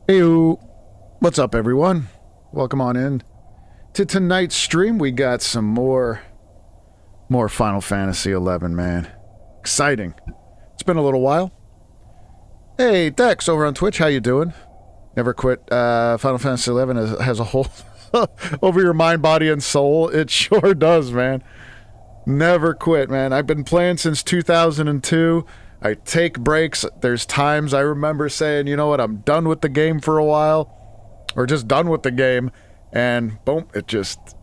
Hey, what's up, everyone? Welcome on in to tonight's stream. We got some more Final Fantasy 11, man. Exciting. It's been a little while. Hey, Dex over on Twitch, how you doing? Never quit. Final Fantasy 11 has a hold over your mind, body, and soul. It sure does, man. Never quit, man. I've been playing since 2002. I take breaks. There's times I remember saying, you know what, I'm done with the game for a while. Or just done with the game. And boom, it just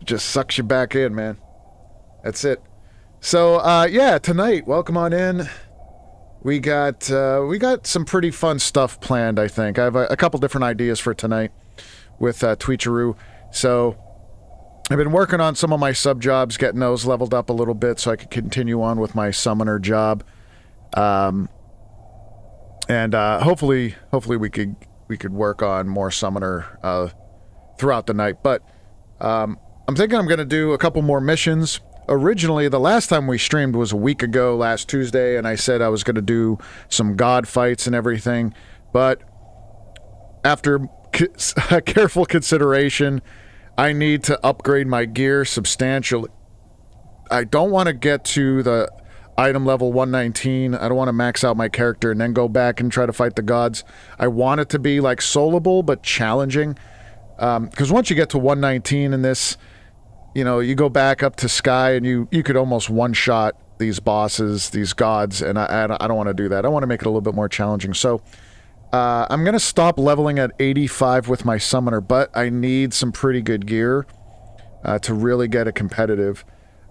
sucks you back in, man. That's it. So, yeah, tonight, welcome on in. We got some pretty fun stuff planned, I think. I have a couple different ideas for tonight with Tweecheroo. So, I've been working on some of my sub jobs, getting those leveled up a little bit so I could continue on with my summoner job. And hopefully we could work on more summoner throughout the night. But I'm thinking I'm going to do a couple more missions. Originally, the last time we streamed was a week ago, last Tuesday, and I said I was going to do some god fights and everything. But after careful consideration, I need to upgrade my gear substantially. I don't want to get to the item level 119. I don't want to max out my character and then go back and try to fight the gods. I want it to be like soloable but challenging. Because once you get to 119 in this, you know, you go back up to Sky and you could almost one-shot these bosses, these gods, and I don't want to do that. I want to make it a little bit more challenging. So I'm going to stop leveling at 85 with my summoner, but I need some pretty good gear to really get it competitive.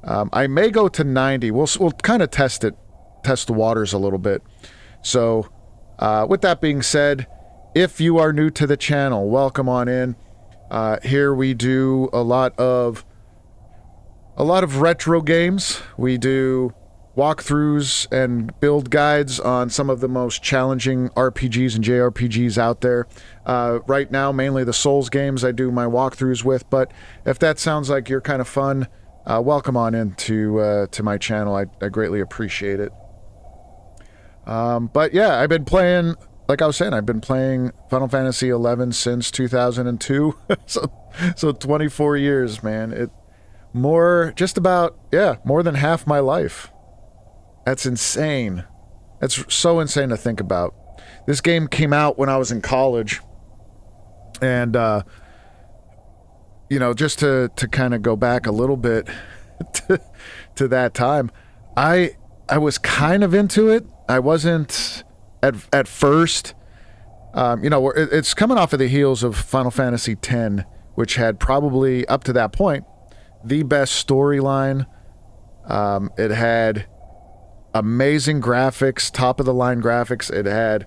I may go to 90. We'll kind of test the waters a little bit. So with that being said, if you are new to the channel, welcome on in. Here we do a lot of retro games. We do walkthroughs and build guides on some of the most challenging RPGs and JRPGs out there. Right now, mainly the Souls games I do my walkthroughs with, but if that sounds like you're kind of fun, welcome on in to my channel. I greatly appreciate it. But yeah, I've been playing, like I was saying, I've been playing Final Fantasy 11 since 2002. so 24 years, man. More than half my life. That's insane. That's so insane to think about. This game came out when I was in college. And, you know, just to kind of go back a little bit to that time, I was kind of into it. I wasn't at first. You know, it's coming off of the heels of Final Fantasy X, which had probably, up to that point, the best storyline. It had amazing graphics, top-of-the-line graphics. It had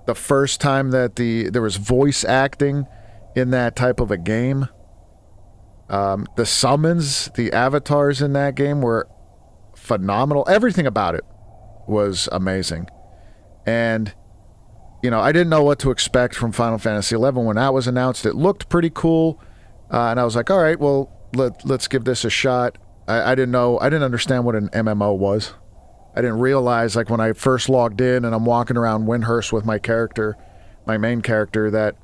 the first time that there was voice acting in that type of a game. The summons, the avatars in that game were phenomenal. Everything about it was amazing. And, you know, I didn't know what to expect from Final Fantasy XI when that was announced. It looked pretty cool. And I was like, all right, well, let's give this a shot. I didn't understand what an MMO was. I didn't realize, like, when I first logged in and I'm walking around Windhurst with my character, my main character, that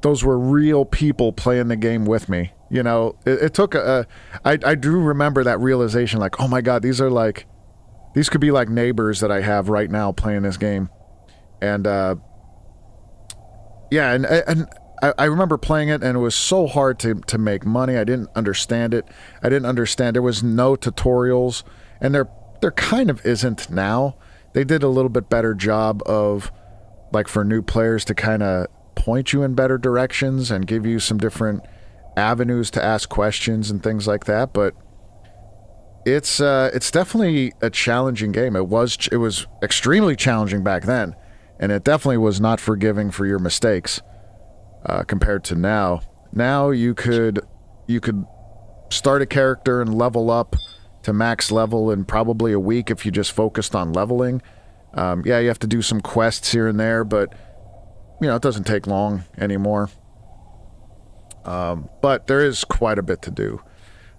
those were real people playing the game with me. You know, it took I do remember that realization, like, oh my God, these could be like neighbors that I have right now playing this game. And, yeah, and I remember playing it, and it was so hard to make money. I didn't understand it. There was no tutorials, and there kind of isn't now. They did a little bit better job of, like, for new players to kind of point you in better directions and give you some different avenues to ask questions and things like that. But it's definitely a challenging game. It was extremely challenging back then, and it definitely was not forgiving for your mistakes. Compared to now. Now you could start a character and level up to max level in probably a week if you just focused on leveling. Yeah, you have to do some quests here and there, but, you know, it doesn't take long anymore. But there is quite a bit to do.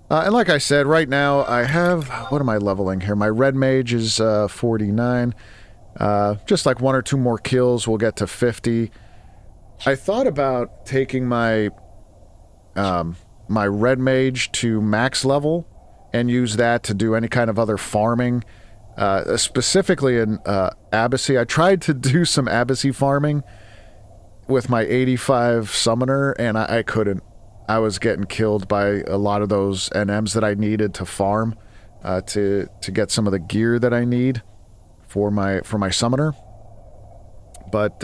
And like I said, right now I have, what am I leveling here? My red mage is 49. Just like one or two more kills, we'll get to 50. I thought about taking my my red mage to max level and use that to do any kind of other farming, specifically in Abyssy. I tried to do some Abyssy farming with my 85 summoner, and I couldn't. I was getting killed by a lot of those NMs that I needed to farm to get some of the gear that I need for my summoner. But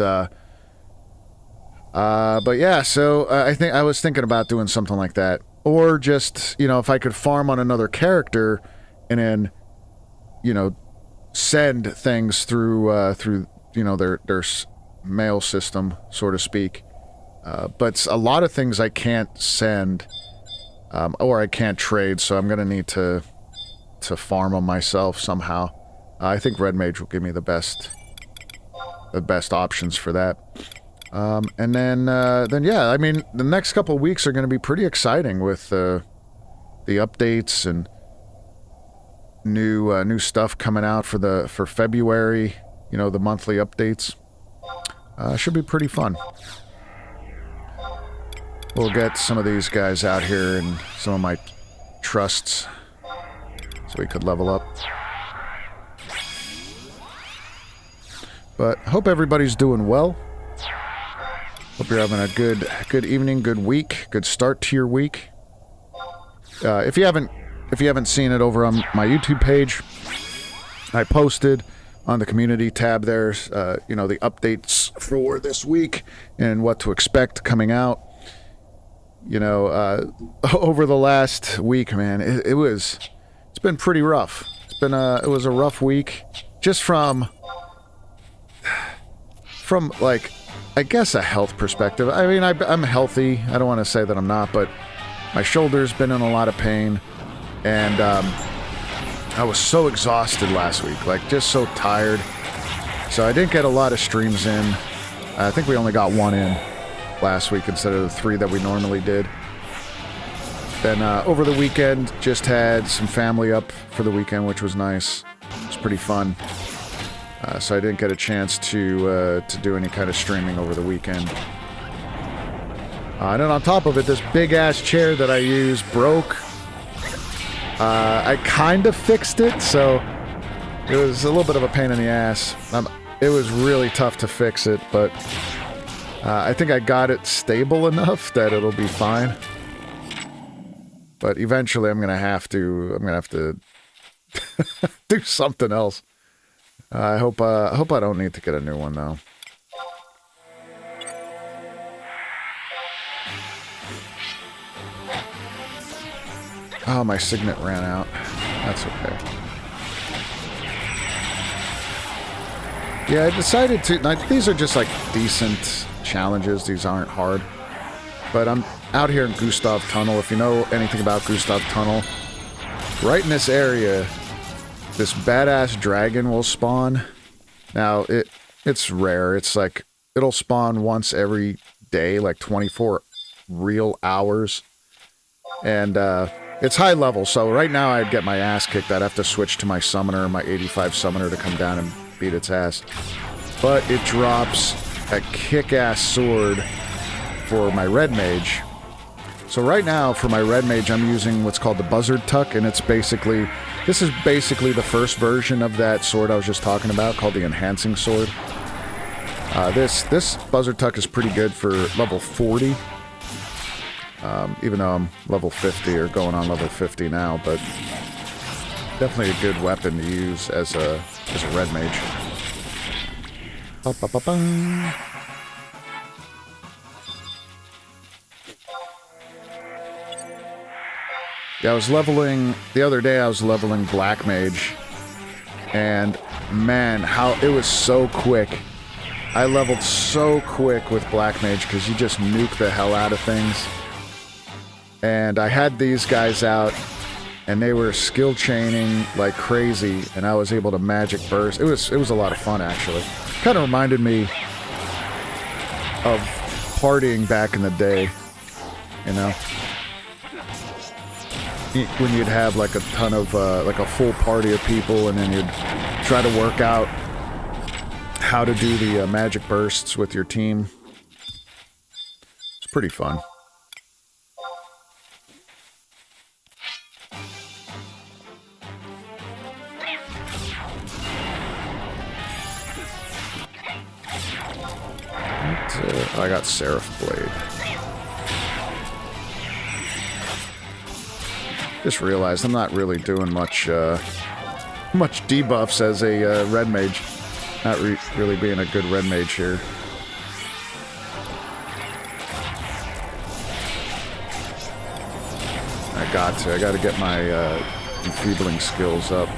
yeah, so I was thinking about doing something like that, or just, you know, if I could farm on another character and then, you know, send things through you know, their mail system, so to speak. But a lot of things I can't send, or I can't trade, so I'm gonna need to farm them myself somehow. I think Red Mage will give me the best options for that. And then yeah, I mean, the next couple of weeks are going to be pretty exciting with the updates and new stuff coming out for February. You know, the monthly updates. Should be pretty fun. We'll get some of these guys out here and some of my trusts so we could level up. But hope everybody's doing well. Hope you're having a good evening, good week, good start to your week. If you haven't seen it over on my YouTube page, I posted on the community tab there, you know, the updates for this week and what to expect coming out. You know, over the last week, man, it's been pretty rough. It was a rough week, just from like, I guess, a health perspective. I mean, I'm healthy. I don't want to say that I'm not, but my shoulder's been in a lot of pain, and I was so exhausted last week, like just so tired. So I didn't get a lot of streams in. I think we only got one in last week instead of the 3 that we normally did. Then over the weekend, just had some family up for the weekend, which was nice. It was pretty fun. So I didn't get a chance to do any kind of streaming over the weekend. And then on top of it, this big-ass chair that I use broke. I kind of fixed it, so it was a little bit of a pain in the ass. It was really tough to fix it, but I think I got it stable enough that it'll be fine. But eventually, I'm gonna have to do something else. I hope I don't need to get a new one though. Oh, my signet ran out. That's okay. Yeah, I decided to... Now, these are just like decent challenges. These aren't hard. But I'm out here in Gustav Tunnel. If you know anything about Gustav Tunnel, right in this area, this badass dragon will spawn. Now, it's rare. It's like, it'll spawn once every day, like 24 real hours. And, it's high level, so right now I'd get my ass kicked. I'd have to switch to my summoner, my 85 summoner, to come down and beat its ass. But it drops a kick-ass sword for my red mage. So right now, for my red mage, I'm using what's called the Buzzard Tuck, and it's basically... This is basically the first version of that sword I was just talking about, called the Enhancing Sword. This Buzzard Tuck is pretty good for level 40. Even though I'm level 50 or going on level 50 now, but definitely a good weapon to use as a red mage. Ba-ba-ba-bum. Yeah, the other day I was leveling Black Mage, and man, how it was so quick. I leveled so quick with Black Mage because you just nuke the hell out of things. And I had these guys out, and they were skill chaining like crazy, and I was able to magic burst. It was a lot of fun, actually. Kind of reminded me of partying back in the day, you know? When you'd have like a ton of, like a full party of people, and then you'd try to work out how to do the magic bursts with your team. pretty fun. I got Seraph Blade. Just realized I'm not really doing much debuffs as a red mage. Not really being a good red mage here. I got to get my enfeebling skills up.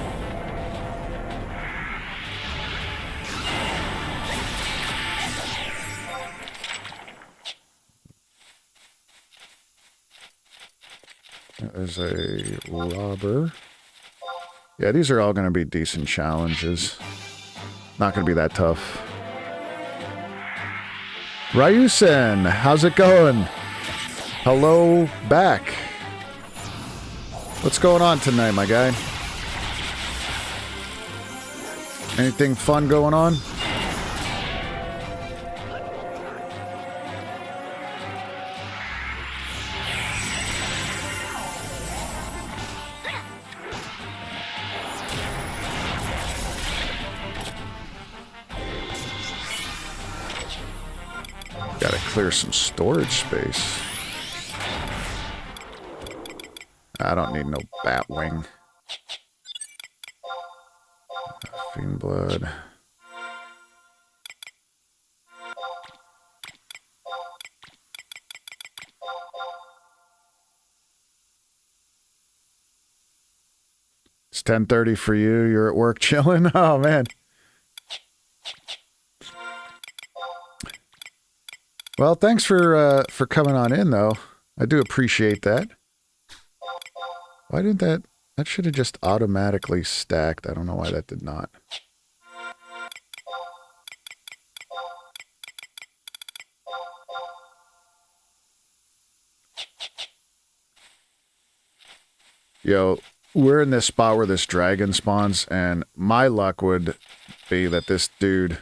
There's a robber. Yeah, these are all going to be decent challenges. Not going to be that tough. Ryusen, how's it going? Hello back. What's going on tonight, my guy? Anything fun going on? Gotta clear some storage space. I don't need no bat wing. Fiend blood. It's 10:30 for you. You're at work chilling. Oh man. Well, thanks for coming on in, though. I do appreciate that. Why didn't that... That should have just automatically stacked. I don't know why that did not. Yo, we're in this spot where this dragon spawns, and my luck would be that this dude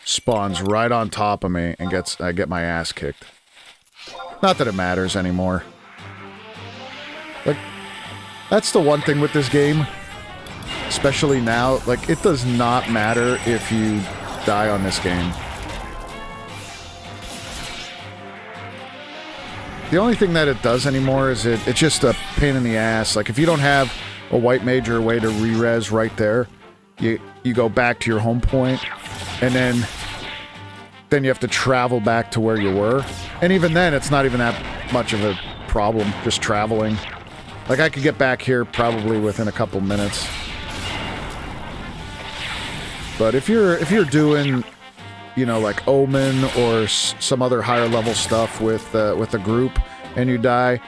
spawns right on top of me and I get my ass kicked. Not that it matters anymore. Like, that's the one thing with this game, especially now. Like, it does not matter if you die on this game. The only thing that it does anymore is it's just a pain in the ass. Like, if you don't have a white mage or a way to re-res right there, you go back to your home point, and then you have to travel back to where you were. And even then, it's not even that much of a problem, just traveling. Like, I could get back here probably within a couple minutes. But if you're doing, you know, like Omen or some other higher level stuff with a group, and you die,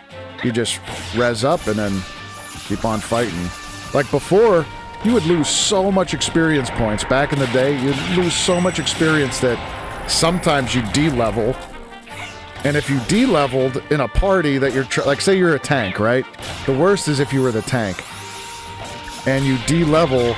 you just res up and then keep on fighting. Like before, you would lose so much experience points. Back in the day, you'd lose so much experience that sometimes you de-level. And if you de-leveled in a party that you're... like, say you're a tank, right? The worst is if you were the tank. And you de-level,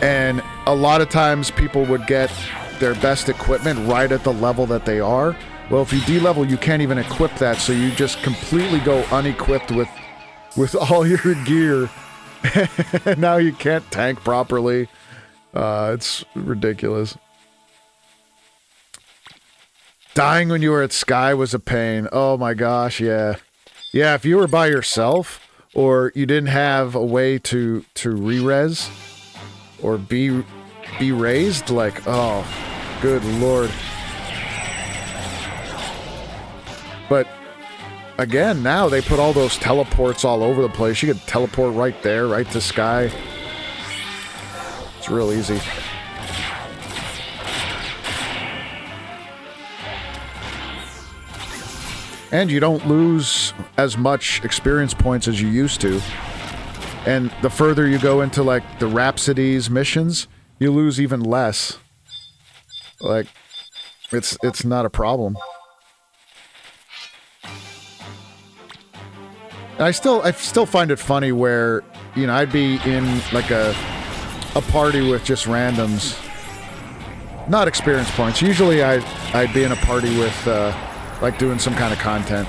and a lot of times people would get their best equipment right at the level that they are. Well, if you de-level, you can't even equip that, so you just completely go unequipped with all your gear. And now you can't tank properly. It's ridiculous. Dying when you were at Sky was a pain. Oh my gosh, yeah. Yeah, if you were by yourself, or you didn't have a way to re-res, or be raised, like, oh, good lord. But, again, now they put all those teleports all over the place. You could teleport right there, right to Sky. It's real easy. And you don't lose as much experience points as you used to. And the further you go into, like, the Rhapsodies missions, you lose even less. Like, it's not a problem. And I still find it funny where, you know, I'd be in, like, a party with just randoms. Not experience points. Usually I'd be in a party with like doing some kind of content,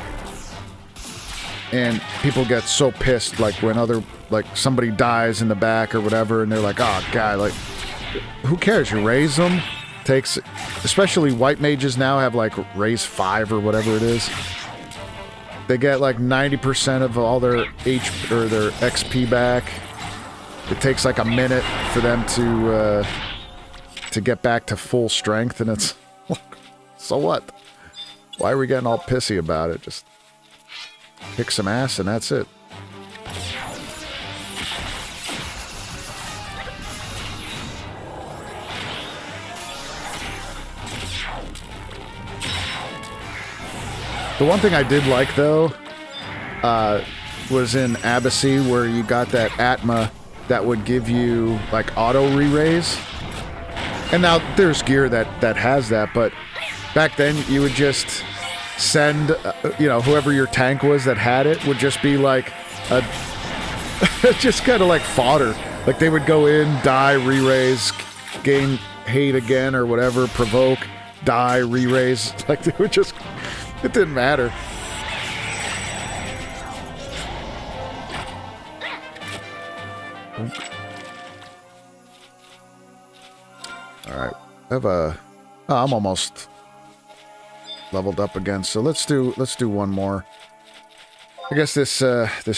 and people get so pissed, like when like somebody dies in the back or whatever, and they're like, oh god, like who cares? You raise them. Takes, especially white mages now have like raise 5 or whatever it is. They get like 90% of all their their XP back. It takes like a minute for them to get back to full strength, and it's so what? Why are we getting all pissy about it? Just kick some ass and that's it. The one thing I did like, though, was in Abyssy, where you got that Atma that would give you, like, auto re-raise. And now there's gear that has that, but back then you would just send, you know, whoever your tank was that had it would just be, like, just kind of like fodder. Like, they would go in, die, re-raise, gain hate again or whatever, provoke, die, re-raise. Like, they would just... It didn't matter. Alright. I have a... Oh, I'm almost leveled up again, so let's do one more. I guess this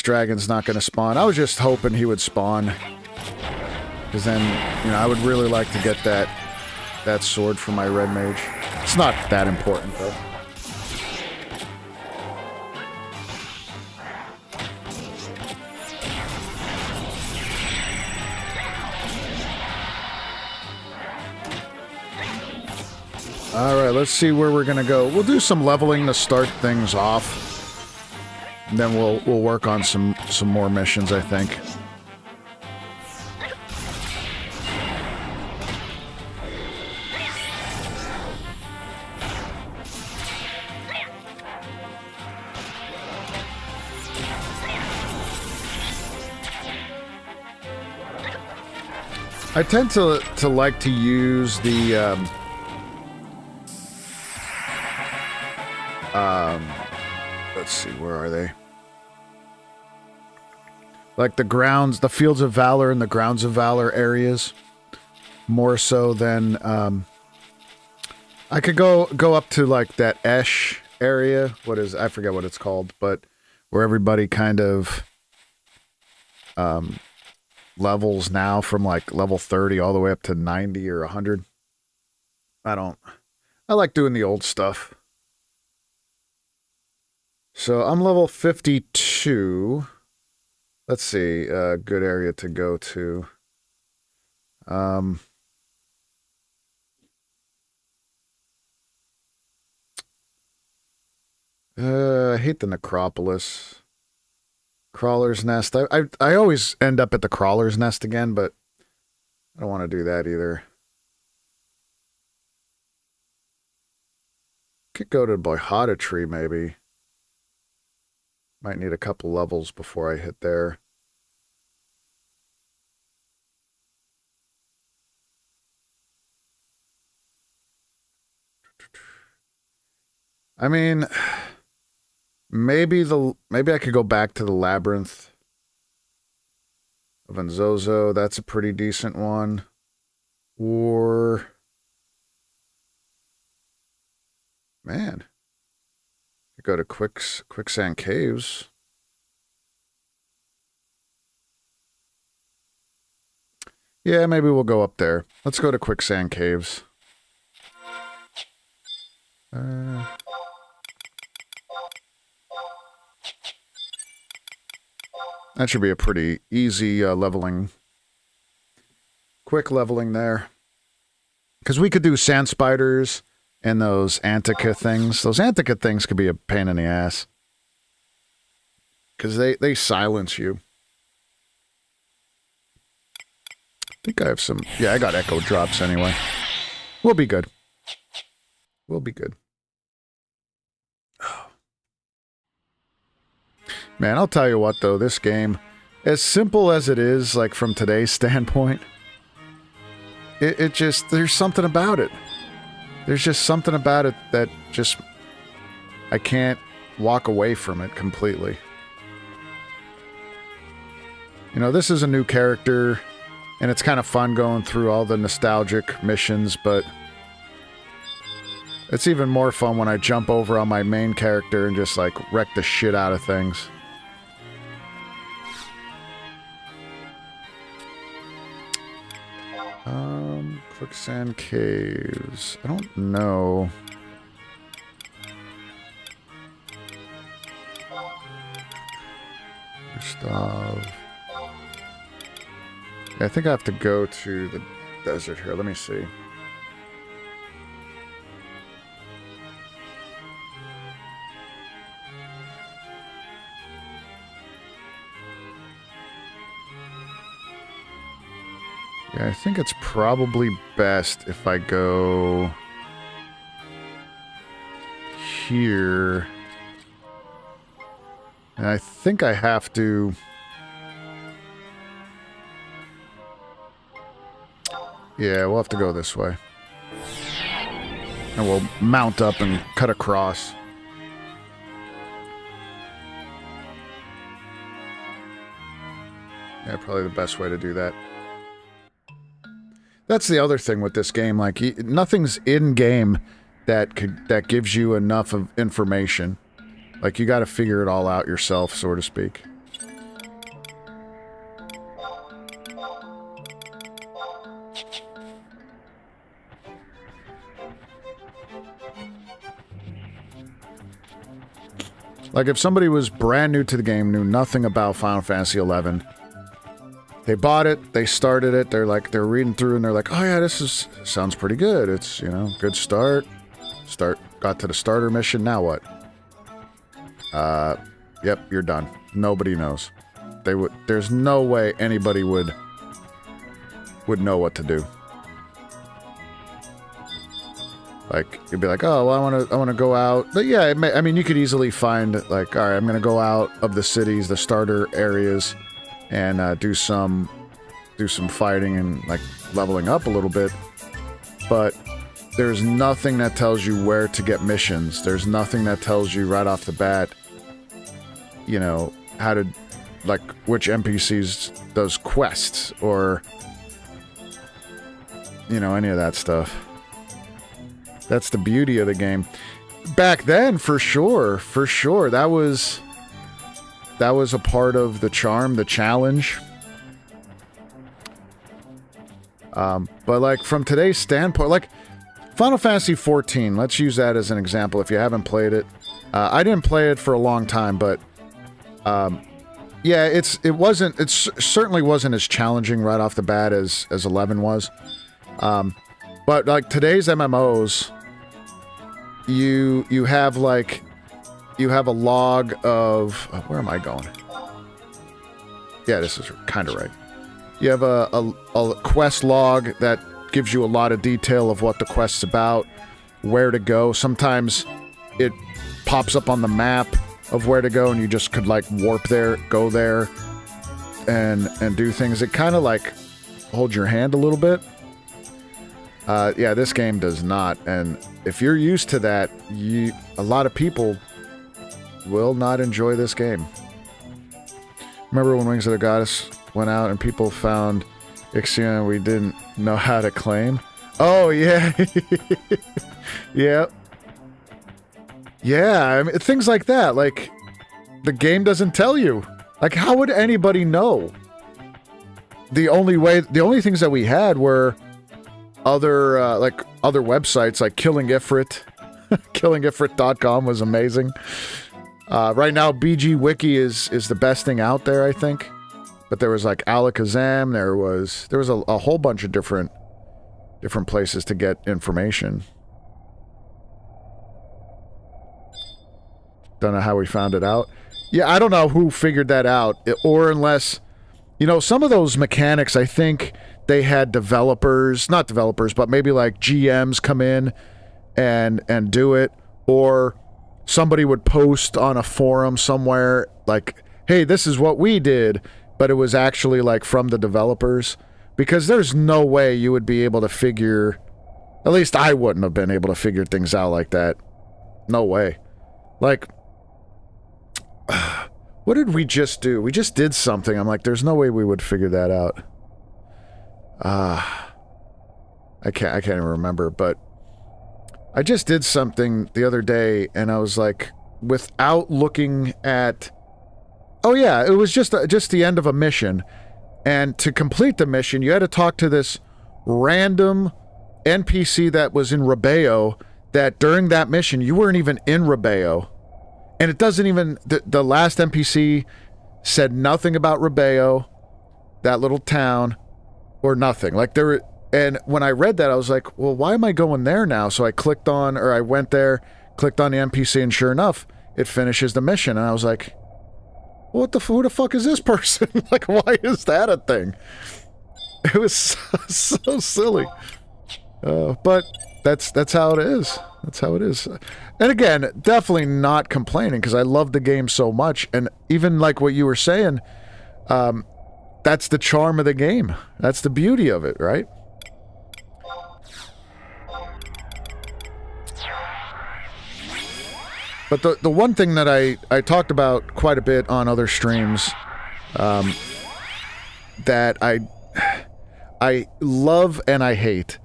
dragon's not gonna spawn. I was just hoping he would spawn. Because then, you know, I would really like to get that sword for my red mage. It's not that important, though. Alright, let's see where we're gonna go. We'll do some leveling to start things off. And then we'll work on some more missions, I think. I tend to like to use the let's see, where are they? Like the grounds, the Fields of Valor and the Grounds of Valor areas, more so than I could go up to like that Esh area. I forget what it's called, but where everybody kind of levels now from like level 30 all the way up to 90 or 100. I like doing the old stuff. So I'm level 52. Let's see, good area to go to. I hate the Necropolis. Crawler's Nest. I always end up at the Crawler's Nest again, but I don't want to do that either. Could go to Boyhada Tree, maybe. Might need a couple levels before I hit there. I mean, maybe I could go back to the Labyrinth of Nzozo. That's a pretty decent one. Or man, I go to Quicksand Caves. Yeah, maybe we'll go up there. Let's go to Quicksand Caves. That should be a pretty easy leveling. Quick leveling there. Because we could do sand spiders and those Antica things. Those Antica things could be a pain in the ass. Because they silence you. I think I have some... Yeah, I got echo drops anyway. We'll be good. We'll be good. Man, I'll tell you what, though, this game, as simple as it is, like, from today's standpoint, it just, there's something about it. There's just something about it that just I can't walk away from it completely. You know, this is a new character, and it's kind of fun going through all the nostalgic missions, but it's even more fun when I jump over on my main character and just, like, wreck the shit out of things. Quicksand Caves. I don't know. Gustav. Yeah, I think I have to go to the desert here. Let me see. Yeah, I think it's probably best if I go here. And I think I have to... Yeah, we'll have to go this way. And we'll mount up and cut across. Yeah, probably the best way to do that. That's the other thing with this game, like, nothing's in-game that gives you enough of information. Like, you gotta figure it all out yourself, so to speak. Like, if somebody was brand new to the game, knew nothing about Final Fantasy XI, they bought it, they started it, they're reading through and they're like, oh yeah, sounds pretty good. It's, you know, good start. Got to the starter mission, now what? Yep, you're done. Nobody knows. There's no way anybody would know what to do. Like, you'd be like, oh, well, I want to go out. But yeah, I mean, you could easily find, like, all right, I'm going to go out of the cities, the starter areas, and do some fighting and, like, leveling up a little bit. But there's nothing that tells you where to get missions. There's nothing that tells you right off the bat, you know, how to, like, which NPCs does quests, or, you know, any of that stuff. That's the beauty of the game. Back then, for sure, that was a part of the charm, the challenge. But, like, from today's standpoint, like, Final Fantasy XIV, let's use that as an example if you haven't played it. I didn't play it for a long time, but, yeah, it certainly wasn't as challenging right off the bat as 11 was. But, like, today's MMOs, you have a log of... where am I going? Yeah, this is kind of right. You have a quest log that gives you a lot of detail of what the quest's about, where to go. Sometimes it pops up on the map of where to go, and you just could, like, warp there, go there, and do things. It kind of, like, holds your hand a little bit. Yeah, this game does not, and if you're used to that, a lot of people will not enjoy this game. Remember when Wings of the Goddess went out and people found Ixion we didn't know how to claim? Oh, yeah. Yeah. Yeah, I mean, things like that. Like, the game doesn't tell you. Like, how would anybody know? The only things that we had were other websites like Killing Ifrit. KillingIfrit.com was amazing. Right now, BG Wiki is the best thing out there, I think. But there was, like, Alakazam. There was a whole bunch of different places to get information. Don't know how we found it out. Yeah, I don't know who figured that out, or unless, you know, some of those mechanics, I think they had not developers, but maybe like GMs come in and do it, or somebody would post on a forum somewhere like, hey, this is what we did, but it was actually like from the developers, because there's no way you would be able to figure, at least I wouldn't have been able to figure things out like that. No way. Like, what did we just do? We just did something. I'm like, there's no way we would figure that out. I can't even remember, but I just did something the other day, and I was like, without looking at... Oh yeah, it was just the end of a mission. And to complete the mission, you had to talk to this random NPC that was in Rebeo, that during that mission, you weren't even in Rebeo. And it doesn't even... The last NPC said nothing about Rebeo, that little town, or nothing. Like, there... And when I read that, I was like, well, why am I going there now? So I clicked on, or I went there, clicked on the NPC, and sure enough, it finishes the mission. And I was like, who the fuck is this person? Like, why is that a thing? It was so silly. But that's how it is. That's how it is. And again, definitely not complaining, because I love the game so much. And even like what you were saying, that's the charm of the game. That's the beauty of it, right? But the one thing that I talked about quite a bit on other streams, that I love and I hate,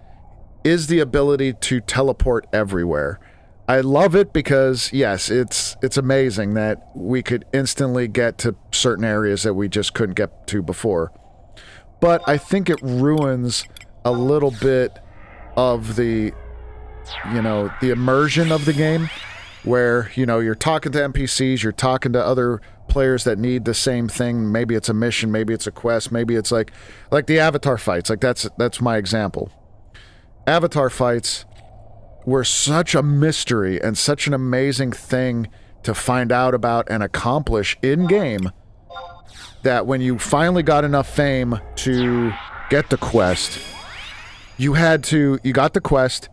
is the ability to teleport everywhere. I love it because, yes, it's amazing that we could instantly get to certain areas that we just couldn't get to before. But I think it ruins a little bit of the, the immersion of the game. Where, you're talking to NPCs, you're talking to other players that need the same thing. Maybe it's a mission, maybe it's a quest, maybe it's like the Avatar fights. Like, that's my example. Avatar fights were such a mystery and such an amazing thing to find out about and accomplish in-game, that when you finally got enough fame to get the quest, you got the quest,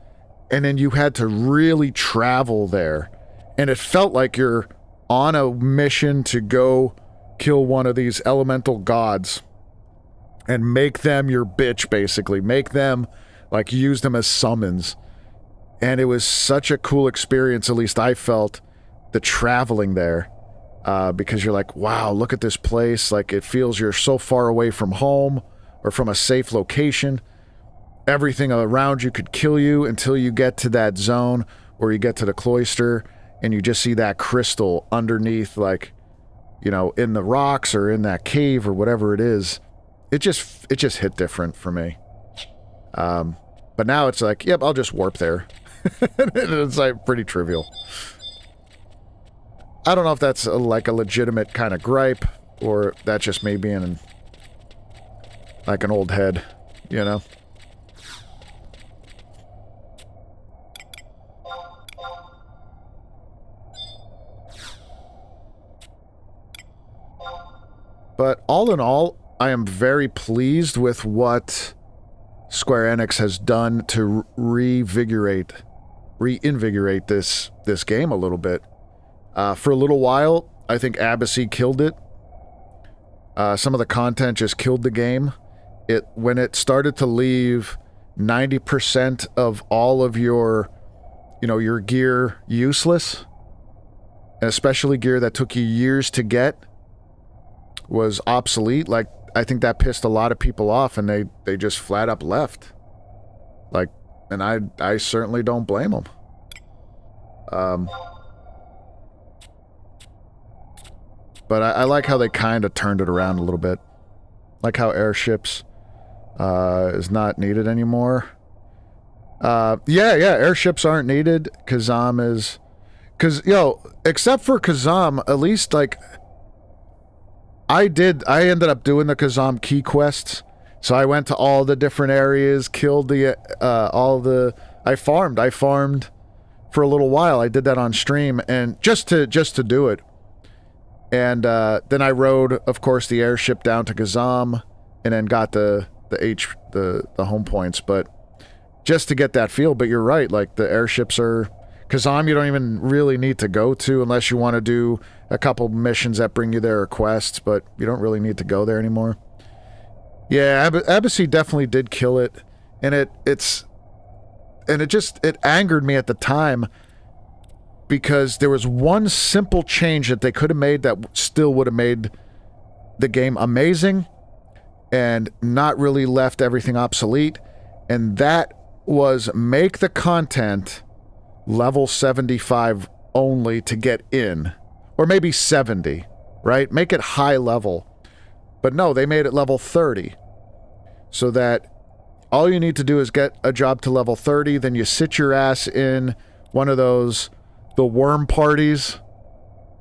and then you had to really travel there. And it felt like you're on a mission to go kill one of these elemental gods and make them your bitch, basically. Make them, like, use them as summons. And it was such a cool experience, at least I felt, the traveling there. Because you're like, wow, look at this place. Like, it feels you're so far away from home or from a safe location. Everything around you could kill you until you get to that zone where you get to the cloister and you just see that crystal underneath, like, in the rocks or in that cave or whatever it is. It just hit different for me. But now it's like, yep, I'll just warp there. It's like pretty trivial. I don't know if that's like a legitimate kind of gripe, or that's just me being like an old head, But all in all, I am very pleased with what Square Enix has done to reinvigorate this game a little bit. For a little while, I think Abacy killed it. Some of the content just killed the game. When it started to leave 90% of all of your gear useless, and especially gear that took you years to get, was obsolete. Like, I think that pissed a lot of people off, and they just flat up left. Like, and I certainly don't blame them. But I like how they kind of turned it around a little bit. Like how airships is not needed anymore. Airships aren't needed. Kazam is... except for Kazam, at least, like... I ended up doing the Kazam key quests. So I went to all the different areas, killed I farmed for a little while. I did that on stream, and just to do it. And then I rode, of course, the airship down to Kazam, and then got the home points. But just to get that feel. But you're right, like, the airships are... Kazam you don't even really need to go to unless you want to do a couple missions that bring you there or quests, but you don't really need to go there anymore. Yeah, Abacy definitely did kill it, and it angered me at the time because there was one simple change that they could have made that still would have made the game amazing and not really left everything obsolete, and that was make the content level 75 only to get in, or maybe 70, right? Make it high level. But no, they made it level 30, so that all you need to do is get a job to level 30, then you sit your ass in one of those, the worm parties,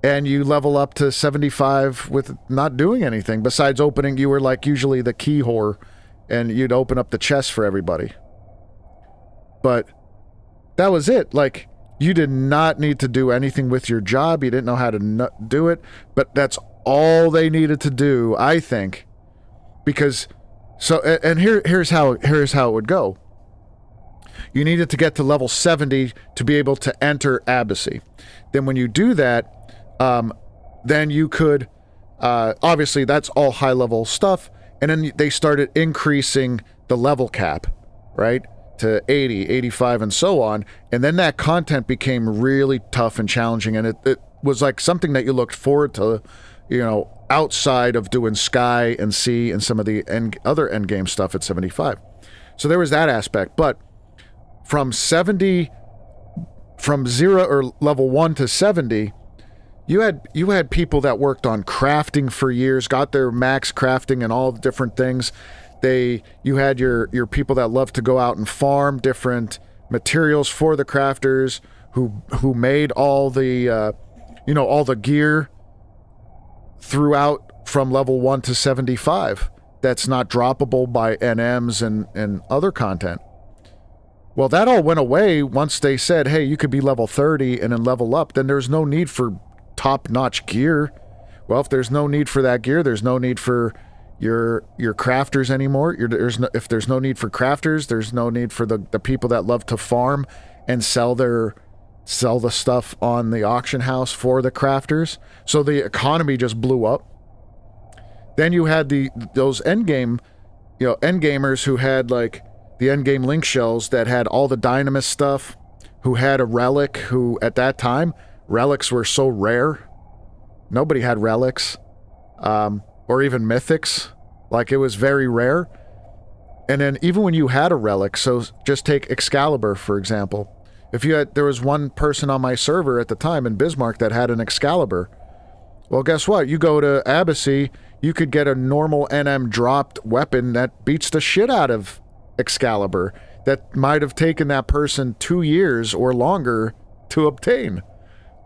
and you level up to 75 with not doing anything besides opening. You were like usually the key whore, and you'd open up the chest for everybody. But that was it. Like, you did not need to do anything with your job. You didn't know how to do it, but that's all they needed to do, I think. Because, so, and here's how it would go. You needed to get to level 70 to be able to enter Abbacy. Then when you do that, then you could, obviously that's all high level stuff, and then they started increasing the level cap, right, to 80, 85, and so on, and then that content became really tough and challenging, and it was like something that you looked forward to, you know, outside of doing Sky and Sea and some of the other endgame stuff at 75. So there was that aspect, but from 70, from 0 or level 1 to 70, you had people that worked on crafting for years, got their max crafting and all the different things. You had your people that love to go out and farm different materials for the crafters, who made all the all the gear throughout from level 1 to 75 that's not droppable by NMs and other content. Well, that all went away once they said, hey, you could be level 30 and then level up. Then there's no need for top-notch gear. Well, if there's no need for that gear, there's no need for your crafters anymore. If there's no need for crafters, there's no need for the people that love to farm and sell the stuff on the auction house for the crafters. So the economy just blew up. Then you had those endgamers who had like the endgame link shells that had all the Dynamis stuff, who had a relic, who at that time, relics were so rare. Nobody had relics, or even mythics. Like, it was very rare. And then even when you had a relic, so just take Excalibur, for example. There was one person on my server at the time in Bismarck that had an Excalibur. Well, guess what? You go to Abbacy, you could get a normal NM dropped weapon that beats the shit out of Excalibur that might have taken that person 2 years or longer to obtain.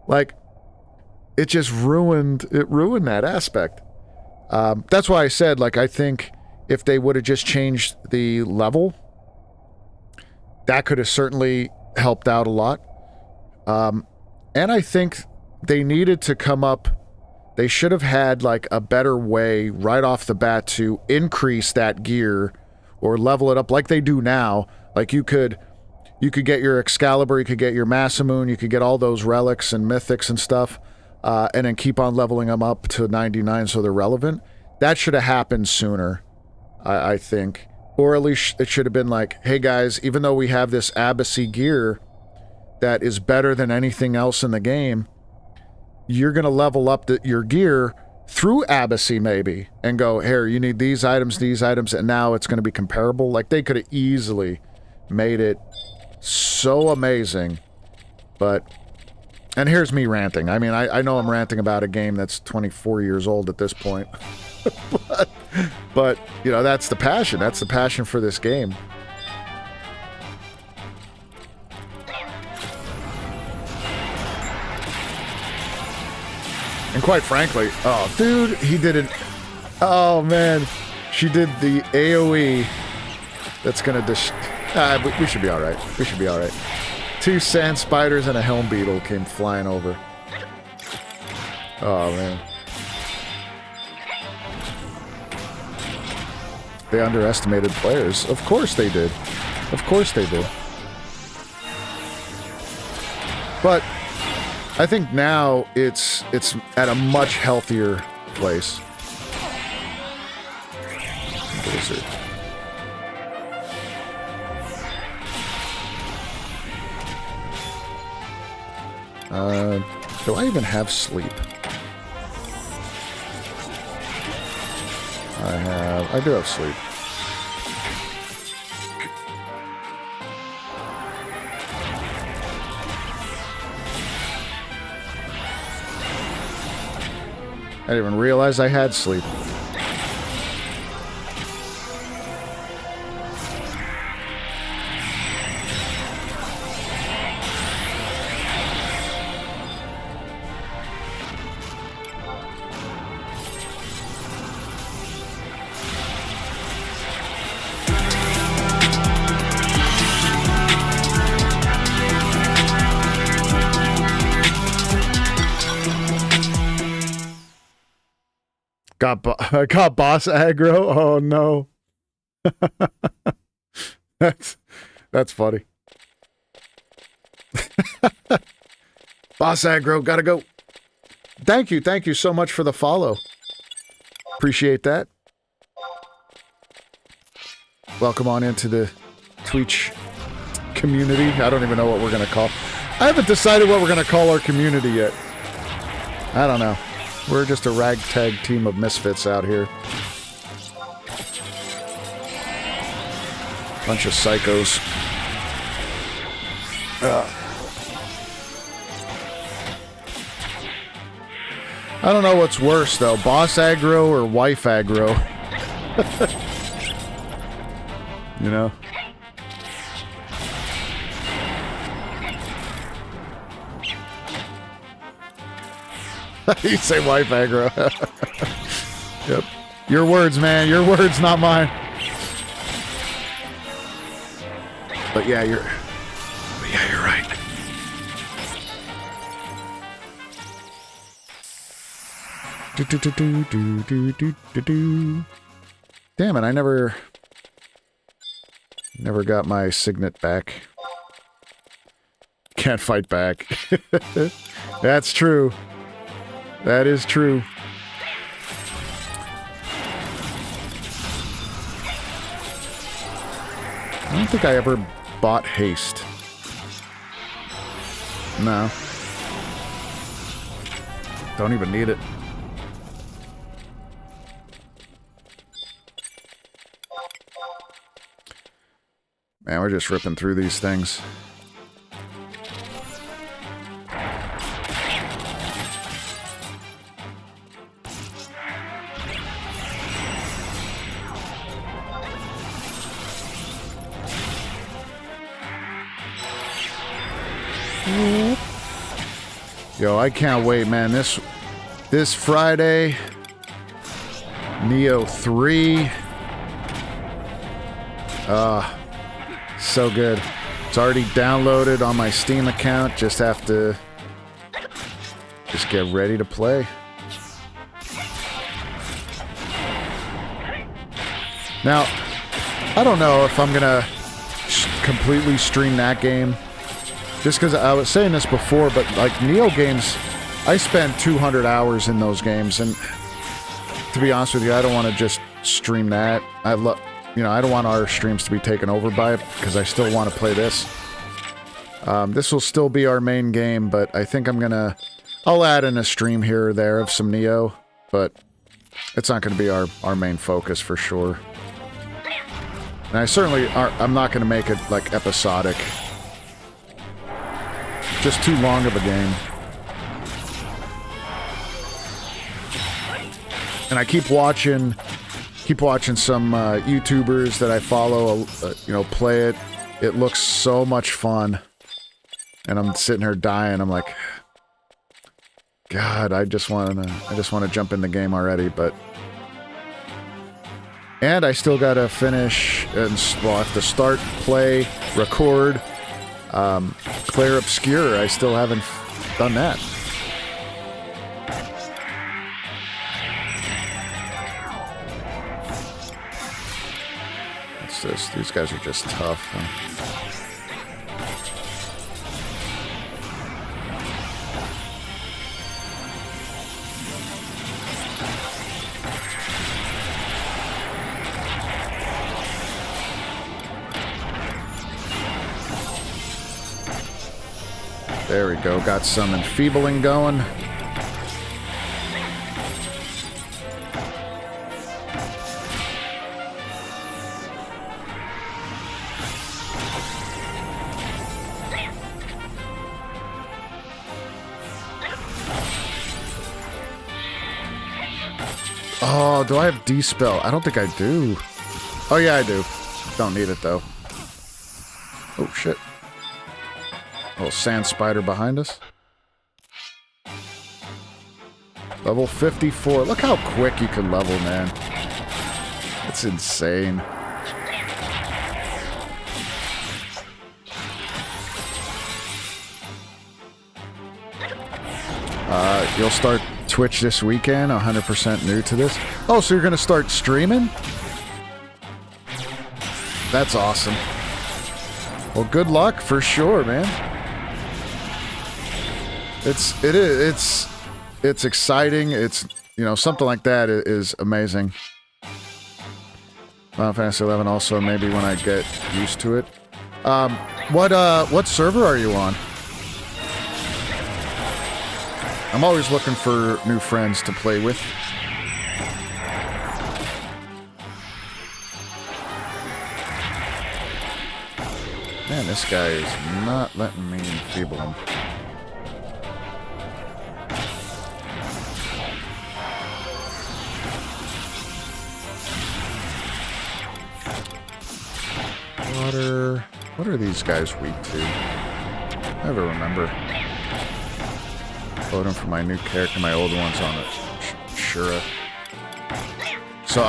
Like, it just ruined that aspect. That's why I said, like, I think if they would have just changed the level, that could have certainly helped out a lot. And I think they needed to come up, they should have had like a better way right off the bat to increase that gear or level it up like they do now. Like, you could get your Excalibur, you could get your Masamune, you could get all those relics and mythics and stuff, and then keep on leveling them up to 99 so they're relevant. That should have happened sooner, I think. Or at least it should have been like, hey guys, even though we have this Abbacy gear that is better than anything else in the game, you're going to level up your gear through Abbacy maybe, and go, here, you need these items, and now it's going to be comparable. Like, they could have easily made it so amazing. But, and here's me ranting. I mean, I know I'm ranting about a game that's 24 years old at this point. but, you know, that's the passion. That's the passion for this game. And quite frankly, oh, dude, he did it. Oh, man. She did the AoE. That's going to we should be all right. We should be all right. 2 sand spiders and a helm beetle came flying over. Oh, man. They underestimated players. Of course they did. Of course they did. But I think now it's at a much healthier place. Blizzard. Do I even have sleep? I do have sleep. I didn't even realize I had sleep. Got boss aggro. Oh no. That's funny. Boss aggro, gotta go. Thank you so much for the follow. Appreciate that. Welcome on into the Twitch community. I don't even know what we're gonna call. I haven't decided what we're gonna call our community yet. I don't know. We're just a ragtag team of misfits out here. Bunch of psychos. I don't know what's worse, though. Boss aggro or wife aggro. You know? You say wife aggro. Yep. Your words, man. Your words, not mine. But yeah, you're right. Damn it, I never got my signet back. Can't fight back. That's true. That is true. I don't think I ever bought haste. No. Don't even need it. Man, we're just ripping through these things. Yo, I can't wait, man. This Friday, Neo 3. So good. It's already downloaded on my Steam account. Just have to get ready to play. Now, I don't know if I'm gonna completely stream that game. Just because I was saying this before, but like Neo games, I spend 200 hours in those games, and to be honest with you, I don't want to just stream that. I don't want our streams to be taken over by it because I still want to play this. This will still be our main game, but I think I'll add in a stream here or there of some Neo, but it's not going to be our main focus for sure. And I'm not going to make it like episodic. Just too long of a game. And I keep watching some YouTubers that I follow, play it. It looks so much fun. And I'm sitting here dying. I'm like, God, I just want to jump in the game already, but and I still got to finish and I have to start, play, record Claire Obscure. I still haven't done that. What's this? These guys are just tough, huh? There we go. Got some enfeebling going. Oh, do I have D-Spell? I don't think I do. Oh, yeah, I do. Don't need it, though. Oh, shit. Little sand spider behind us. Level 54. Look how quick you can level, man. It's insane. You'll start Twitch this weekend, 100% new to this. Oh, so you're going to start streaming? That's awesome. Well, good luck for sure, man. It's exciting. It's, you know, something like that is amazing. Final Fantasy 11 also, maybe when I get used to it. What server are you on? I'm always looking for new friends to play with. Man, this guy is not letting me enfeeble him. Water. What are these guys weak to? I never remember. Voting for my new character, my old one's on it. Shura. So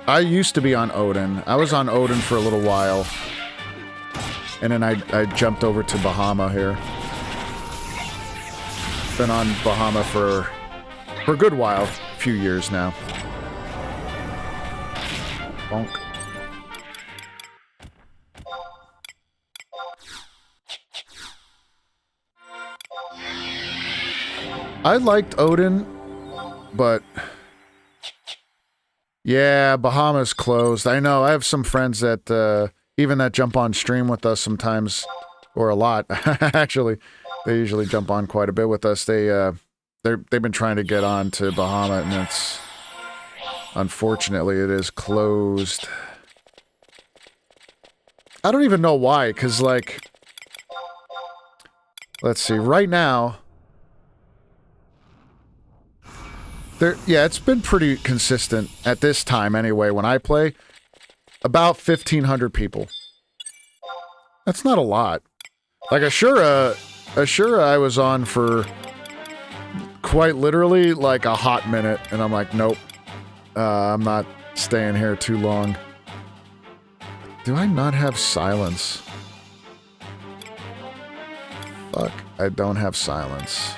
I used to be on Odin. I was on Odin for a little while. And then I jumped over to Bahama here. Been on Bahama for a good while. A few years now. Bonk. I liked Odin, but yeah, Bahama's closed. I know. I have some friends that even that jump on stream with us sometimes, or a lot. Actually, they usually jump on quite a bit with us. They've been trying to get on to Bahama, and it's unfortunately it is closed. I don't even know why, because like, let's see. Right now. Yeah, it's been pretty consistent at this time anyway, when I play. About 1,500 people. That's not a lot. Like Ashura I was on for quite literally like a hot minute, and I'm like, nope. I'm not staying here too long. Do I not have silence? Fuck, I don't have silence.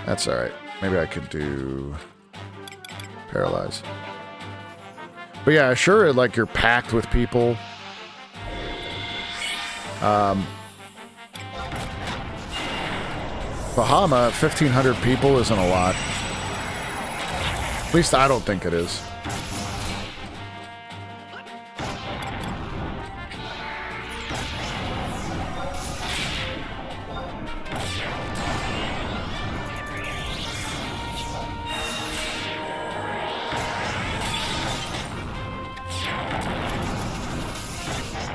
That's alright. Maybe I could do Paralyze. But yeah, sure, like, you're packed with people. Bahama, 1,500 people isn't a lot. At least I don't think it is.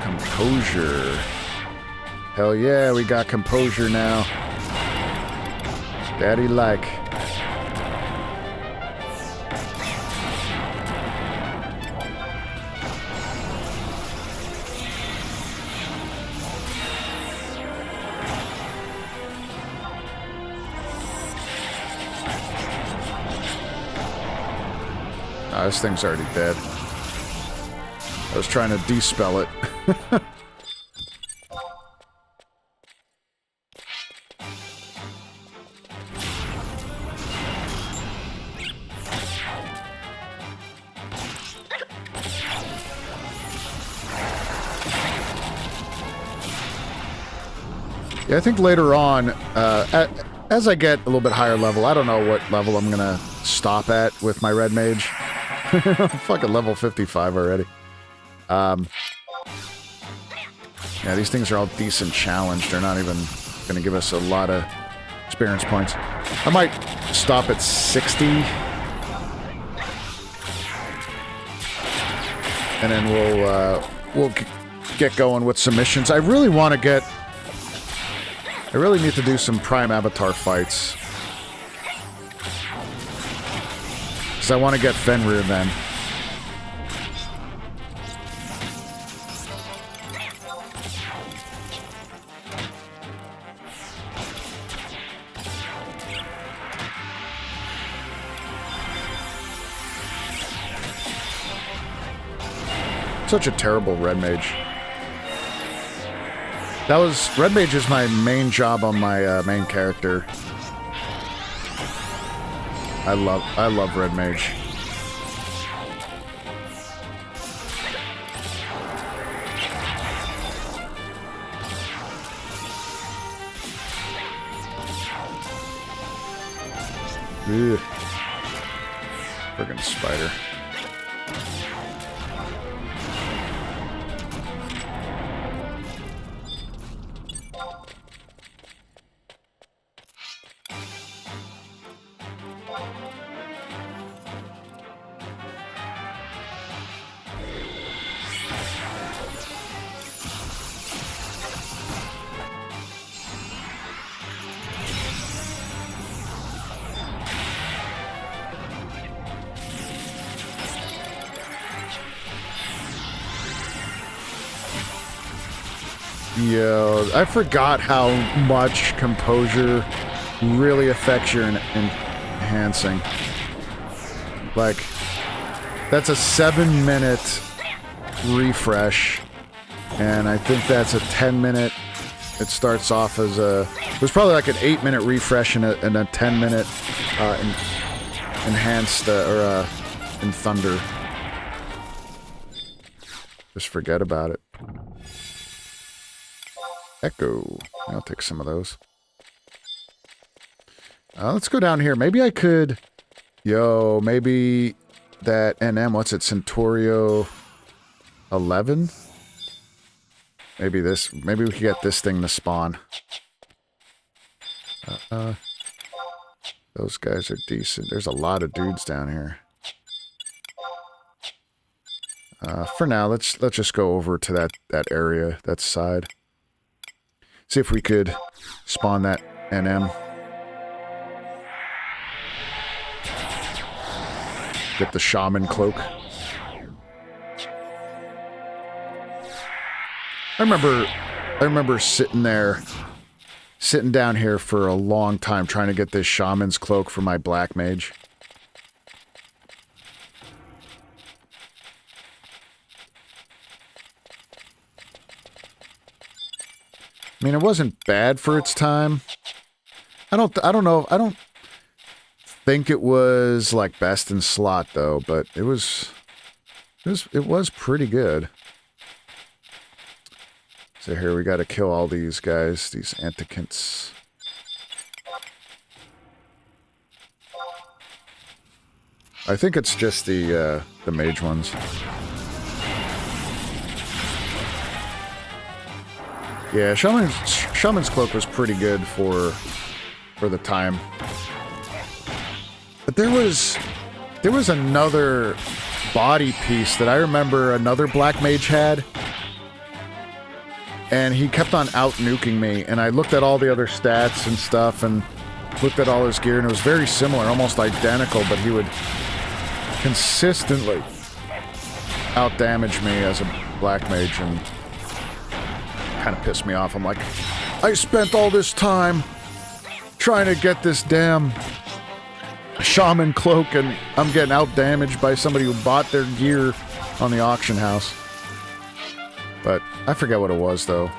Composure. Hell yeah, we got composure now. Daddy like. Oh, this thing's already dead. I was trying to de-spell it. Yeah, I think later on, as I get a little bit higher level, I don't know what level I'm gonna stop at with my red mage. I'm fucking level 55 already. Yeah, these things are all decent challenged. They're not even going to give us a lot of experience points. I might stop at 60. And then we'll get going with some missions. I really want to get... I really need to do some Prime Avatar fights. Because I want to get Fenrir then. Such a terrible red mage. Red mage is my main job on my main character. I love red mage. Ugh. Friggin' spider. Yo, I forgot how much composure really affects your enhancing. Like, that's a 7-minute refresh, and I think that's a 10-minute. It starts off as a... It was probably like an 8-minute refresh and a 10-minute enhanced, in Thunder. Just forget about it. Echo. I'll take some of those. Let's go down here. Maybe I could... Yo, maybe that NM, what's it? Centaurio 11? Maybe this... Maybe we could get this thing to spawn. Those guys are decent. There's a lot of dudes down here. For now, let's just go over to that area, that side. See if we could spawn that NM. Get the shaman cloak. I remember sitting down here for a long time trying to get this shaman's cloak for my black mage. I mean, it wasn't bad for its time. I don't think it was like best in slot though, but it was pretty good. So here we got to kill all these guys, these antiquants. I think it's just the mage ones. Yeah, Shaman's Cloak was pretty good for the time. But there was another body piece that I remember another black mage had. And he kept on out-nuking me, and I looked at all the other stats and stuff, and looked at all his gear, and it was very similar, almost identical, but he would consistently out-damage me as a black mage, and kind of pissed me off. I'm like, I spent all this time trying to get this damn shaman cloak, and I'm getting out-damaged by somebody who bought their gear on the auction house. But I forget what it was, though.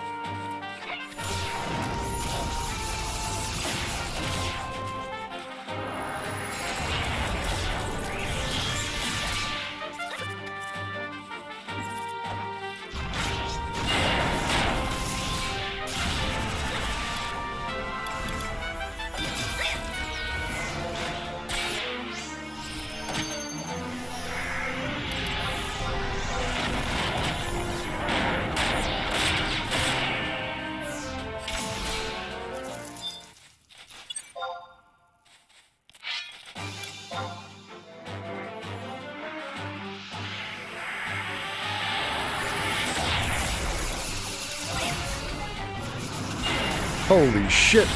Holy shit.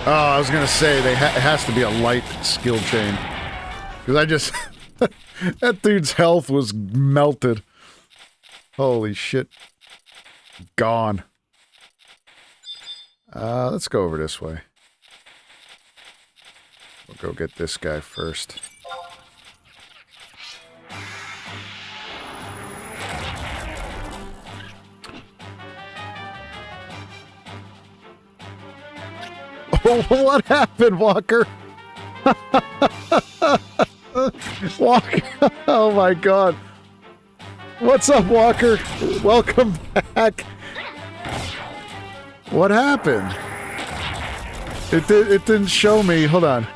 Oh, I was gonna say, it has to be a light skill chain. Because I just... that dude's health was melted. Holy shit. Gone. Let's go over this way. We'll go get this guy first. Oh, what happened, Walker? Walker, oh my god. What's up, Walker? Welcome back. What happened? It didn't show me. Hold on.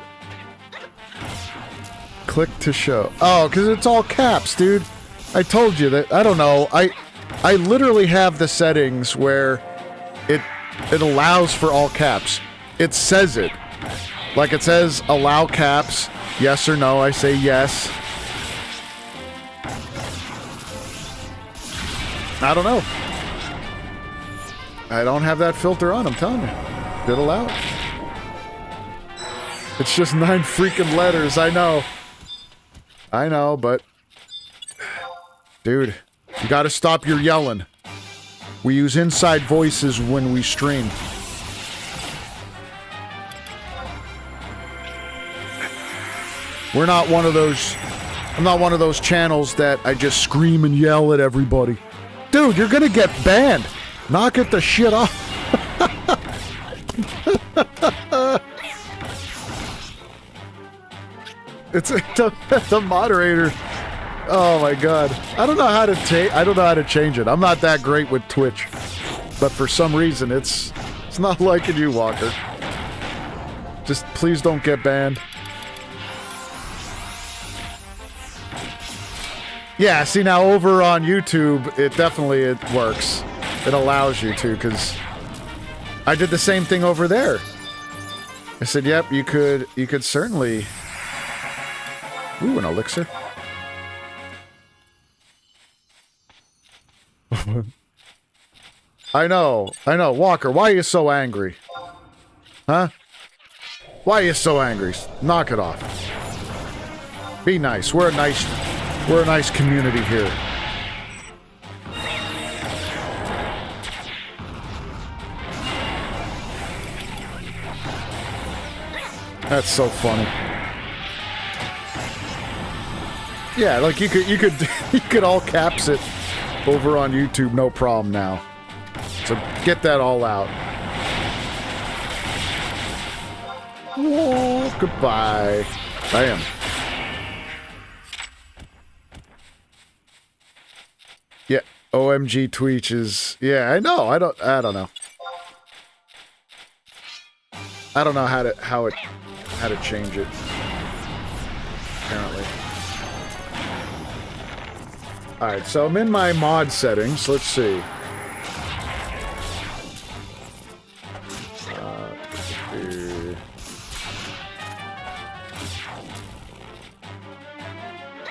Click to show. Oh, because it's all caps, dude. I told you that. I don't know. I literally have the settings where it allows for all caps. It says it. Like it says allow caps. Yes or no. I say yes. I don't know. I don't have that filter on, I'm telling you. Did allow it. It's just 9 freaking letters, I know. I know, but... Dude, you gotta stop your yelling. We use inside voices when we stream. We're not one of those... I'm not one of those channels that I just scream and yell at everybody. Dude, you're gonna get banned. Knock it the shit off. It's the moderator. Oh my god. I don't know how to change it. I'm not that great with Twitch. But for some reason it's not liking you, Walker. Just please don't get banned. Yeah, see now over on YouTube, it works. It allows you to, because I did the same thing over there. I said, yep, you could certainly... Ooh, an elixir. I know. Walker, why are you so angry? Huh? Why are you so angry? Knock it off. Be nice. We're a nice community here. That's so funny. Yeah, like you could all caps it over on YouTube, no problem now. So get that all out. Oh, goodbye. Bam. Yeah, OMG Tweech is... Yeah, I know. I don't know. I don't know how to change it. Apparently. Alright, so I'm in my mod settings. Let's see.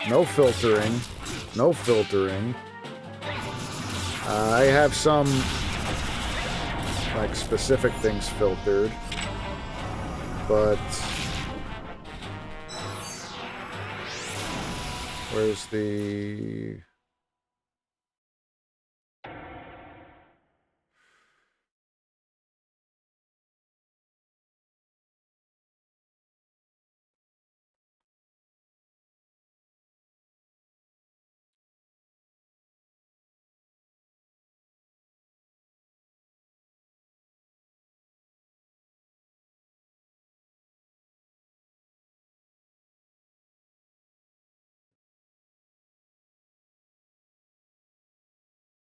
No filtering. No filtering. I have some, like, specific things filtered. But... Where's the...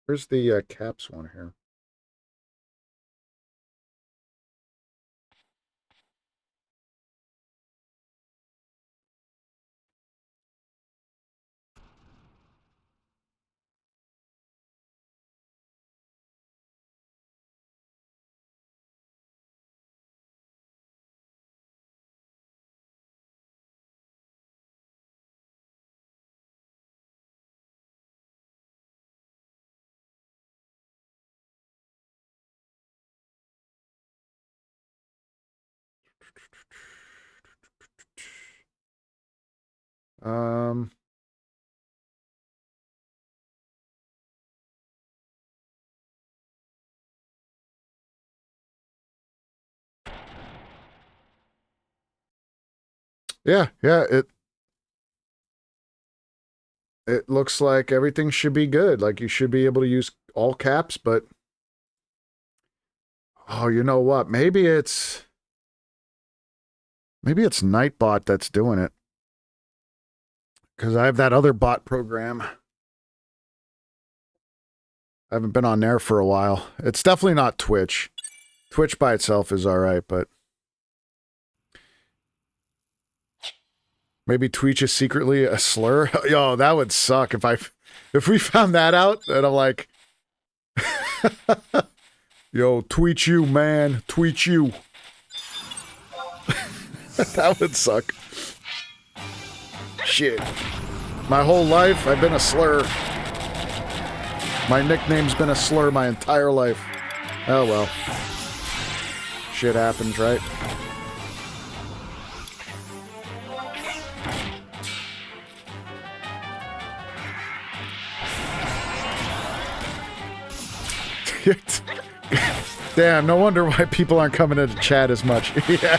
Where's the caps one here? Um, yeah, it looks like everything should be good. Like you should be able to use all caps, but oh, you know what? Maybe it's Nightbot that's doing it. Because I have that other bot program. I haven't been on there for a while. It's definitely not Twitch. Twitch by itself is all right, but maybe Twitch is secretly a slur. Yo, that would suck if we found that out. And I'm like, yo, tweet you, man, tweet you. That would suck. Shit. My whole life, I've been a slur. My nickname's been a slur my entire life. Oh well. Shit happens, right? Damn, no wonder why people aren't coming into chat as much. Yeah.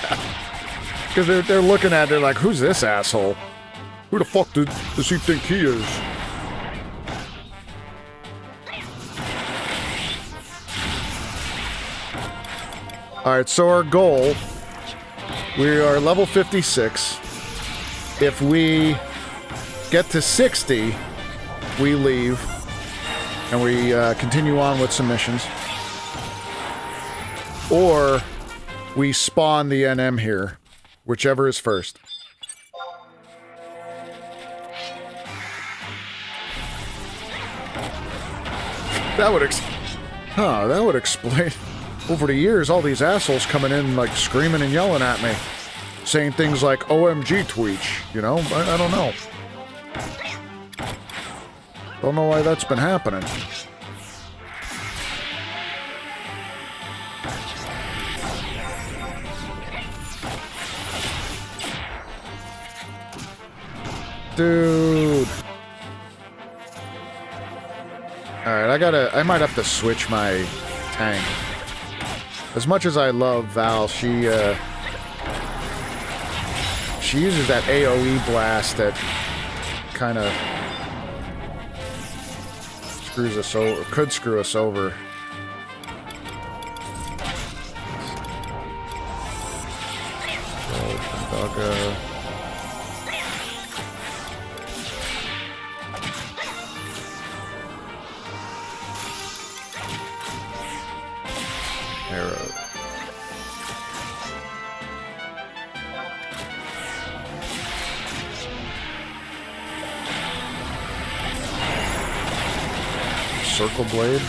Because they're looking at it like, who's this asshole? Who the fuck does he think he is? Alright, so our goal, we are level 56. If we get to 60, we leave. And we continue on with some missions. Or we spawn the NM here. Whichever is first. That would explain. Over the years, all these assholes coming in, like, screaming and yelling at me. Saying things like, OMG Tweech, you know? I don't know. Don't know why that's been happening. Dude. Alright, I might have to switch my tank. As much as I love Val, she uses that AoE blast that kind of screws us over, could screw us over. Doggo. Arrow. Circle Blade?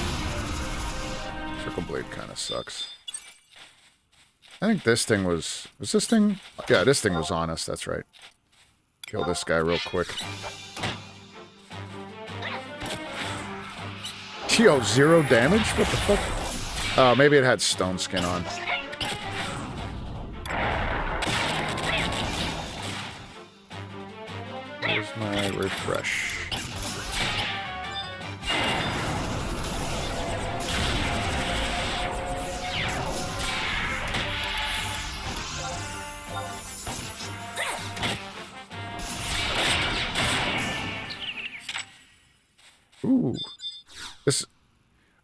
Circle Blade kind of sucks. I think this thing was this thing? Yeah, this thing was on us, that's right. Kill this guy real quick. Yo, 0 damage? What the fuck? Oh, maybe it had stone skin on. Where's my refresh? Ooh.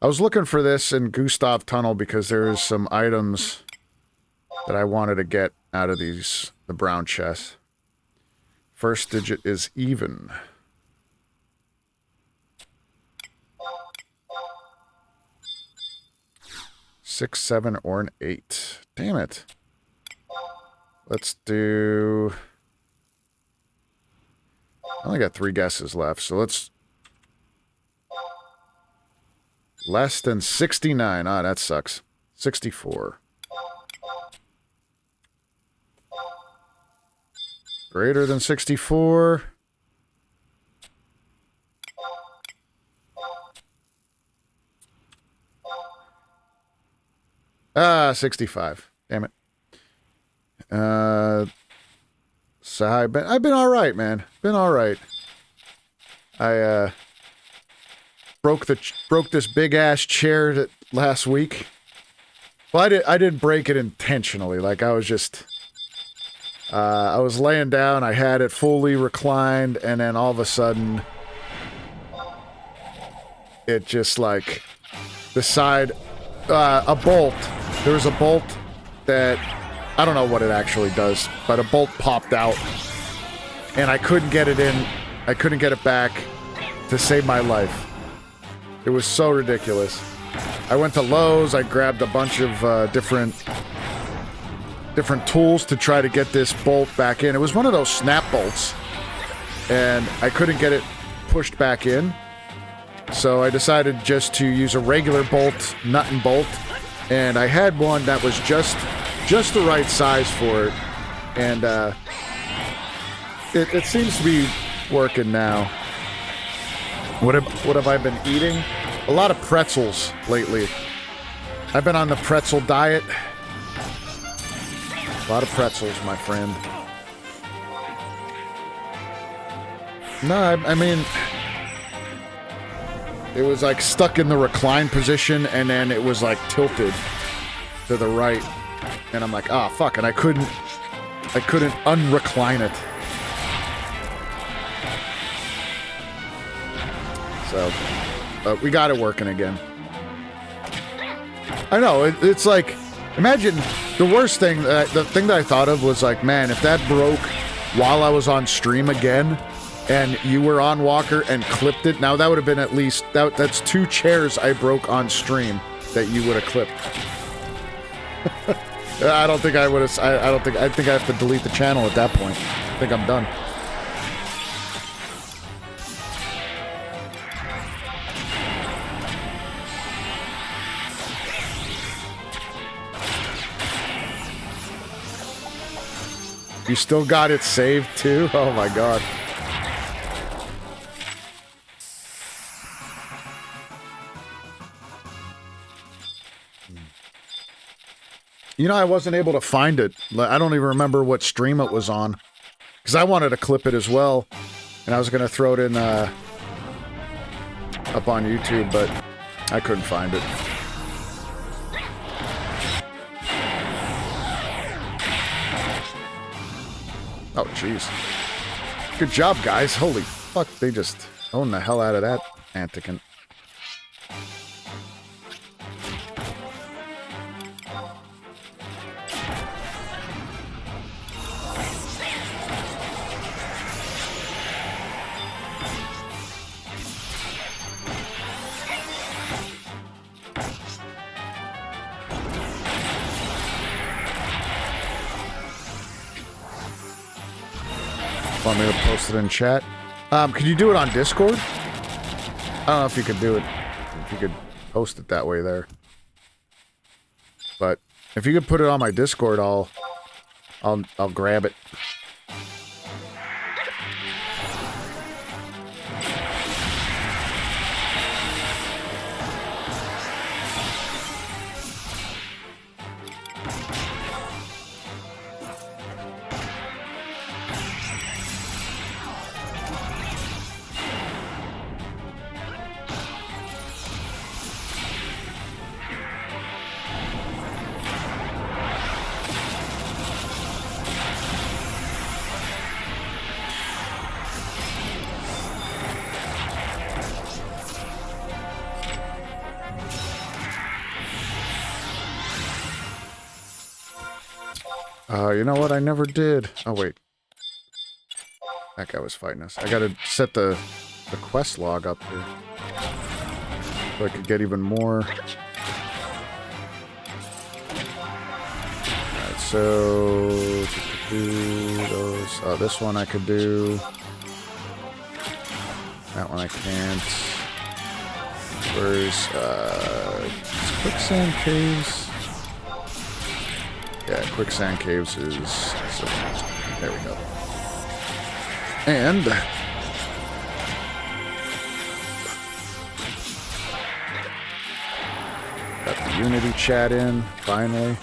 I was looking for this in Gustav Tunnel because there's some items that I wanted to get out of the brown chest. First digit is even. 6, 7, or an 8. Damn it. Let's do... I only got 3 guesses left, so let's... Less than 69. Ah, that sucks. 64. Greater than 64. Ah, 65. Damn it. So I've been all right, man. Been all right. I broke this big ass chair last week. Well, I didn't break it intentionally. Like I was just I was laying down, I had it fully reclined, and then all of a sudden it just like the side a bolt. There was a bolt that I don't know what it actually does, but a bolt popped out and I couldn't get it in. I couldn't get it back to save my life. It was so ridiculous. I went to Lowe's, I grabbed a bunch of different tools to try to get this bolt back in. It was one of those snap bolts, and I couldn't get it pushed back in. So I decided just to use a regular bolt, nut and bolt, and I had one that was just the right size for it, and it seems to be working now. What have I been eating? A lot of pretzels lately. I've been on the pretzel diet. A lot of pretzels, my friend. No, I mean, it was like stuck in the recline position, and then it was like tilted to the right, and I'm like, ah, fuck, and I couldn't unrecline it. So, we got it working again. I know, it's like, imagine the worst thing, the thing that I thought of was like, man, if that broke while I was on stream again, and you were on Walker and clipped it, now that would have been at least, that's 2 chairs I broke on stream that you would have clipped. I don't think I would have, I think I have to delete the channel at that point. I think I'm done. You still got it saved too? Oh my god. You know, I wasn't able to find it. I don't even remember what stream it was on. Because I wanted to clip it as well. And I was going to throw it in up on YouTube, but I couldn't find it. Oh, jeez. Good job, guys. Holy fuck, they just own the hell out of that antican. Want me to post it in chat? Could you do it on Discord? I don't know if you could do it. If you could post it that way there. But if you could put it on my Discord, I'll grab it. You know what? I never did. Oh, wait. That guy was fighting us. I gotta set the quest log up here. So I could get even more. Alright, so... those. Oh, this one I could do. That one I can't. Where's, Quicksand Caves? Yeah, Quicksand Caves is... So, there we go. And... got the Unity chat in, finally.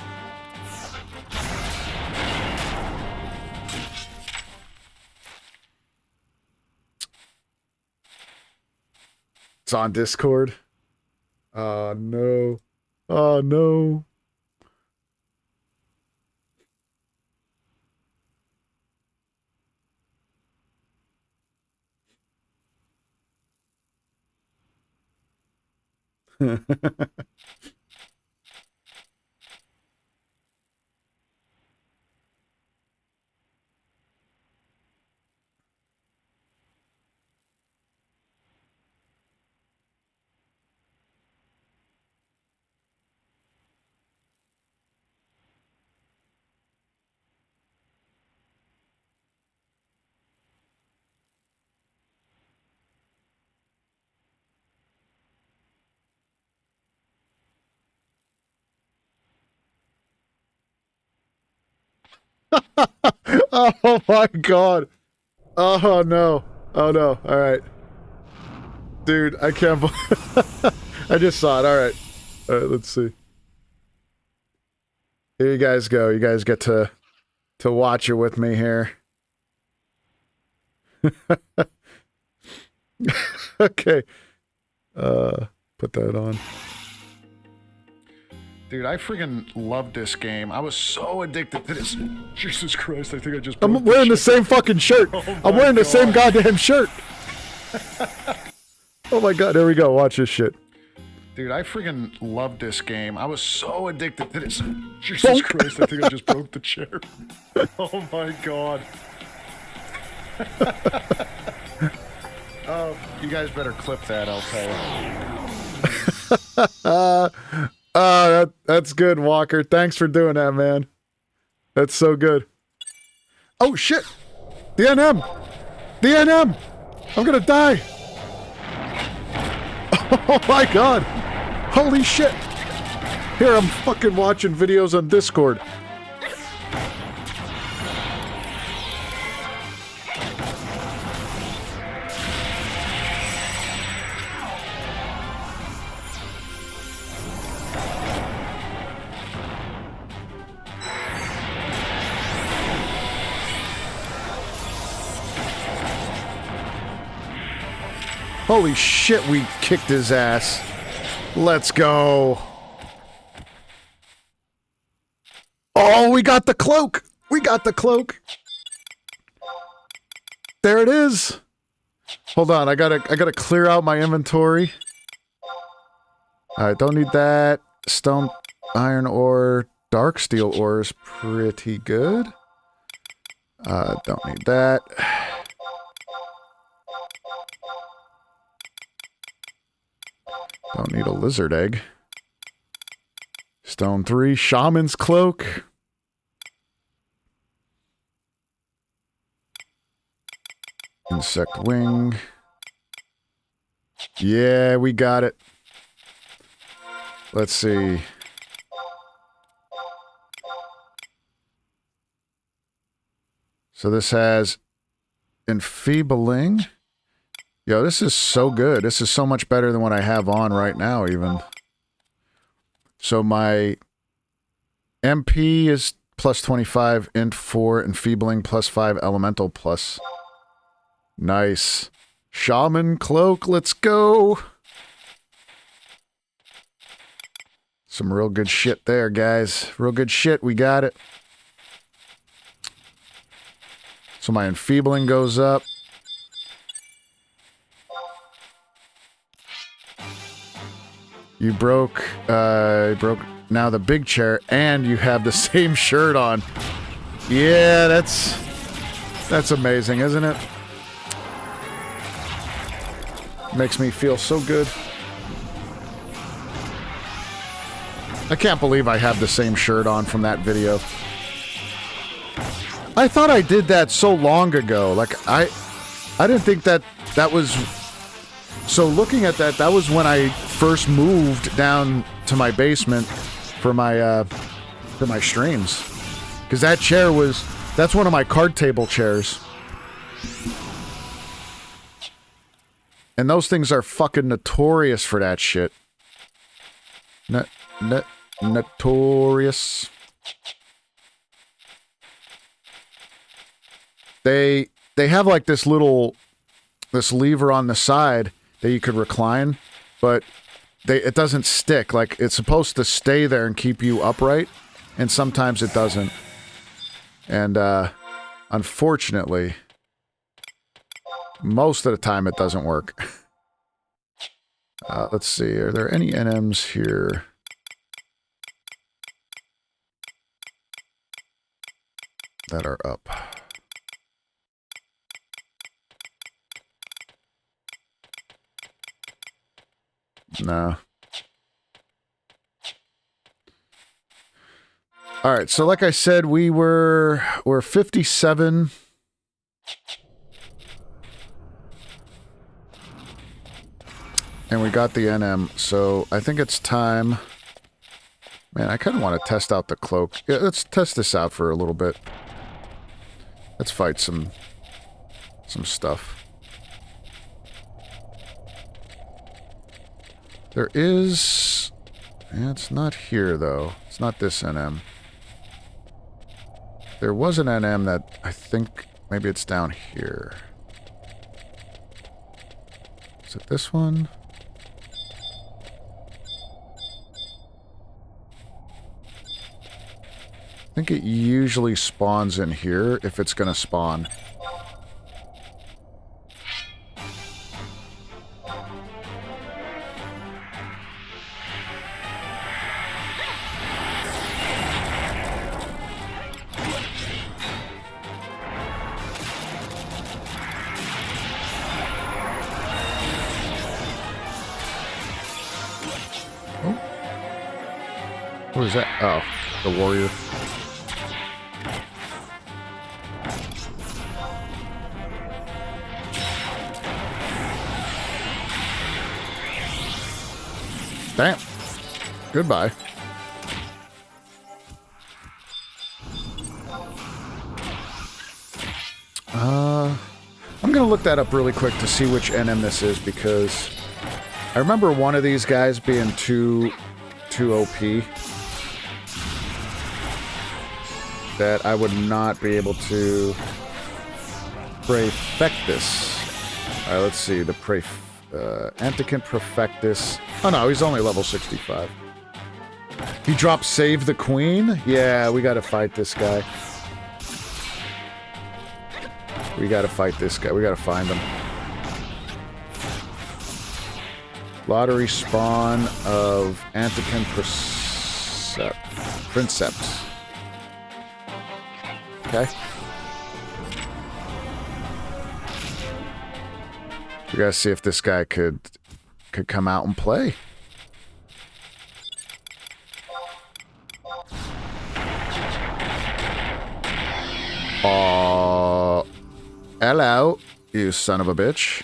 It's on Discord. Oh, no. Oh, no. Oh my god. Oh no. Oh no. All right. Dude, I can't believe I just saw it. All right. All right, let's see. Here you guys go. You guys get to watch it with me here. Okay. Put that on. Dude, I freaking loved this game. I was so addicted to this. Jesus Christ, I think I just... I'm wearing the same fucking shirt. I'm wearing the same goddamn shirt. Oh my god, there we go. Watch this shit. Dude, I freaking loved this game. I was so addicted to this. Jesus Christ, I think I just broke the chair. Oh my god. Oh, you guys better clip that, I'll tell you. That's good, Walker. Thanks for doing that, man. That's so good. Oh, shit! The NM! The NM! I'm gonna die! Oh my god! Holy shit! Here, I'm fucking watching videos on Discord. Holy shit, we kicked his ass. Let's go. Oh, we got the cloak. We got the cloak. There it is. Hold on, I gotta clear out my inventory. Alright, don't need that. Stone, iron ore, dark steel ore is pretty good. Don't need that. Don't need a lizard egg. Stone 3, shaman's cloak. Insect wing. Yeah, we got it. Let's see. So this has enfeebling. Yo, this is so good. This is so much better than what I have on right now, even. So my MP is plus 25, int 4, enfeebling plus 5, elemental plus. Nice. Shaman cloak, let's go. Some real good shit there, guys. Real good shit, we got it. So my enfeebling goes up. You broke now the big chair, and you have the same shirt on. Yeah, that's amazing, isn't it? Makes me feel so good. I can't believe I have the same shirt on from that video. I thought I did that so long ago. Like, I didn't think that was... So looking at that, that was when I first moved down to my basement for my streams. Because that chair was... That's one of my card table chairs. And those things are fucking notorious for that shit. Notorious. They have like this lever on the side, that you could recline, but it doesn't stick. Like, it's supposed to stay there and keep you upright, and sometimes it doesn't. And, unfortunately, most of the time it doesn't work. Let's see, are there any NMs here? That are up. No. All right, so like I said, we're 57. And we got the NM, so I think it's time. Man, I kind of want to test out the cloak. Yeah, let's test this out for a little bit. Let's fight some stuff. There is... Yeah, it's not here, though. It's not this NM. There was an NM that I think maybe it's down here. Is it this one? I think it usually spawns in here if it's going to spawn. What is that? Oh, the warrior. Damn. Goodbye. I'm gonna look that up really quick to see which NM this is, because I remember one of these guys being too OP that I would not be able to Prefectus. Alright, let's see. The Antiquant Prefectus. Oh no, he's only level 65. He dropped Save the Queen? Yeah, we gotta fight this guy. We gotta fight this guy. We gotta find him. Lottery spawn of Antiquant Princeps. Okay. We gotta see if this guy could come out and play. Hello, you son of a bitch.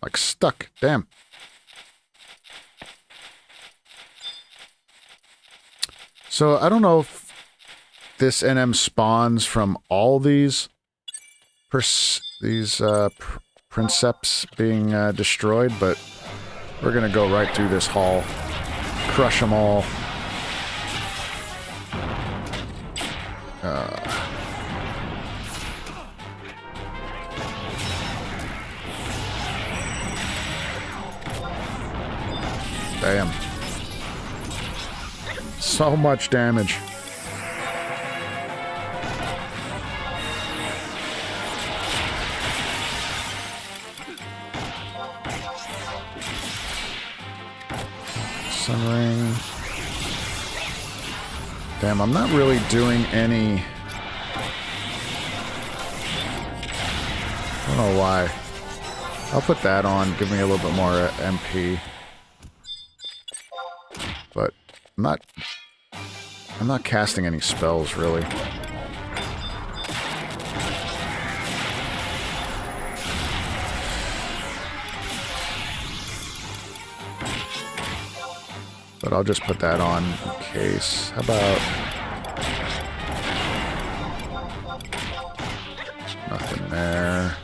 Like stuck. Damn. So I don't know if this NM spawns from all these princeps being destroyed, but we're gonna go right through this hall, crush them all. Damn. So much damage. Sun ring. Damn, I'm not really doing any... I don't know why. I'll put that on, give me a little bit more MP. But I'm not casting any spells, really. But I'll just put that on in case. How about... nothing there.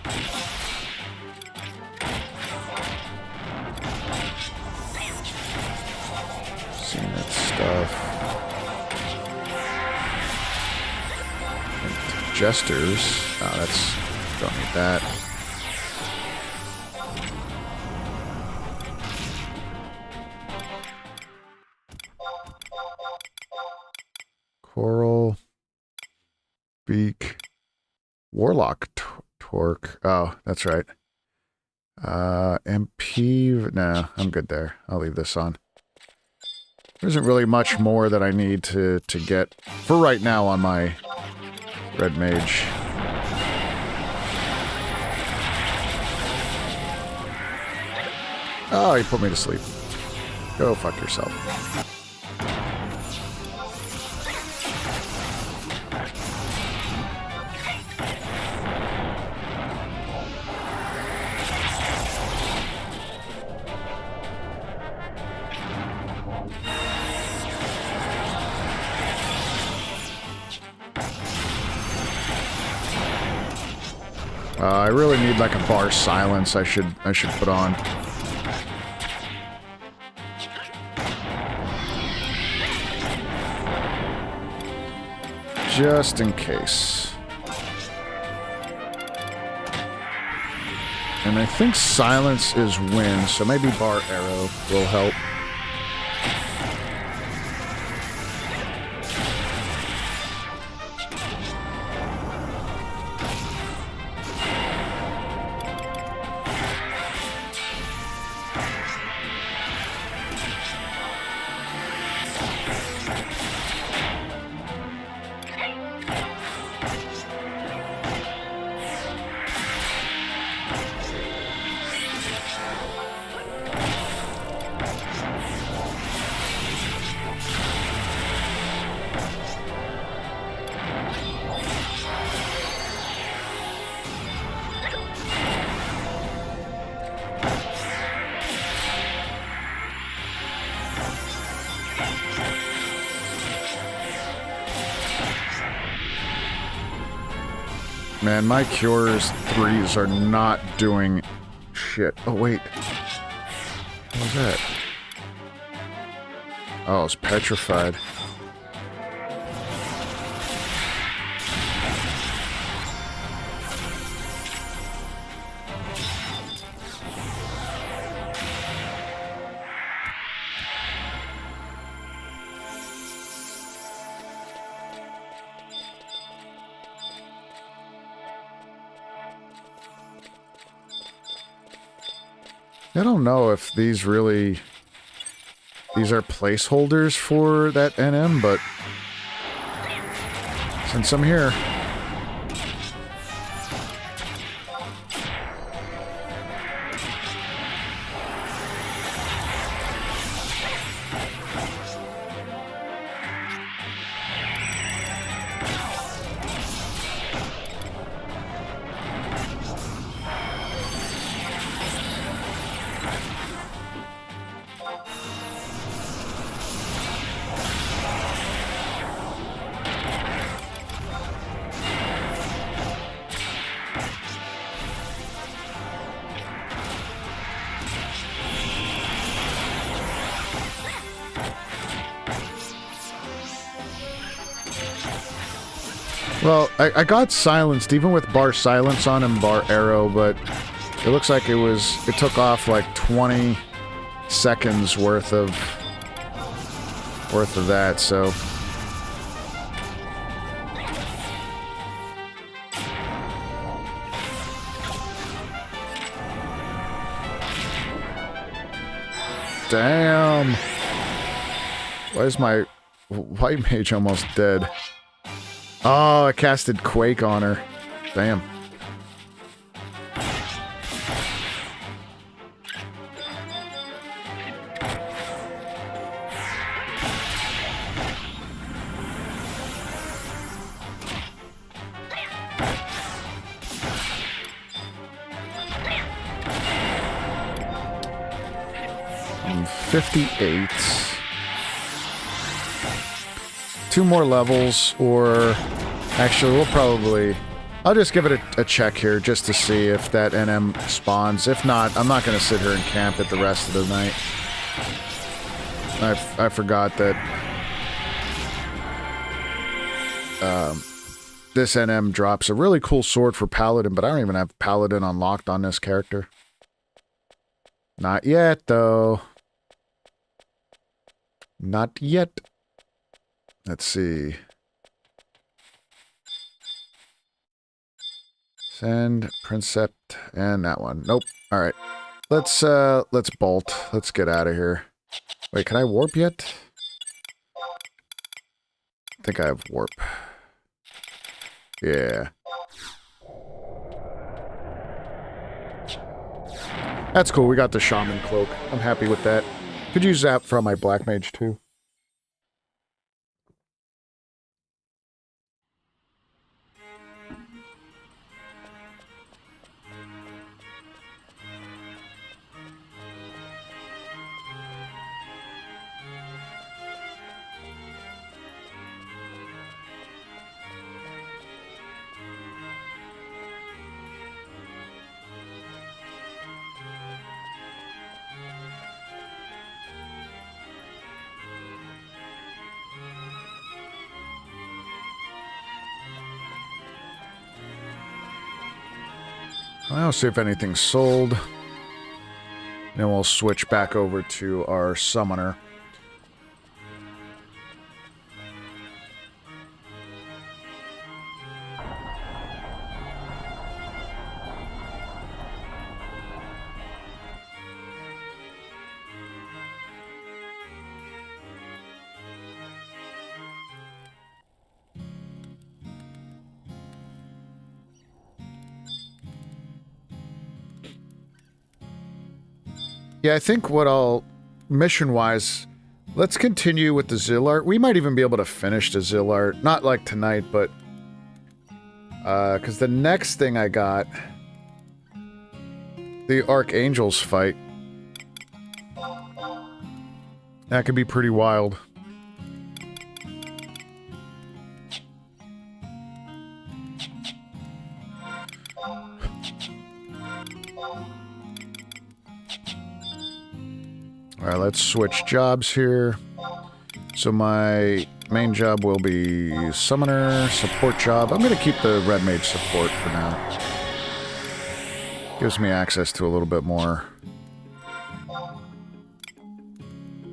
Seen that stuff. And Jesters. Oh, that's... don't need that. Coral. Beak. Warlock Torque. Oh, that's right. MP... no, I'm good there. I'll leave this on. There isn't really much more that I need to get for right now on my Red Mage. Oh, he put me to sleep. Go fuck yourself. I really need like a bar silence I should put on. Just in case. And I think silence is wind, so maybe bar arrow will help. Man, my Cures 3s are not doing shit. Oh, wait. What was that? Oh, it's petrified. I don't know if these really... these are placeholders for that NM, but... since I'm here... Well, I got silenced, even with bar silence on and bar arrow, but it looks like it took off like 20 seconds worth of that, so... Damn! Why is my white mage almost dead? Oh, I casted Quake on her. Damn. I'm 58. 2 more levels, or actually we'll probably... I'll just give it a check here just to see if that NM spawns. If not, I'm not going to sit here and camp it the rest of the night. I forgot that this NM drops a really cool sword for Paladin, but I don't even have Paladin unlocked on this character. Not yet, though. Not yet. Let's see. Send, Princept, and that one. Nope. Alright. Let's bolt. Let's get out of here. Wait, can I warp yet? I think I have warp. Yeah. That's cool. We got the Shaman Cloak. I'm happy with that. Could use that from my Black Mage, too. I'll see if anything's sold. Then we'll switch back over to our summoner. Yeah, I think what I'll... Mission-wise, let's continue with the Zillart. We might even be able to finish the Zillart. Not like tonight, but... because the next thing I got... The Archangels fight. That could be pretty wild. Alright, let's switch jobs here. So my main job will be summoner, support job. I'm going to keep the red mage support for now. Gives me access to a little bit more.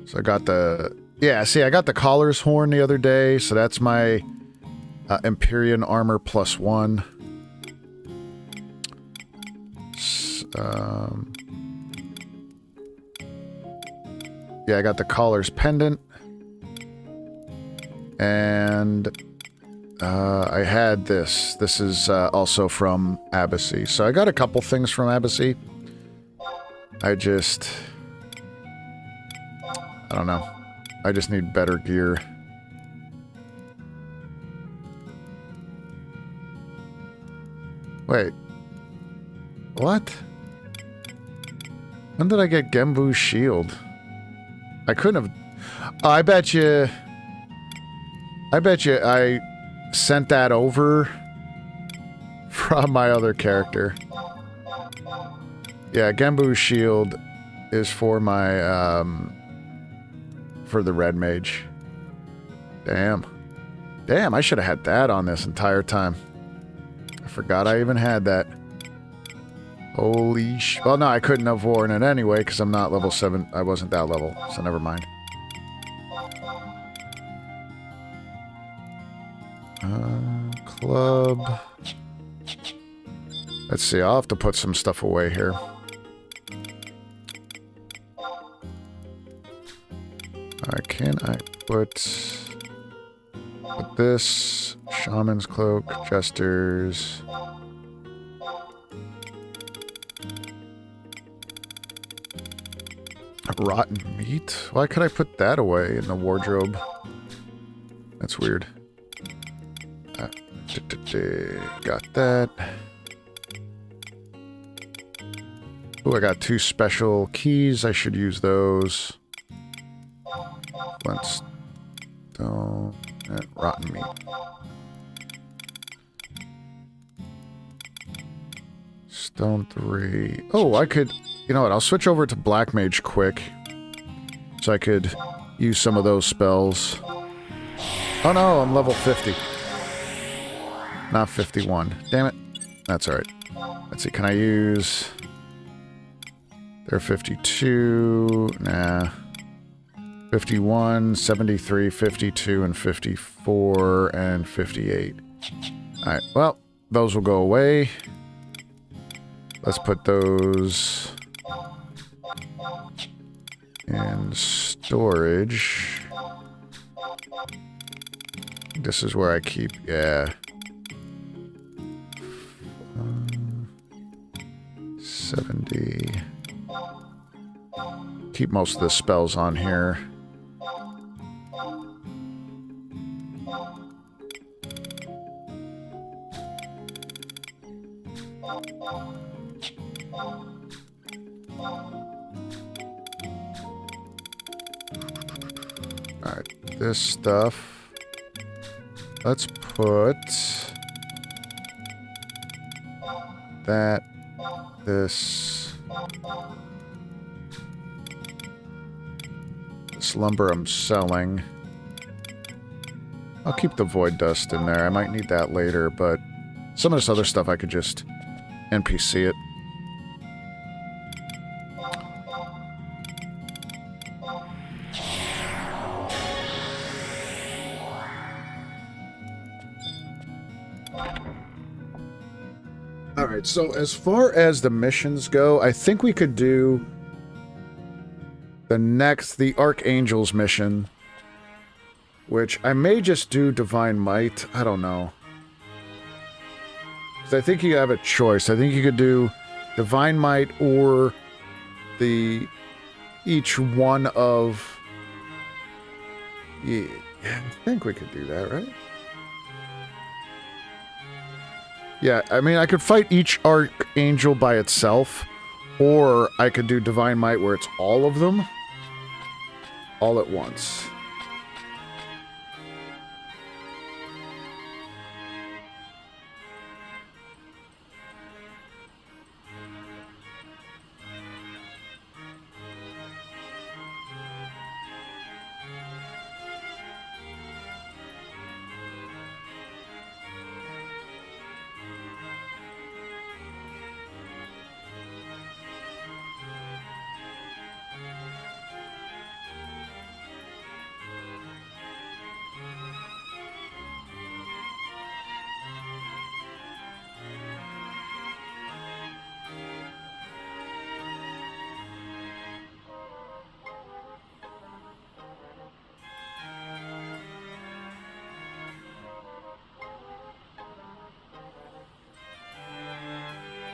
So I got the... Yeah, see, I got the Collar's Horn the other day, so that's my Empyrean armor +1. Yeah, I got the Collar's Pendant. And I had this. This is also from Abacy. So I got a couple things from Abacy. I don't know. I just need better gear. Wait. What? When did I get Gembu's shield? I couldn't have... Oh, I bet you I sent that over from my other character. Yeah, Gembu's shield is for my, for the red mage. Damn. Damn, I should have had that on this entire time. I forgot I even had that. Holy sh... Well, no, I couldn't have worn it anyway, because I'm not level 7. I wasn't that level, so never mind. Club... Let's see, I'll have to put some stuff away here. Alright, can I put this? Shaman's Cloak, Jester's. Rotten meat? Why could I put that away in the wardrobe? That's weird. Got that. Oh, I got 2 special keys. I should use those. Flintstone and rotten meat. Stone 3. Oh, I could... You know what? I'll switch over to Black Mage quick. So I could use some of those spells. Oh no, I'm level 50. Not 51. Damn it. That's alright. Let's see, can I use... They're 52... Nah. 51, 73, 52, and 54, and 58. Alright, well, those will go away. Let's put those... in storage. This is where I keep... Yeah. 70. Keep most of the spells on here. Alright, this stuff. Let's put that, this lumber I'm selling. I'll keep the void dust in there. I might need that later, but some of this other stuff I could just NPC it. Alright, so as far as the missions go, I think we could do the Archangel's mission, which I may just do Divine Might. I don't know. Because I think you have a choice. I think you could do Divine Might or each one of... Yeah, I think we could do that, right? Yeah, I mean, I could fight each Archangel by itself, or I could do Divine Might where it's all of them, all at once.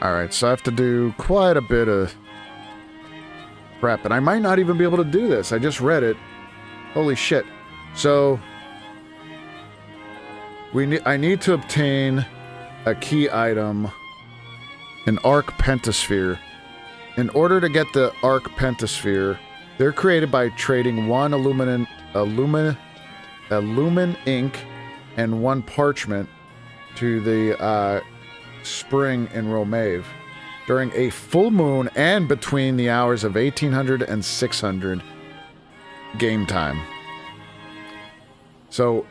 Alright, so I have to do quite a bit of prep, and I might not even be able to do this. I just read it. Holy shit. So, I need to obtain a key item, an Arc Pentasphere. In order to get the Arc Pentasphere, they're created by trading 1 Illumin ink and 1 parchment to the spring in Romave during a full moon and between the hours of 1800 and 600 game time. So,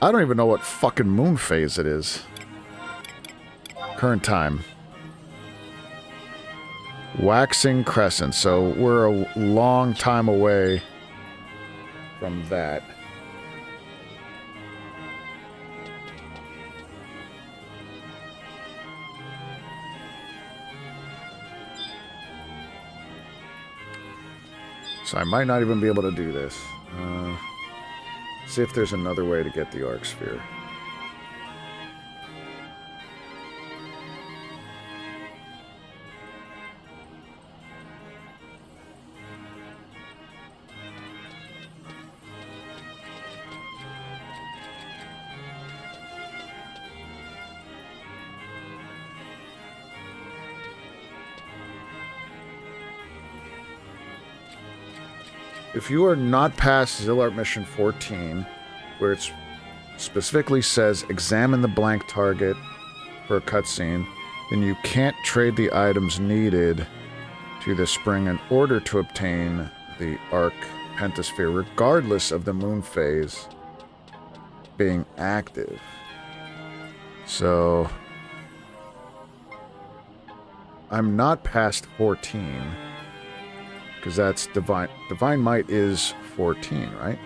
I don't even know what fucking moon phase it is. Current time. Waxing crescent, so we're a long time away from that. So I might not even be able to do this. See if there's another way to get the Arc Sphere. If you are not past Zillart Mission 14, where it specifically says examine the blank target for a cutscene, then you can't trade the items needed to the spring in order to obtain the Arc Pentasphere, regardless of the moon phase being active. So, I'm not past 14. Because that's Divine... Divine Might is 14, right?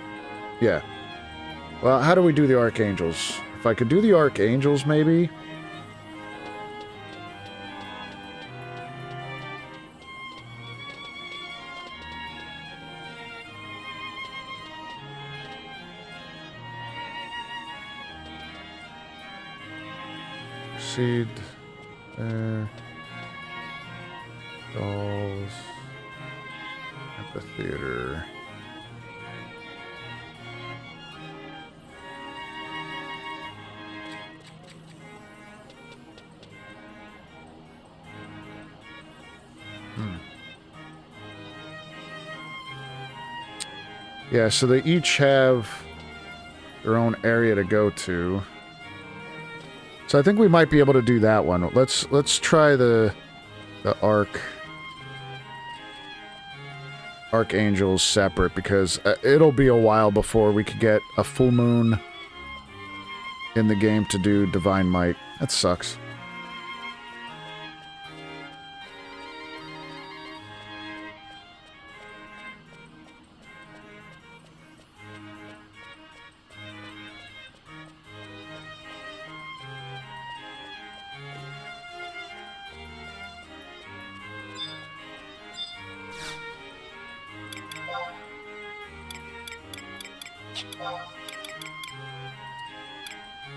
Yeah. Well, how do we do the Archangels? If I could do the Archangels, maybe... Proceed... There... Dolls... Theater. Yeah, so they each have their own area to go to. So I think we might be able to do that one. Let's try the Archangels separate, because it'll be a while before we could get a full moon in the game to do Divine Might. That sucks.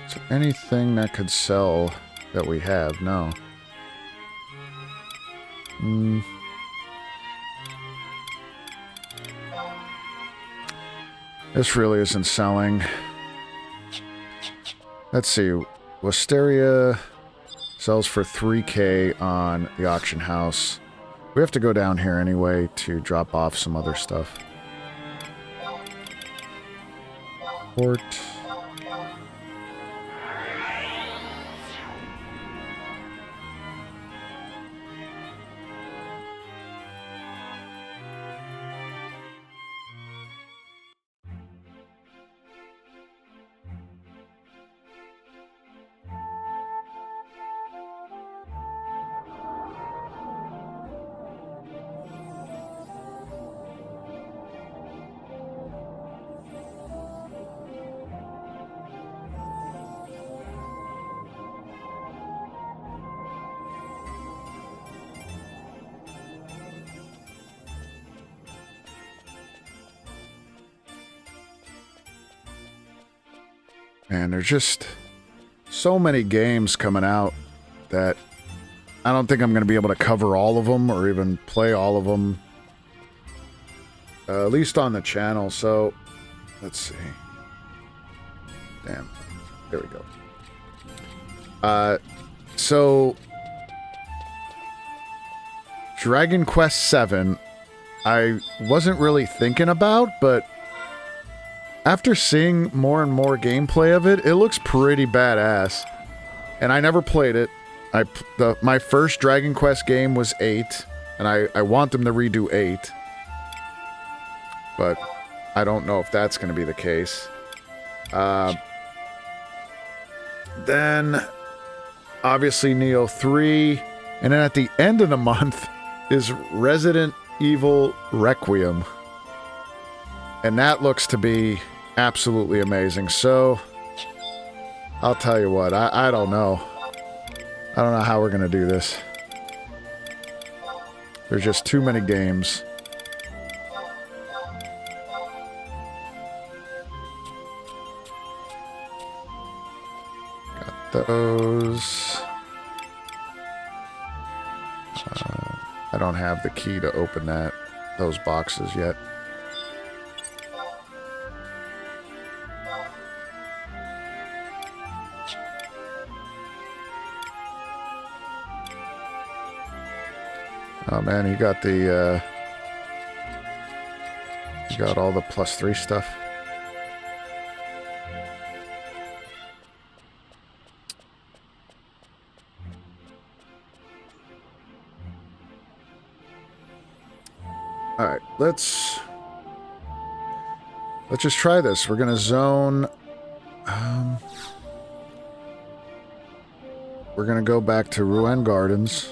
Is there anything that could sell that we have? No. This really isn't selling. Let's see. Wisteria sells for 3K on the auction house. We have to go down here anyway to drop off some other stuff. Port. And there's just so many games coming out that I don't think I'm going to be able to cover all of them or even play all of them, at least on the channel. So let's see. Damn. There we go. So Dragon Quest VII, I wasn't really thinking about, but after seeing more and more gameplay of it, it looks pretty badass. And I never played it. My first Dragon Quest game was 8, and I want them to redo 8. But I don't know if that's going to be the case. Then, obviously, Neo 3. And then at the end of the month is Resident Evil Requiem. And that looks to be absolutely amazing. So, I'll tell you what, I don't know. I don't know how we're going to do this. There's just too many games. those. I don't have the key to open those boxes yet. Oh man, you got the you got all the +3 stuff. All right, let's just try this. We're gonna zone. We're gonna go back to Ruin Gardens.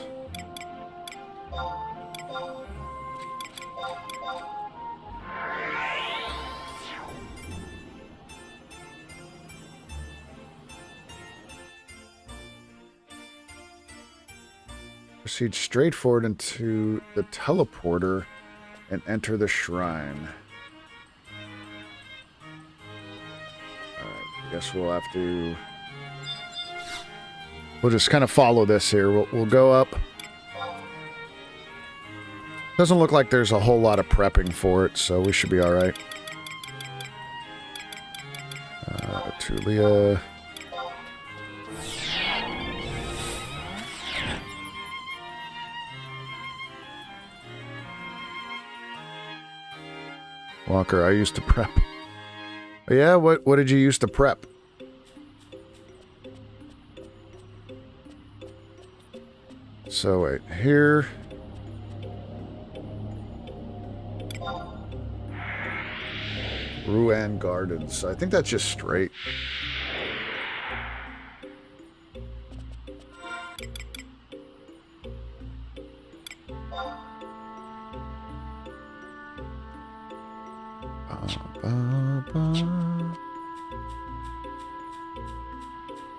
Proceed straight forward into the teleporter and enter the shrine. Alright, I guess we'll have to... We'll just kind of follow this here. We'll go up. Doesn't look like there's a whole lot of prepping for it, so we should be alright. Tulia... Walker, I used to prep. Yeah, what did you used to prep? So wait, here. Ruin Gardens. I think that's just straight.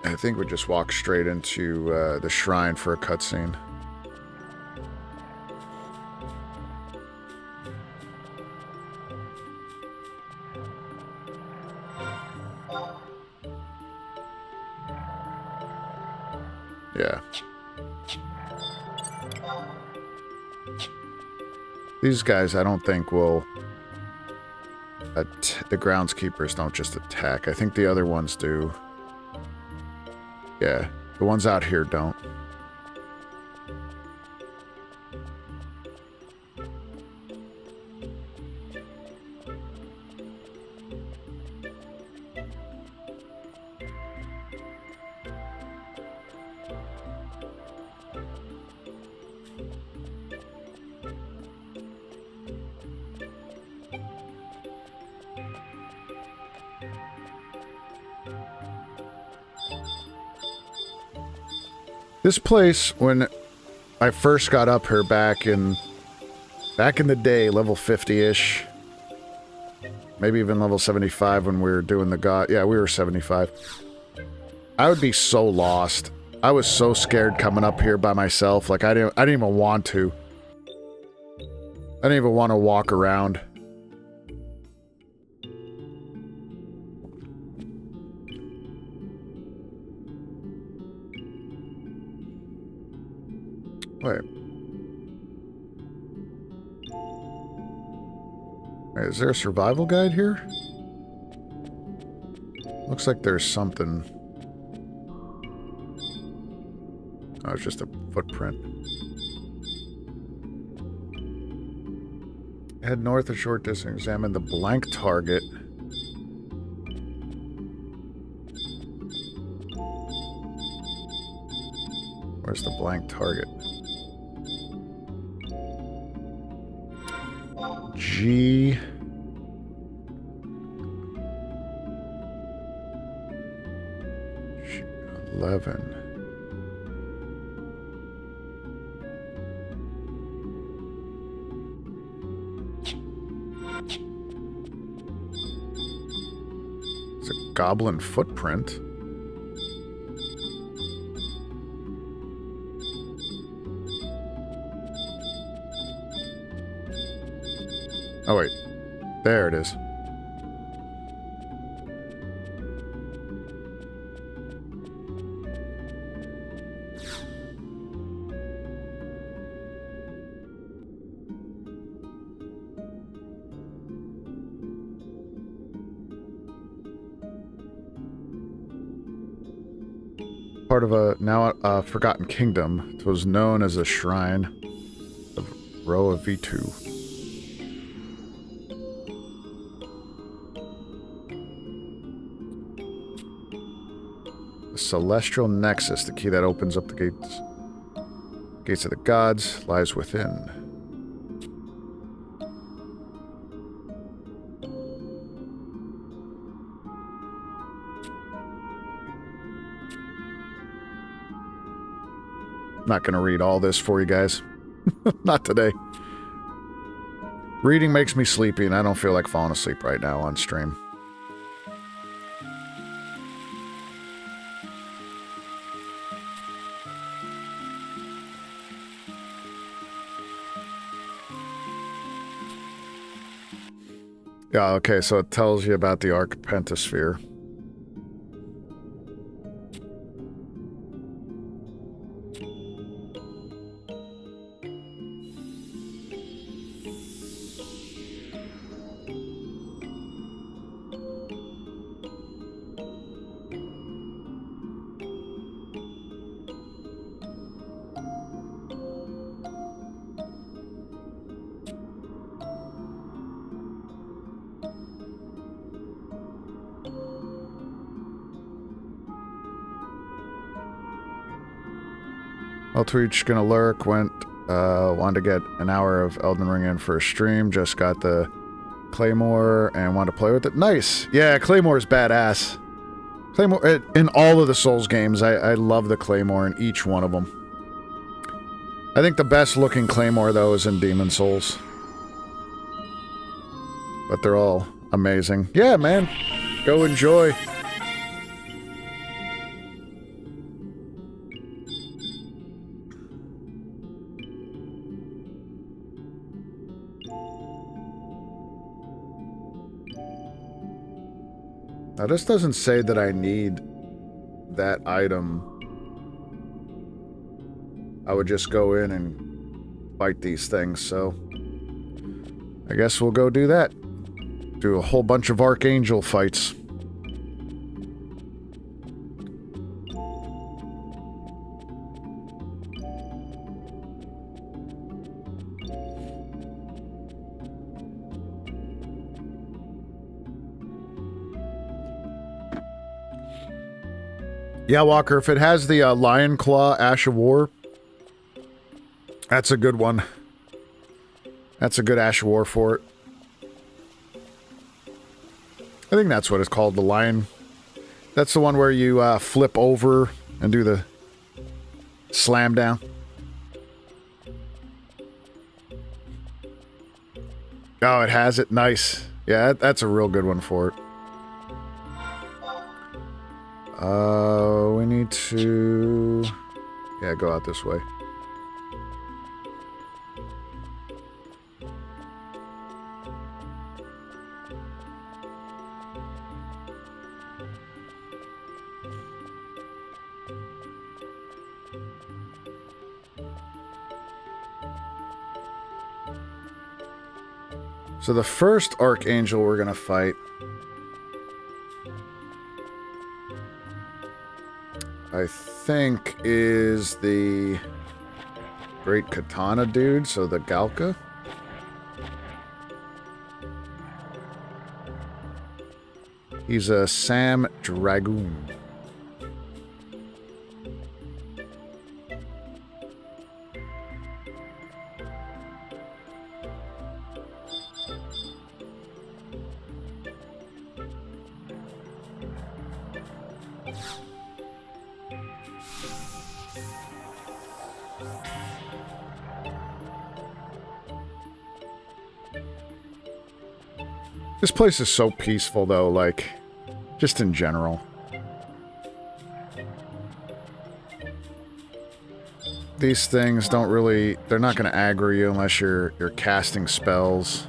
I think we just walk straight into the shrine for a cutscene. Yeah. These guys, I don't think will... the groundskeepers don't just attack. I think the other ones do. Yeah, the ones out here don't. This place, when I first got up here back in the day, level 50-ish, maybe even level 75 when we were doing the god. Yeah, we were 75. I would be so lost. I was so scared coming up here by myself. Like I didn't even want to. I didn't even want to walk around. Wait. Is there a survival guide here? Looks like there's something. Oh, it's just a footprint. Head north a short distance, examine the blank target. Where's the blank target? G. G11. It's a goblin footprint. Oh, wait. There it is. Part of a now forgotten kingdom. It was known as a shrine of Roa V2. The celestial nexus, the key that opens up the gates of the gods, lies within. I'm not going to read all this for you guys. Not today. Reading makes me sleepy, and I don't feel like falling asleep right now on stream. Yeah, okay, so it tells you about the Archpentasphere. Twitch gonna lurk, wanted to get an hour of Elden Ring in for a stream, just got the Claymore and wanted to play with it. Nice! Yeah, Claymore's badass. Claymore, in all of the Souls games, I love the Claymore in each one of them. I think the best looking Claymore, though, is in Demon Souls. But they're all amazing. Yeah, man. Go enjoy. Now, this doesn't say that I need that item. I would just go in and fight these things, so I guess we'll go do that. Do a whole bunch of Archangel fights. Yeah, Walker, if it has the Lion Claw Ash of War, that's a good one. That's a good Ash of War for it. I think that's what it's called, the Lion. That's the one where you flip over and do the slam down. Oh, it has it? Nice. Yeah, that's a real good one for it. We need to... Yeah, go out this way. So the first Archangel we're gonna fight... I think is the Great Katana dude, so the Galka. He's a Sam Dragoon. This place is so peaceful, though, like, just in general. These things don't really... They're not going to aggro you unless you're casting spells.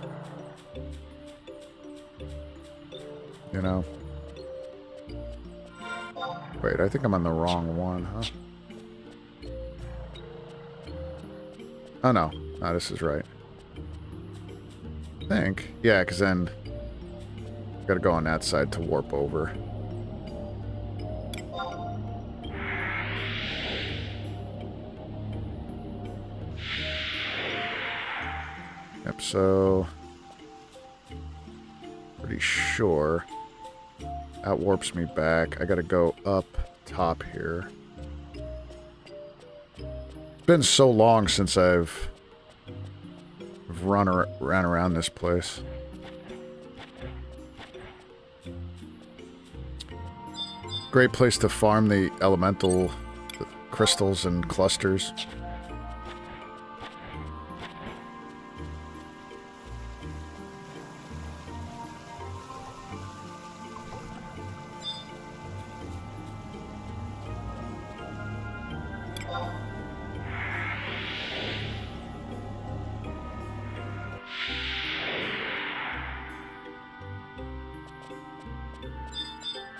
You know? Wait, I think I'm on the wrong one, huh? Oh, no. No, this is right. I think. Yeah, because then... Gotta go on that side to warp over. Yep, so... Pretty sure. That warps me back. I gotta go up top here. It's been so long since I've ran around this place. Great place to farm the elemental crystals and clusters.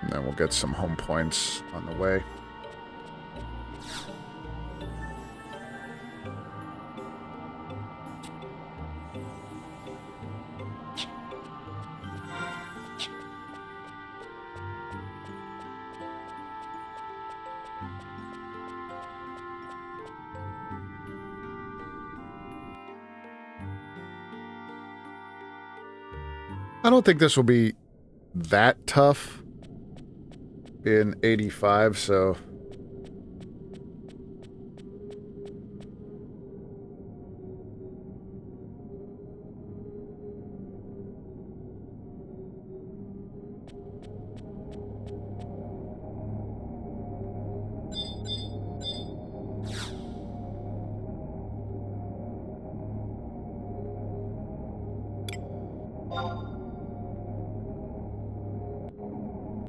And then we'll get some home points on the way. I don't think this will be that tough in 85, so...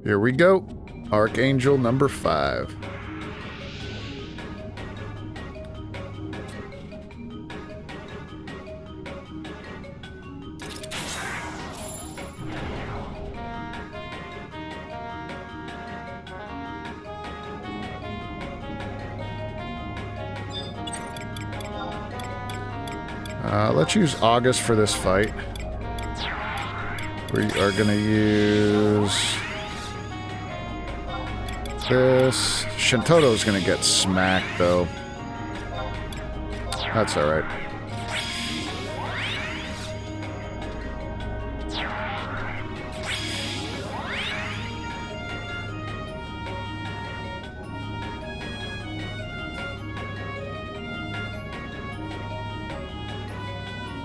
Here we go. Archangel number 5. Let's use August for this fight. We are going to use... this. Shintoto's gonna get smacked, though. That's alright.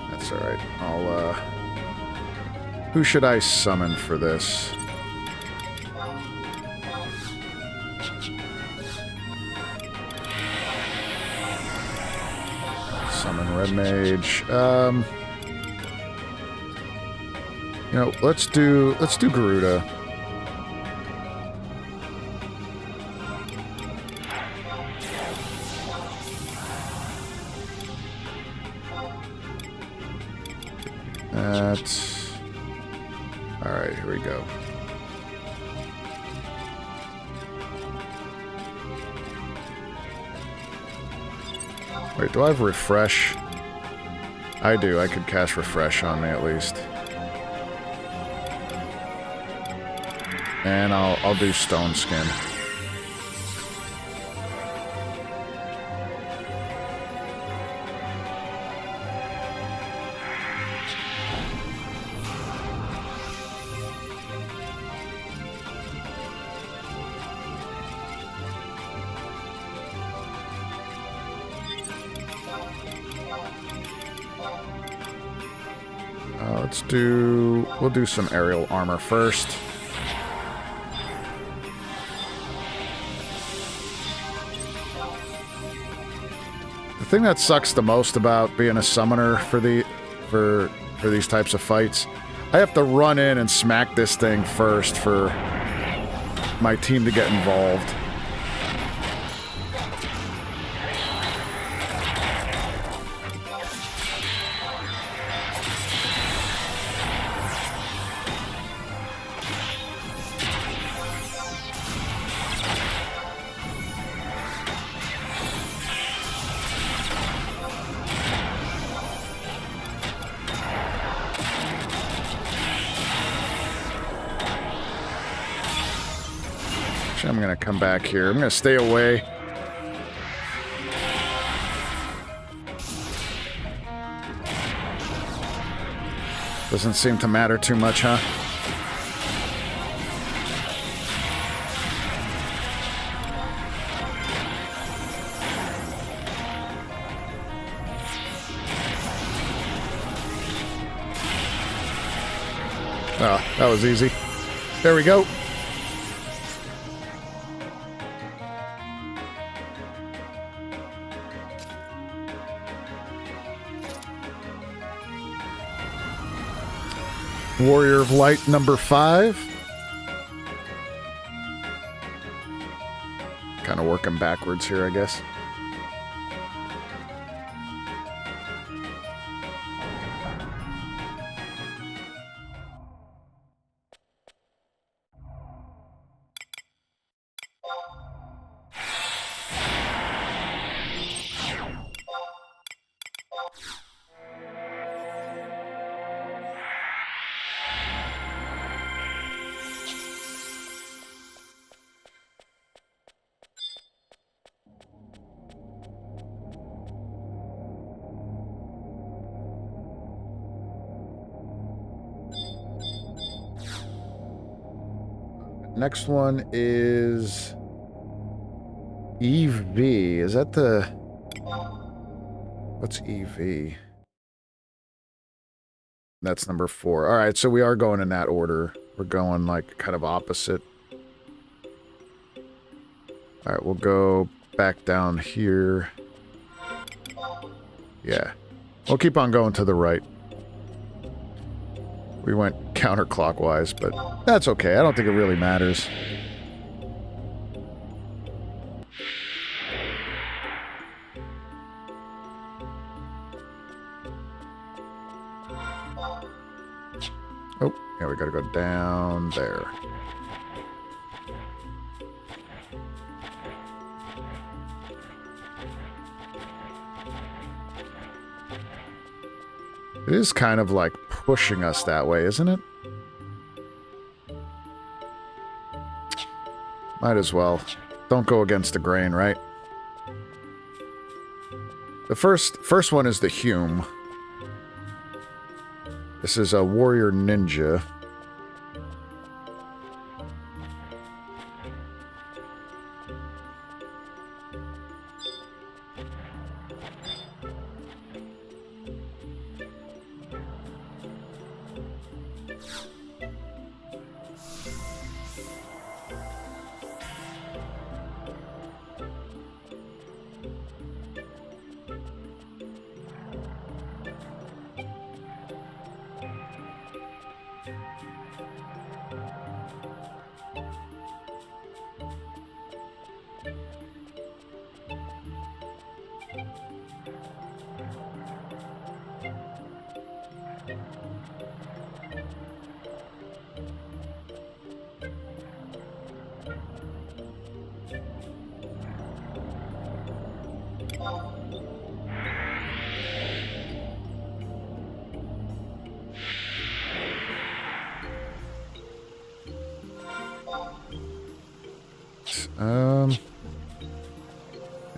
That's alright. I'll, who should I summon for this? Summon Red Mage. You know, let's do Garuda. That's all right. Here we go. Wait, do I have refresh? I do. I could cast refresh on me at least. And I'll do Stone Skin. We'll do some aerial armor first. The thing that sucks the most about being a summoner for these types of fights, I have to run in and smack this thing first for my team to get involved. I'm gonna come back here. I'm gonna stay away. Doesn't seem to matter too much, huh? Oh, that was easy. There we go. Warrior of Light number 5. Kind of working backwards here, I guess. Next one is EV. Is that the... What's EV? That's number 4. All right, so we are going in that order. We're going like kind of opposite. All right, we'll go back down here. Yeah. We'll keep on going to the right. We went counterclockwise, but that's okay. I don't think it really matters. Oh, yeah, we gotta go down there. It is kind of like pushing us that way, isn't it? Might as well. Don't go against the grain, right? The first one is the Hume. This is a warrior ninja.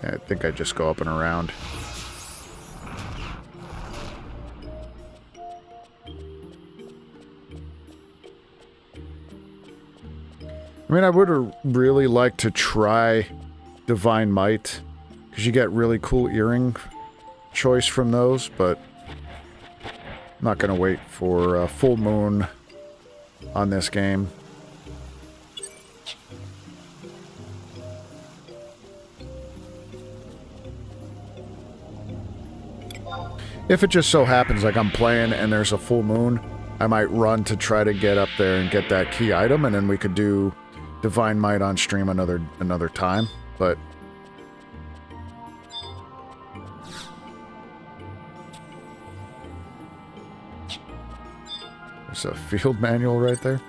I think I just go up and around. I mean, I would really like to try Divine Might, because you get really cool earring choice from those, but I'm not going to wait for full moon on this game. If it just so happens like I'm playing and there's a full moon, I might run to try to get up there and get that key item, and then we could do Divine Might on stream another time, but... There's a field manual right there.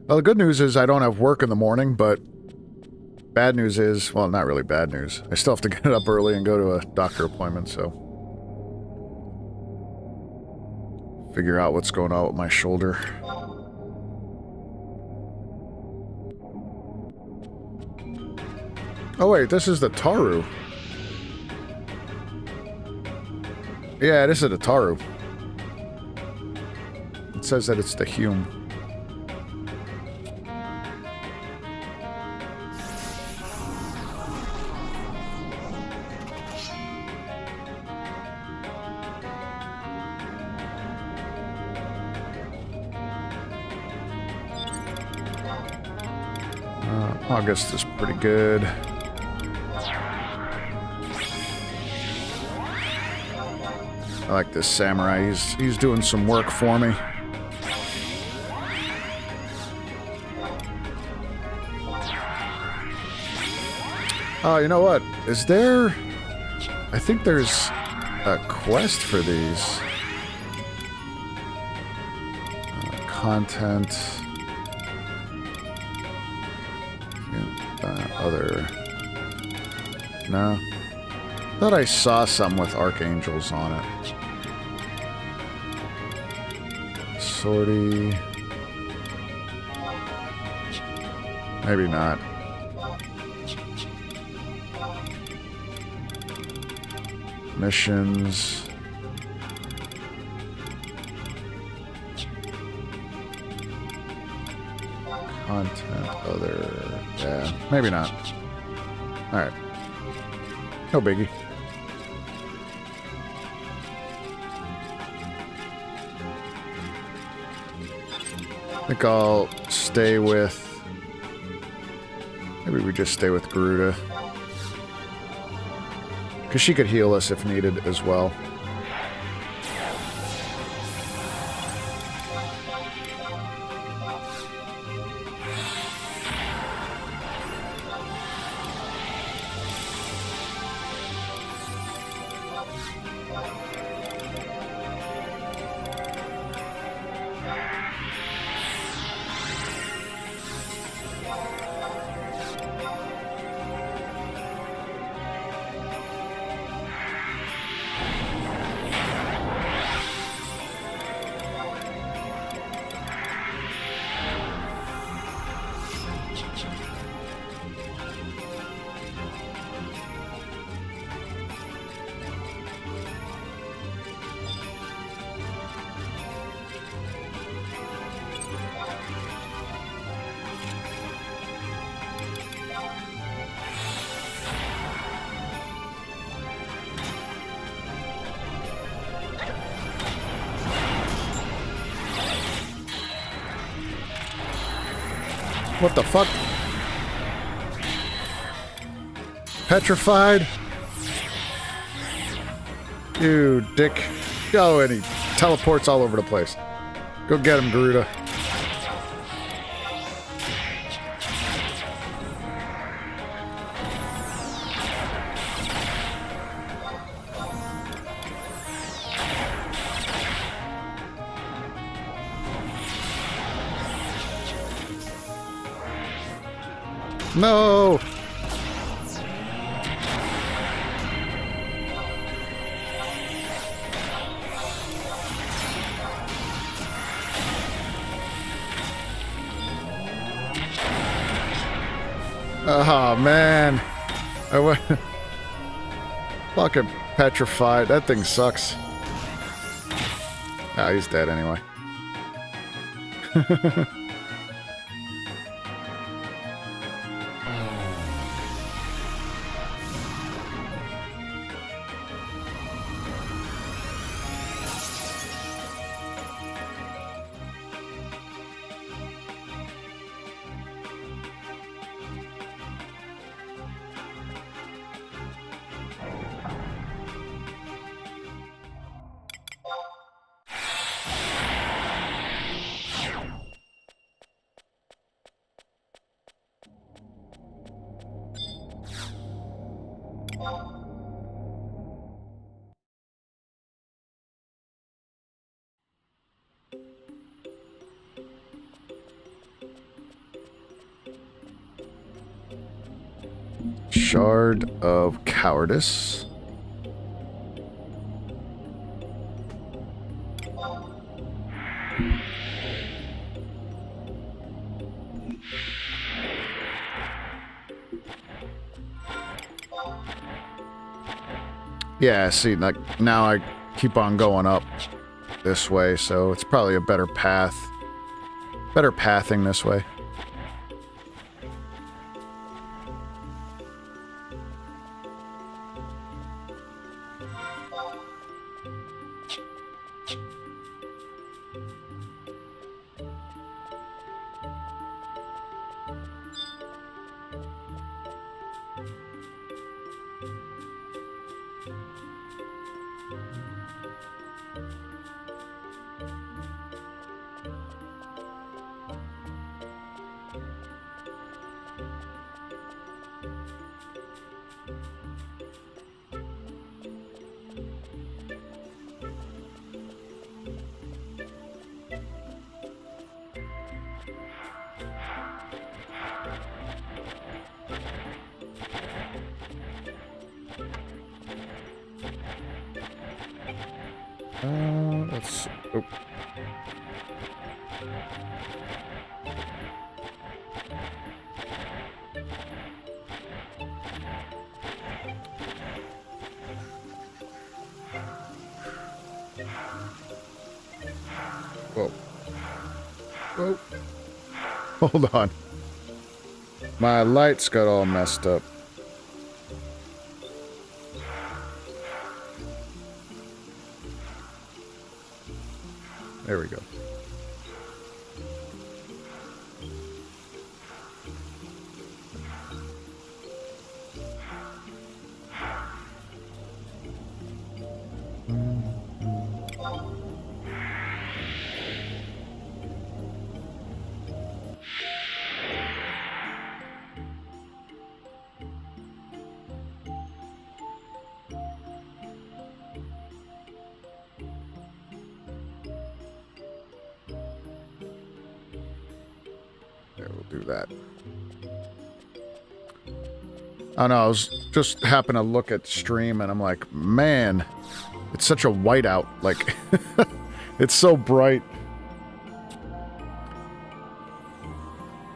Well, the good news is I don't have work in the morning, but bad news is, well, not really bad news. I still have to get up early and go to a doctor appointment, so... figure out what's going on with my shoulder. Oh wait, this is the Taru. Yeah, this is the Taru. It says that it's the Hume. August is pretty good. I like this samurai. He's doing some work for me. Oh, you know what? Is there... I think there's a quest for these. Content... other... No. Thought I saw some with archangels on it. Sortie... Maybe not. Missions... Content, other... Yeah, maybe not. Alright. No biggie. I think I'll stay with... Maybe we just stay with Garuda. Because she could heal us if needed as well. What the fuck? Petrified? You dick. Oh, and he teleports all over the place. Go get him, Garuda. No! Oh, man. I went... Fucking petrified. That thing sucks. Ah, he's dead anyway. Shard of Cowardice. Yeah, see, like, now I keep on going up this way, so it's probably a better path. Better pathing this way. Let's... Oh. Whoa. Whoa. Hold on. My lights got all messed up. There we go. Do that. I know, I was just happened to look at stream and I'm like, man, it's such a whiteout. Like, it's so bright.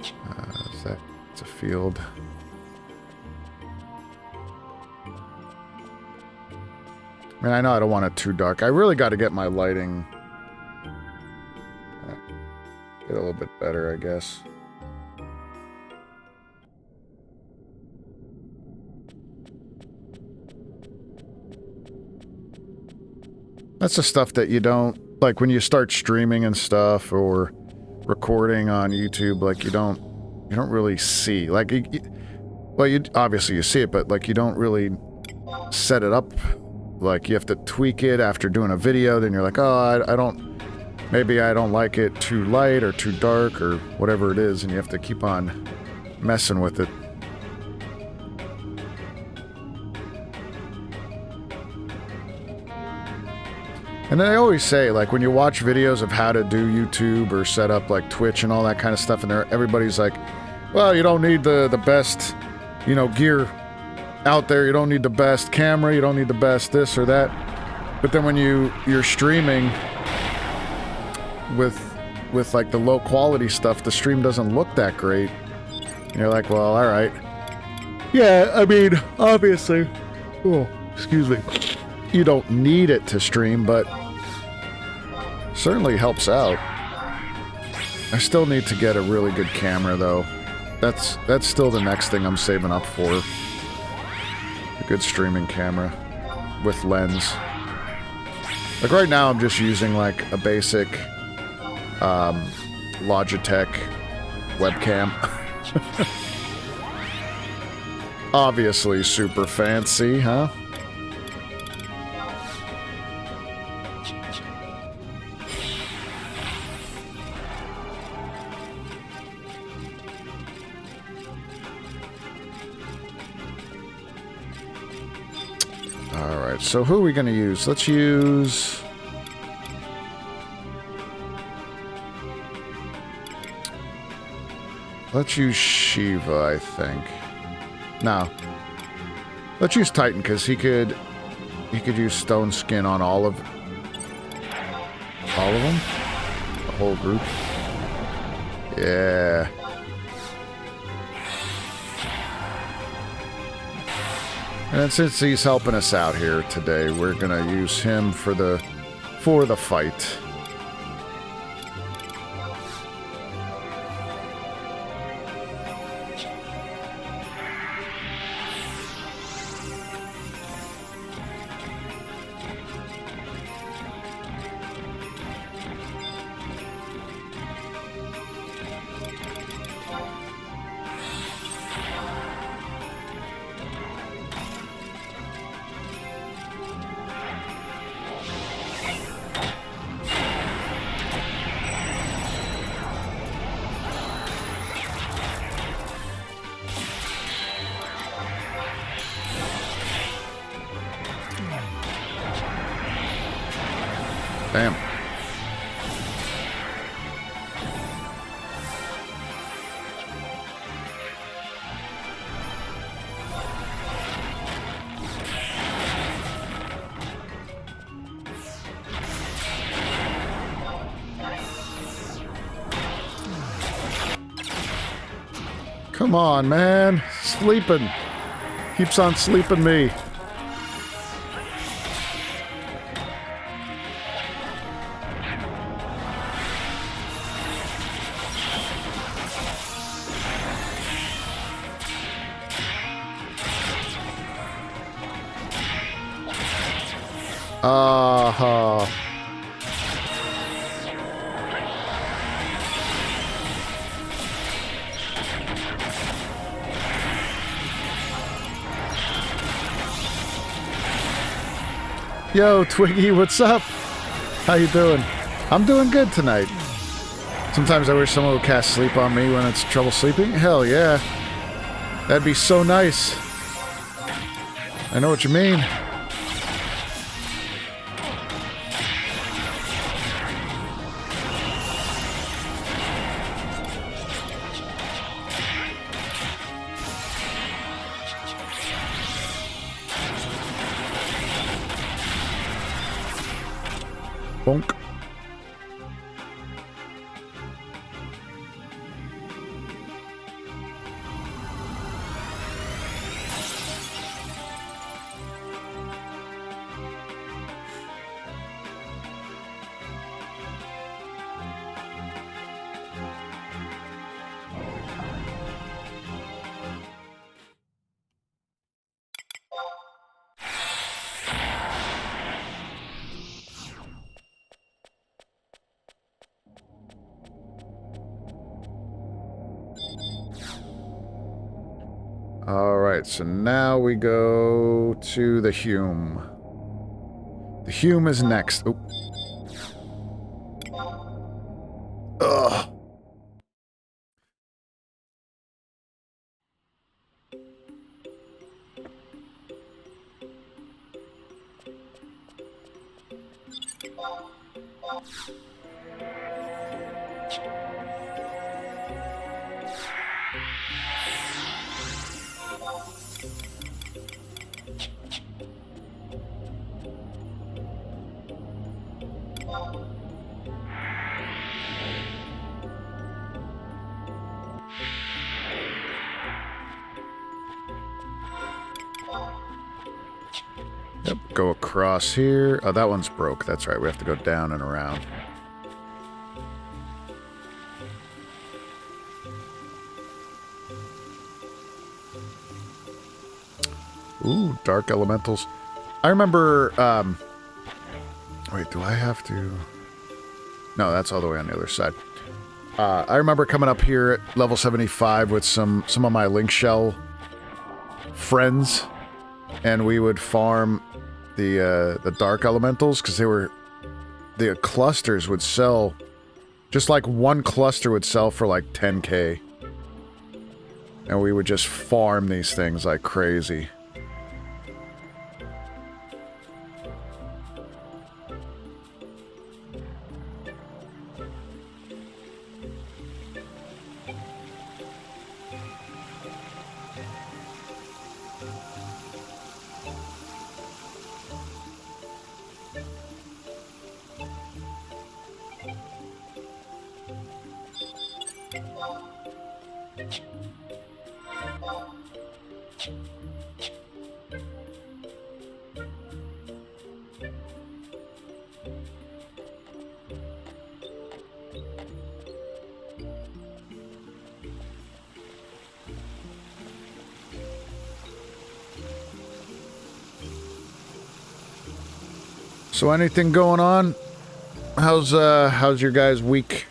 Is that? It's a field. I mean, I know I don't want it too dark. I really got to get my lighting get a little bit better, I guess. That's the stuff that you don't, like when you start streaming and stuff or recording on YouTube, like you don't really see. Like, well, obviously you see it, but like you don't really set it up. Like you have to tweak it after doing a video, then you're like, oh, maybe I don't like it too light or too dark or whatever it is, and you have to keep on messing with it. And then I always say, like, when you watch videos of how to do YouTube or set up, like, Twitch and all that kind of stuff, and everybody's like, well, you don't need the best, you know, gear out there. You don't need the best camera. You don't need the best this or that. But then when you're streaming with like, the low-quality stuff, the stream doesn't look that great. And you're like, well, all right. Yeah, I mean, obviously. Oh, excuse me. You don't need it to stream, but certainly helps out. I still need to get a really good camera, though. That's still the next thing I'm saving up for. A good streaming camera with lens. Like right now, I'm just using like a basic Logitech webcam. Obviously super fancy, huh? Alright, so who are we going to use? Let's use... Let's use Shiva, I think. No. Let's use Titan, because he could use Stone Skin on all of them? The whole group? Yeah. And then since he's helping us out here today, we're gonna use him for the fight. Damn. Come on, man. Sleeping. Keeps on sleeping me. Uh-huh. Yo, Twiggy, what's up? How you doing? I'm doing good tonight. Sometimes I wish someone would cast sleep on me when it's trouble sleeping. Hell yeah. That'd be so nice. I know what you mean. Bonk. Alright, so now we go to the Hume. The Hume is next. Oh. Ugh. Yep, go across here. Oh, that one's broke. That's right, we have to go down and around. Ooh, dark elementals. I remember, wait, do I have to? No, that's all the way on the other side. I remember coming up here at level 75 with some of my Link Shell friends, and we would farm the dark elementals, because the clusters would sell, just like one cluster would sell for like 10k. And we would just farm these things like crazy. So anything going on? How's your guys' week?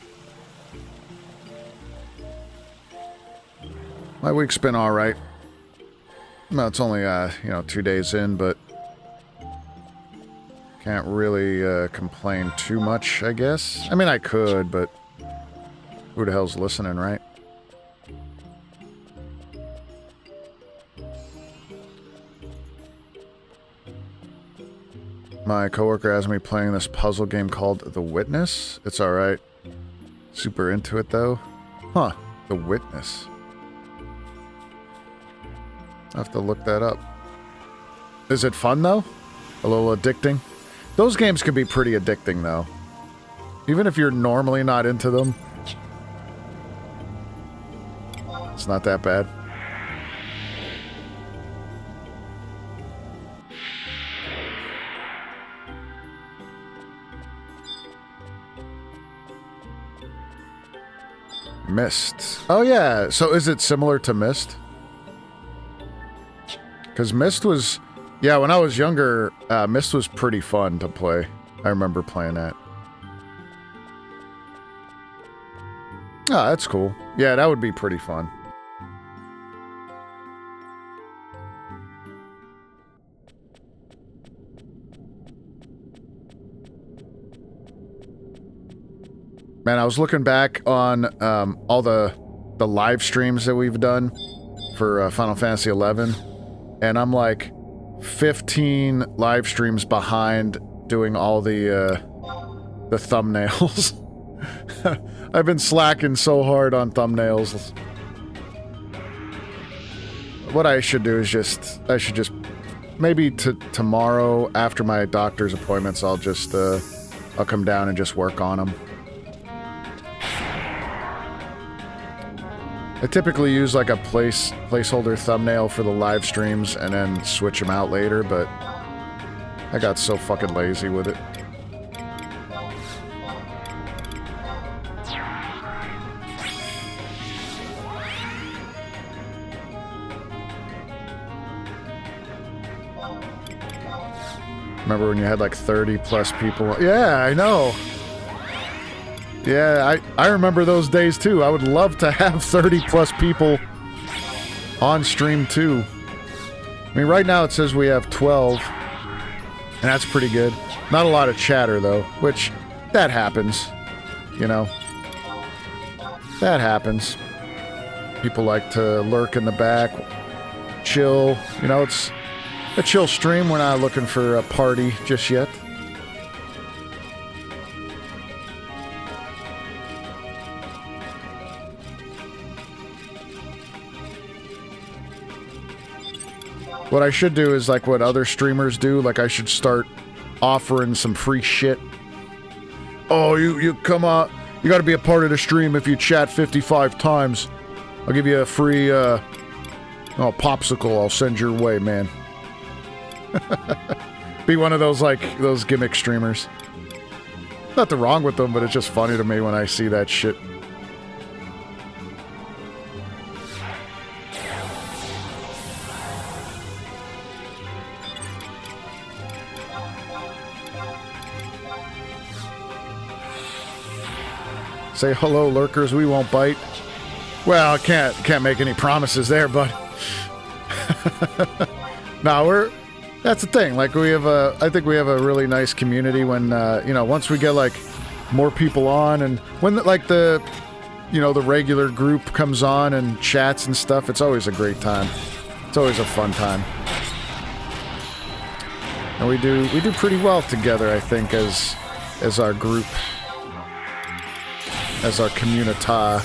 My week's been all right. Well, it's only 2 days in, but can't really complain too much, I guess. I mean, I could, but who the hell's listening, right? My coworker has me playing this puzzle game called The Witness. It's alright. Super into it, though. Huh. The Witness. I have to look that up. Is it fun, though? A little addicting? Those games can be pretty addicting, though. Even if you're normally not into them. It's not that bad. Myst. Oh, yeah. So is it similar to Myst? Because Myst was... Yeah, when I was younger, Myst was pretty fun to play. I remember playing that. Oh, that's cool. Yeah, that would be pretty fun. Man, I was looking back on all the live streams that we've done for Final Fantasy XI, and I'm like 15 live streams behind doing all the thumbnails. I've been slacking so hard on thumbnails. What I should do is maybe tomorrow after my doctor's appointments, I'll come down and just work on them. I typically use like a placeholder thumbnail for the live streams and then switch them out later, but I got so fucking lazy with it. Remember when you had like 30 plus people? Yeah, I know. Yeah, I remember those days too. I would love to have 30 plus people on stream too. I mean, right now it says we have 12, and that's pretty good. Not a lot of chatter though, which, that happens, you know. That happens. People like to lurk in the back, chill, you know, it's a chill stream. We're not looking for a party just yet. What I should do is like what other streamers do, like I should start offering some free shit. Oh, you come out, you gotta be a part of the stream if you chat 55 times. I'll give you a free, popsicle I'll send your way, man. Be one of those, like, those gimmick streamers. Nothing wrong with them, but it's just funny to me when I see that shit. Say hello, lurkers, we won't bite. Well, I can't make any promises there, but... No, that's the thing, like, I think we have a really nice community when, once we get, like, more people on, and when, the regular group comes on and chats and stuff, it's always a great time. It's always a fun time. And we do pretty well together, I think, as our group. As our communita.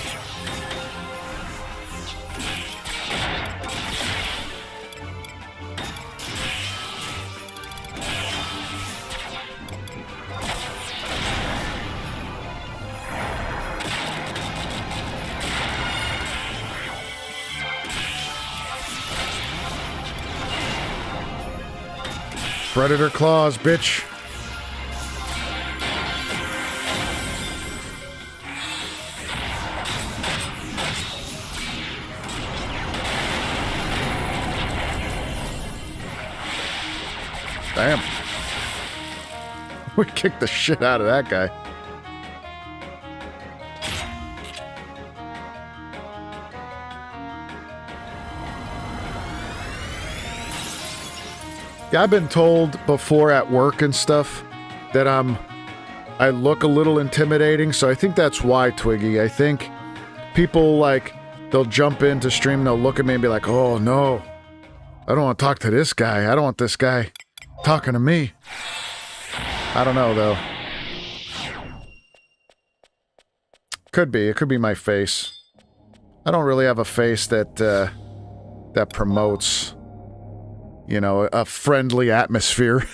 Predator claws, bitch. Damn. We kicked the shit out of that guy. Yeah, I've been told before at work and stuff that I look a little intimidating, so I think that's why, Twiggy. I think people, like, they'll jump into stream, they'll look at me and be like, oh, no. I don't want to talk to this guy. I don't want this guy talking to me. I don't know, though. Could be. It could be my face. I don't really have a face that, that promotes, you know, a friendly atmosphere.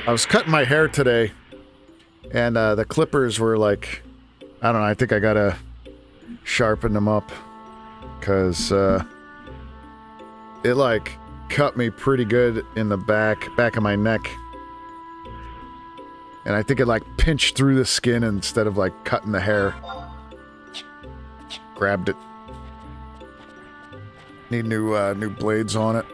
I was cutting my hair today, and the clippers were like, I don't know, I think I gotta sharpen them up, because it like cut me pretty good in the back of my neck, and I think it like pinched through the skin instead of like cutting the hair. Grabbed it. Need new blades on it.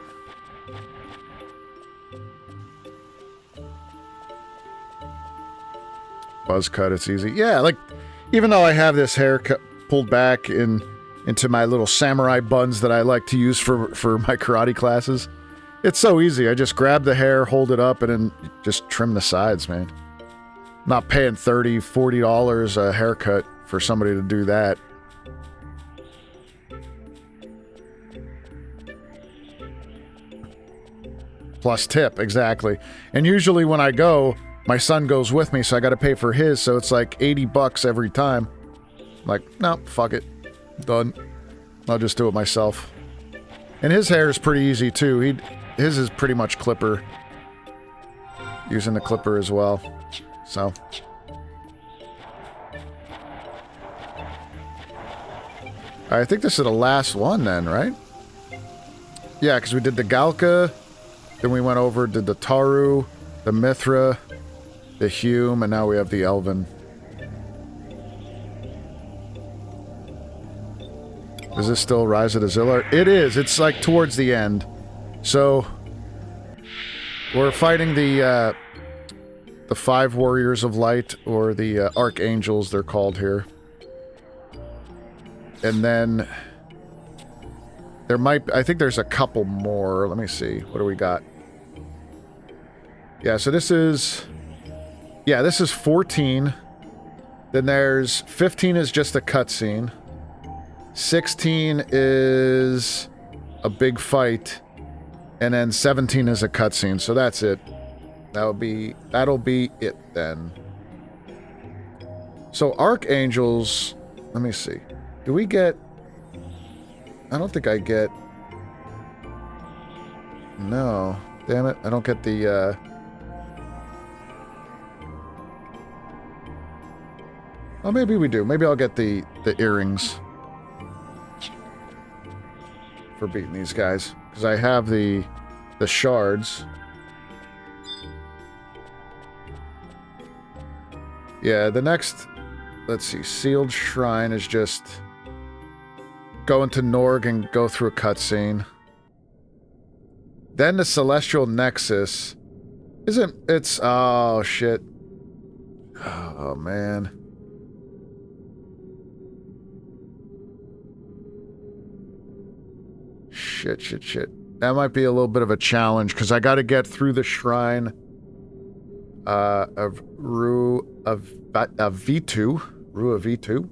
Buzz cut, it's easy. Yeah, like, even though I have this haircut pulled back into my little samurai buns that I like to use for my karate classes, it's so easy. I just grab the hair, hold it up, and then just trim the sides, man. Not paying $30, $40 a haircut for somebody to do that. Plus tip, exactly. And usually when I go, my son goes with me, so I gotta pay for his, so it's like $80 every time. Like, no, fuck it. Done. I'll just do it myself. And his hair is pretty easy, too. His is pretty much clipper. Using the clipper as well. So. I think this is the last one then, right? Yeah, because we did the Galka, then we went over, did the Taru, the Mithra, the Hume, and now we have the Elven. Is this still Rise of the Zillar? It is. It's like towards the end. So we're fighting the 5 Warriors of Light, or the Archangels, they're called here. And then there might, I think there's a couple more. Let me see. What do we got? Yeah, so this is... Yeah, this is 14. Then there's 15 is just a cutscene. 16 is a big fight. And then 17 is a cutscene. So that's it. That'll be it then. So Archangels, let me see. Do we get... I don't think I get... No. Damn it. I don't get the, Oh, maybe we do. Maybe I'll get the earrings for beating these guys. Because I have the shards. Yeah, the next... Let's see. Sealed Shrine is just... Go into Norg and go through a cutscene. Then the Celestial Nexus. Isn't... It's... Oh, shit. Oh, man. Shit. That might be a little bit of a challenge, because I got to get through the shrine of Rue of V2.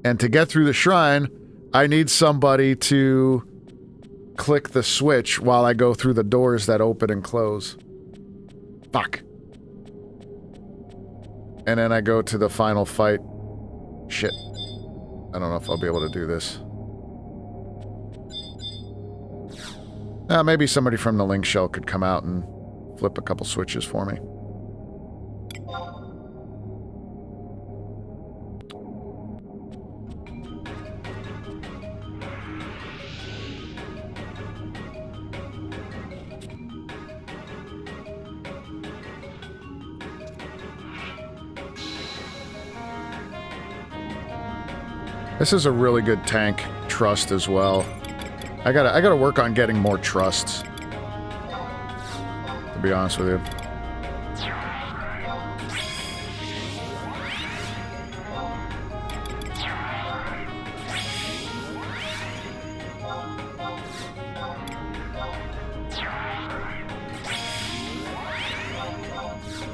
And to get through the shrine, I need somebody to click the switch while I go through the doors that open and close. Fuck. And then I go to the final fight. Shit. I don't know if I'll be able to do this. Maybe somebody from the Link Shell could come out and flip a couple switches for me. This is a really good tank trust as well. I gotta work on getting more trusts, to be honest with you.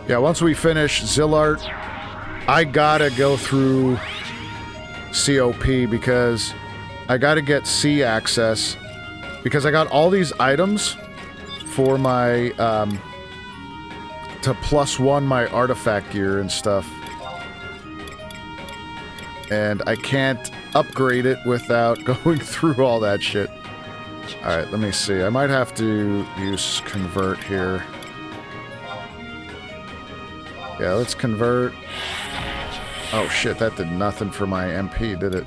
Yeah, once we finish Zillart, I gotta go through COP because I gotta get C access because I got all these items for my, to +1 my artifact gear and stuff. And I can't upgrade it without going through all that shit. Alright, let me see. I might have to use convert here. Yeah, let's convert. Oh shit, that did nothing for my MP, did it?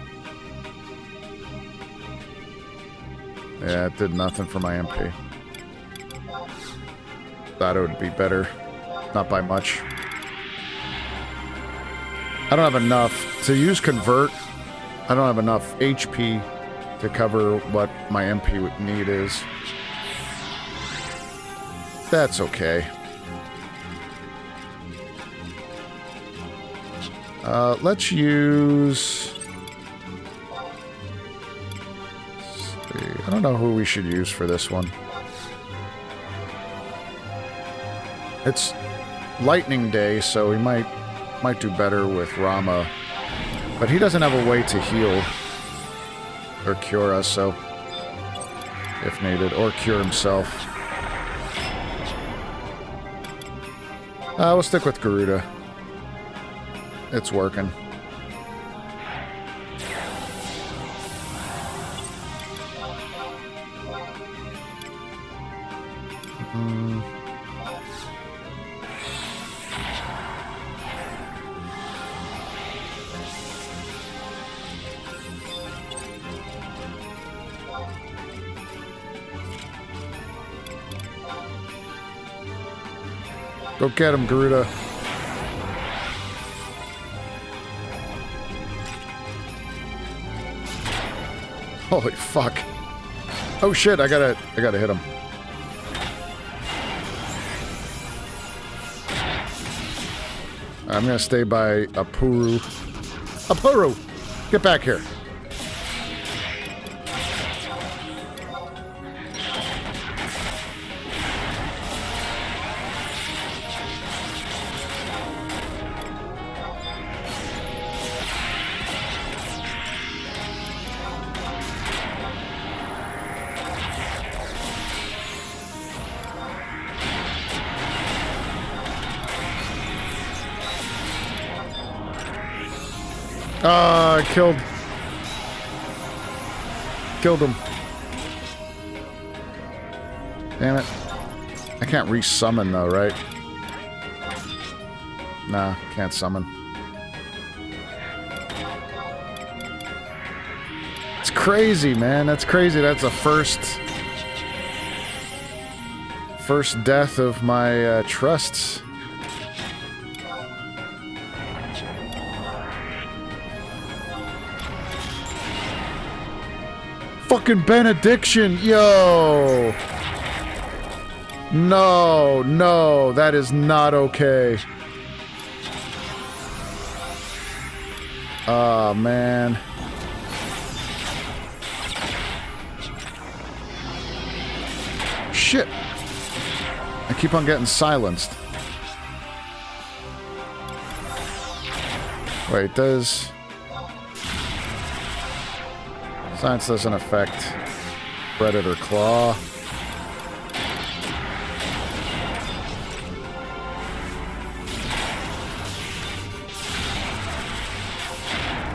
Yeah, it did nothing for my MP. Thought it would be better. Not by much. I don't have enough. To use convert, I don't have enough HP to cover what my MP need is. That's okay. Let's use... I don't know who we should use for this one. It's Lightning Day, so we might do better with Rama. But he doesn't have a way to heal. Or cure us, so... if needed. Or cure himself. We'll stick with Garuda. It's working. Go get him, Garuda. Holy fuck. Oh shit, I gotta hit him. I'm gonna stay by Apuru. Apuru! Get back here. I killed him. Damn it. I can't re-summon though, right? Nah, can't summon. It's crazy, man. That's crazy. That's the first death of my trusts. Fucking benediction, yo! No, that is not okay. Oh, man. Shit. I keep on getting silenced. Wait, does... Science doesn't affect Predator Claw.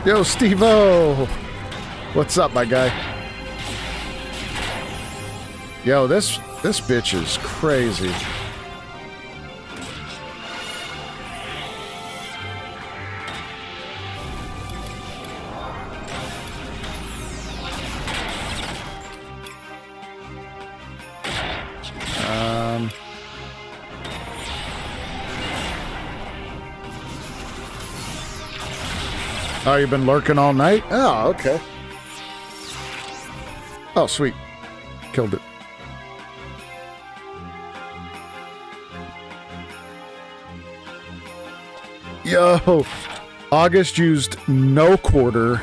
Yo, Steve-O! What's up, my guy? Yo, this bitch is crazy. Oh, you've been lurking all night? Oh, okay. Oh, sweet. Killed it. Yo, August used no quarter,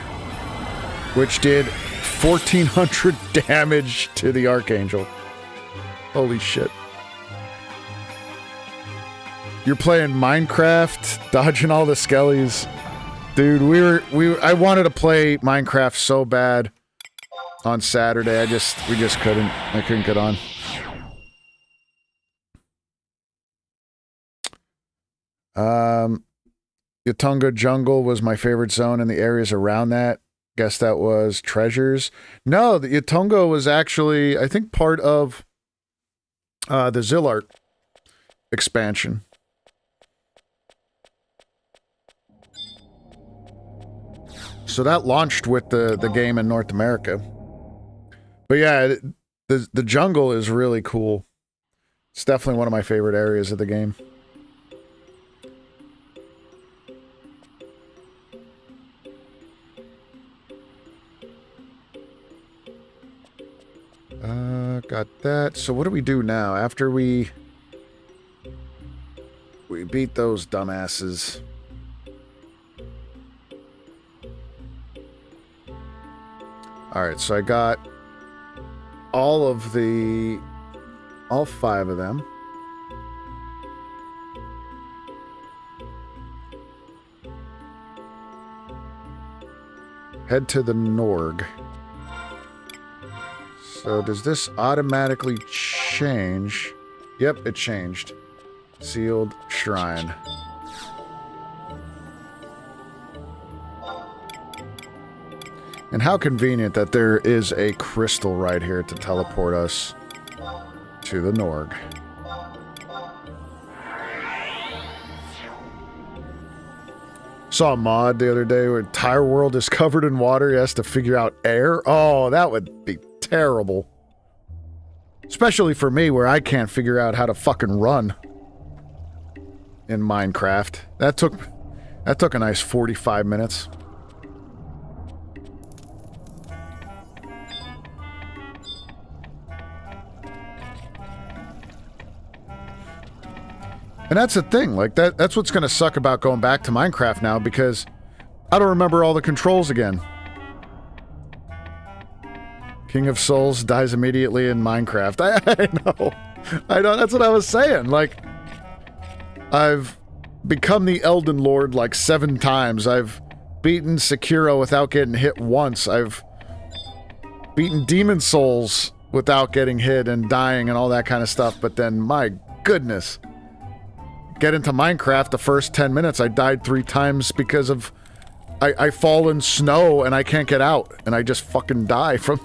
which did 1,400 damage to the Archangel. Holy shit. You're playing Minecraft, dodging all the skellies. Dude, I wanted to play Minecraft so bad on Saturday. We just couldn't. I couldn't get on. Yatunga Jungle was my favorite zone and the areas around that. Guess that was treasures. No, the Yatunga was actually, I think, part of the Zillart expansion. So that launched with the game in North America. But yeah, the jungle is really cool. It's definitely one of my favorite areas of the game. Got that. So what do we do now? After we beat those dumbasses. Alright, so I got all 5 of them. Head to the Norg. So does this automatically change? Yep, it changed. Sealed Shrine. And how convenient that there is a crystal right here to teleport us to the Norg. Saw a mod the other day where entire world is covered in water. He has to figure out air. Oh, that would be terrible. Especially for me, where I can't figure out how to fucking run in Minecraft. That took a nice 45 minutes. And that's the thing, like, that's what's gonna suck about going back to Minecraft now, because I don't remember all the controls again. King of Souls dies immediately in Minecraft. I know, that's what I was saying. Like, I've become the Elden Lord like 7 times. I've beaten Sekiro without getting hit once. I've beaten Demon Souls without getting hit and dying and all that kind of stuff, but then, my goodness. Get into Minecraft, the first 10 minutes, I died 3 times because of... I fall in snow and I can't get out. And I just fucking die from...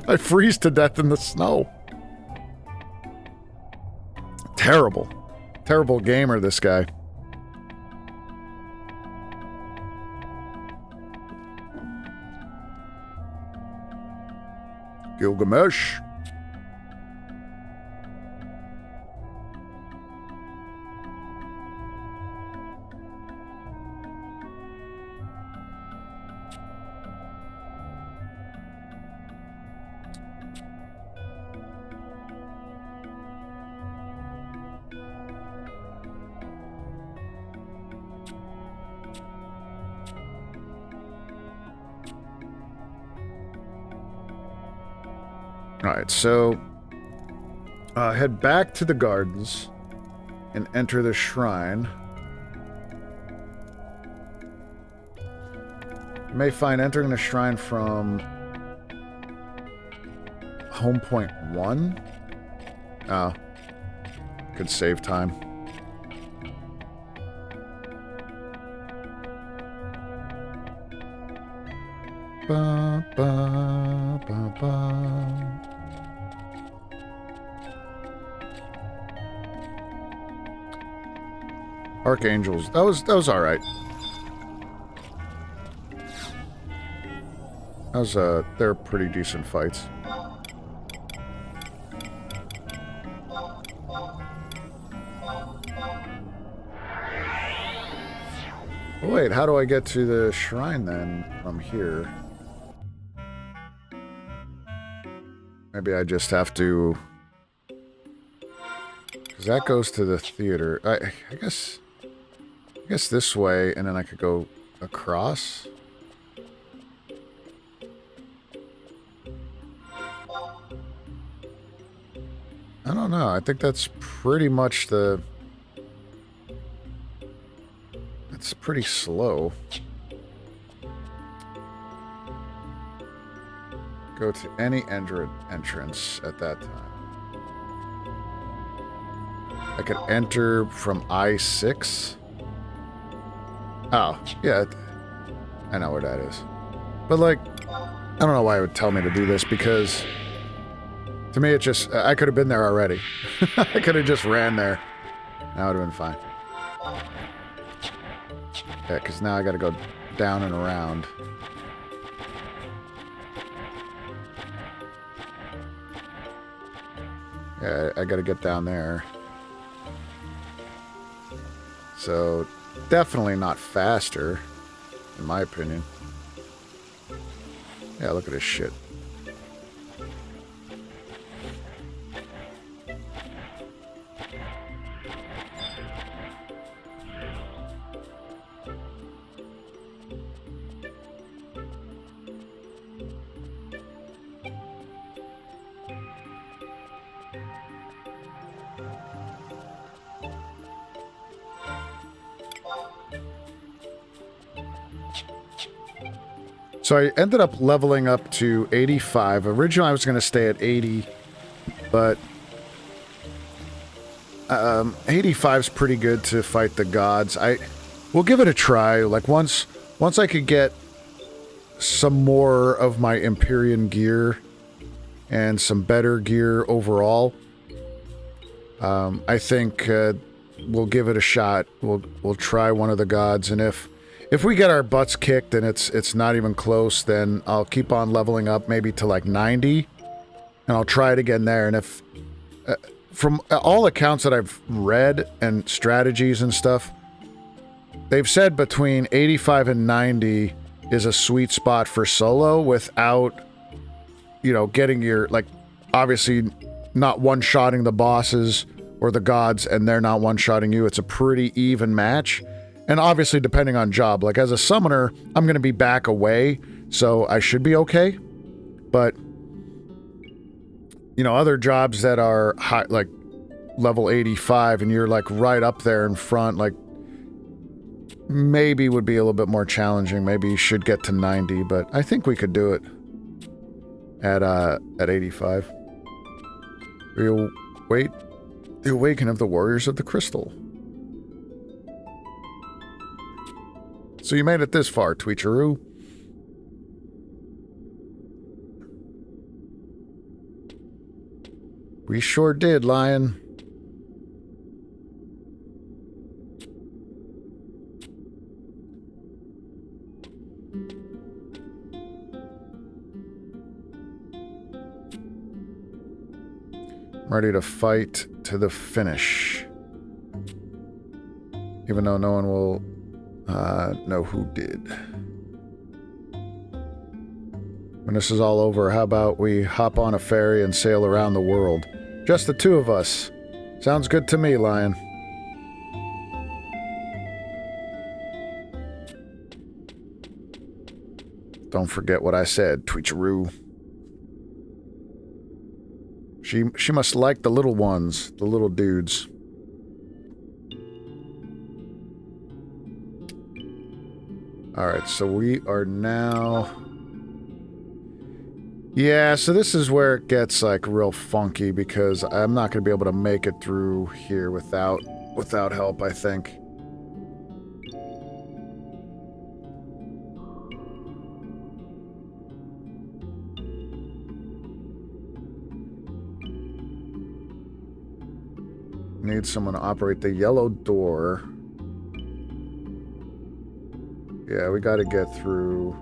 I freeze to death in the snow. Terrible. Terrible gamer, this guy. Gilgamesh. Alright, so head back to the gardens and enter the shrine. You may find entering the shrine from home point 1. Oh, could save time. Ba, ba, ba, ba. Archangels. That was all right. That was they're pretty decent fights. Oh, wait, how do I get to the shrine then from here? Maybe I just have to... Because that goes to the theater. I guess this way, and then I could go across. I don't know. I think that's pretty much the... It's pretty slow. Go to any entrance at that time. I could enter from I-6. Oh, yeah. I know where that is. But, like, I don't know why it would tell me to do this, because... To me, it just... I could have been there already. I could have just ran there. That would have been fine. Yeah, because now I gotta go down and around. Yeah, I gotta get down there. So, definitely not faster, in my opinion. Yeah, look at this shit. So I ended up leveling up to 85. Originally I was going to stay at 80, but 85's pretty good to fight the gods. We'll give it a try. Like once I could get some more of my Empyrean gear and some better gear overall, I think we'll give it a shot. We'll try one of the gods, and if we get our butts kicked and it's not even close, then I'll keep on leveling up maybe to like 90, and I'll try it again there. And if, from all accounts that I've read and strategies and stuff, they've said between 85 and 90 is a sweet spot for solo without, you know, getting your, like, obviously not one-shotting the bosses or the gods and they're not one-shotting you. It's a pretty even match. And obviously, depending on job, like as a summoner, I'm going to be back away, so I should be okay. But, you know, other jobs that are high, like level 85, and you're like right up there in front, like maybe would be a little bit more challenging. Maybe you should get to 90, but I think we could do it at 85. We'll wait. The Awakening of the Warriors of the Crystal. So you made it this far, Tweecheroo. We sure did, Lion. I'm ready to fight to the finish. Even though no one will know who did. When this is all over, how about we hop on a ferry and sail around the world? Just the two of us. Sounds good to me, Lion. Don't forget what I said, Tweecheroo. She must like the little ones, the little dudes. Alright, so we are now... Yeah, so this is where it gets, like, real funky, because I'm not going to be able to make it through here without help, I think. Need someone to operate the yellow door. Yeah, we got to get through...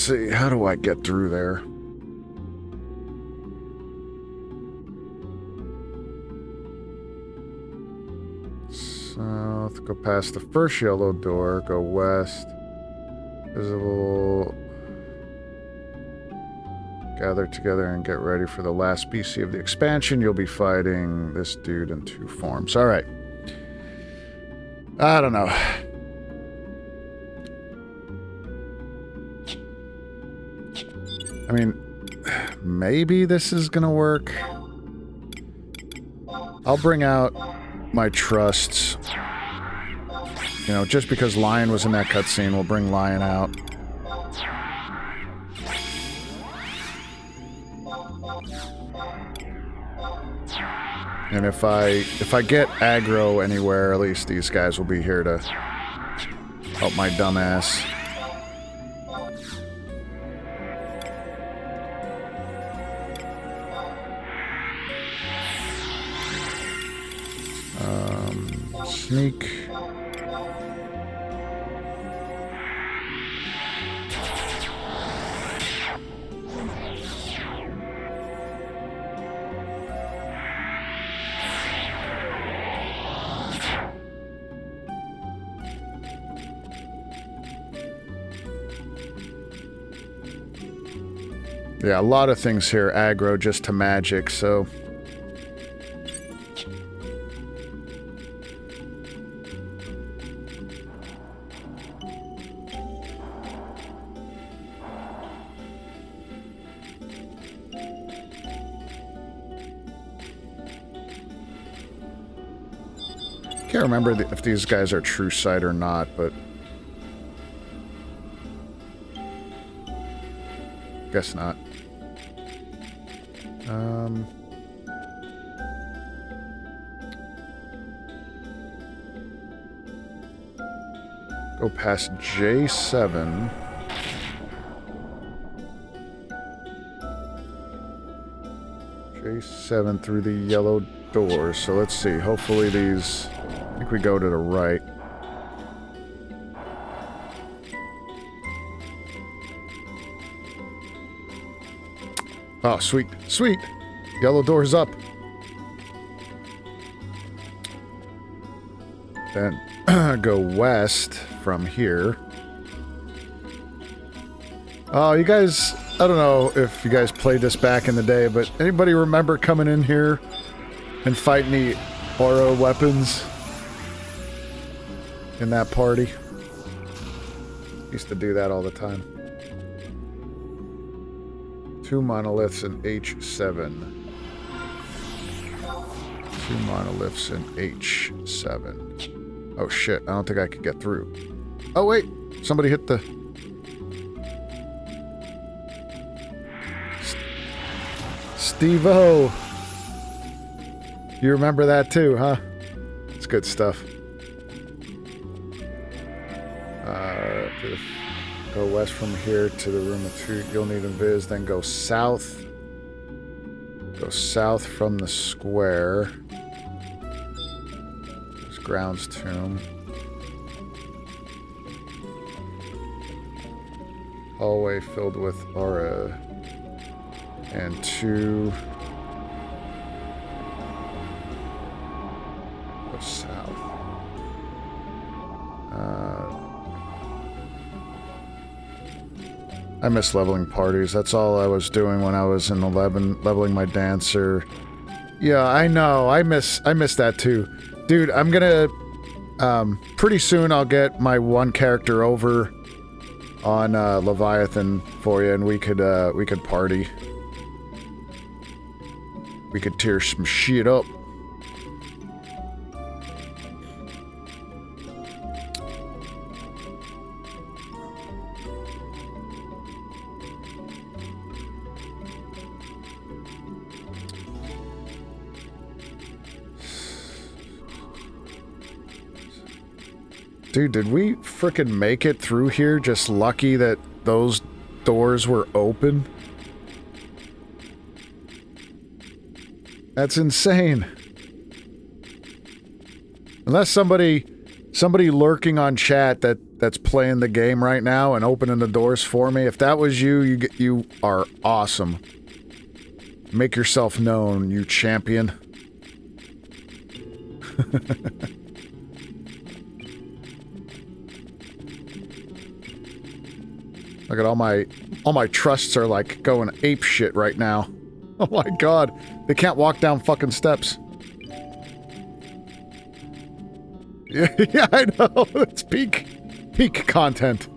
see. How do I get through there? South. Go past the first yellow door. Go west. Visible. Gather together and get ready for the last BC of the expansion. You'll be fighting this dude in 2 forms. Alright. I don't know. I mean, maybe this is gonna work. I'll bring out my trusts. You know, just because Lion was in that cutscene, we'll bring Lion out. And if I get aggro anywhere, at least these guys will be here to help my dumbass. Sneak. Yeah, a lot of things here aggro just to magic, so... Can't remember if these guys are true sight or not, but... Guess not. Go past J7. J7 through the yellow doors. So let's see. Hopefully these... I think we go to the right. Oh, sweet. Sweet! Yellow door's up. Then go west from here. Oh, you guys... I don't know if you guys played this back in the day, but anybody remember coming in here and fighting the Oro weapons in that party? Used to do that all the time. 2 monoliths in H7. 2 monoliths in H7. Oh shit, I don't think I could get through. Oh wait, somebody hit the... Steve-O! You remember that too, huh? It's good stuff. Go west from here to the room of truth. You'll need invis. Then go south. Go south from the square. There's Ground's tomb. Hallway filled with aura. And 2. Go south. I miss leveling parties. That's all I was doing when I was in 11, leveling my dancer. Yeah, I know. I miss that too. Dude, I'm gonna... pretty soon I'll get my one character over on Leviathan for you, and we could party. We could tear some shit up. Dude, did we frickin' make it through here? Just lucky that those doors were open? That's insane. Unless somebody somebody lurking on chat that's playing the game right now and opening the doors for me. If that was you, you are awesome. Make yourself known, you champion. Look at all my trusts are like going ape shit right now. Oh my god, they can't walk down fucking steps. Yeah, I know. It's peak content.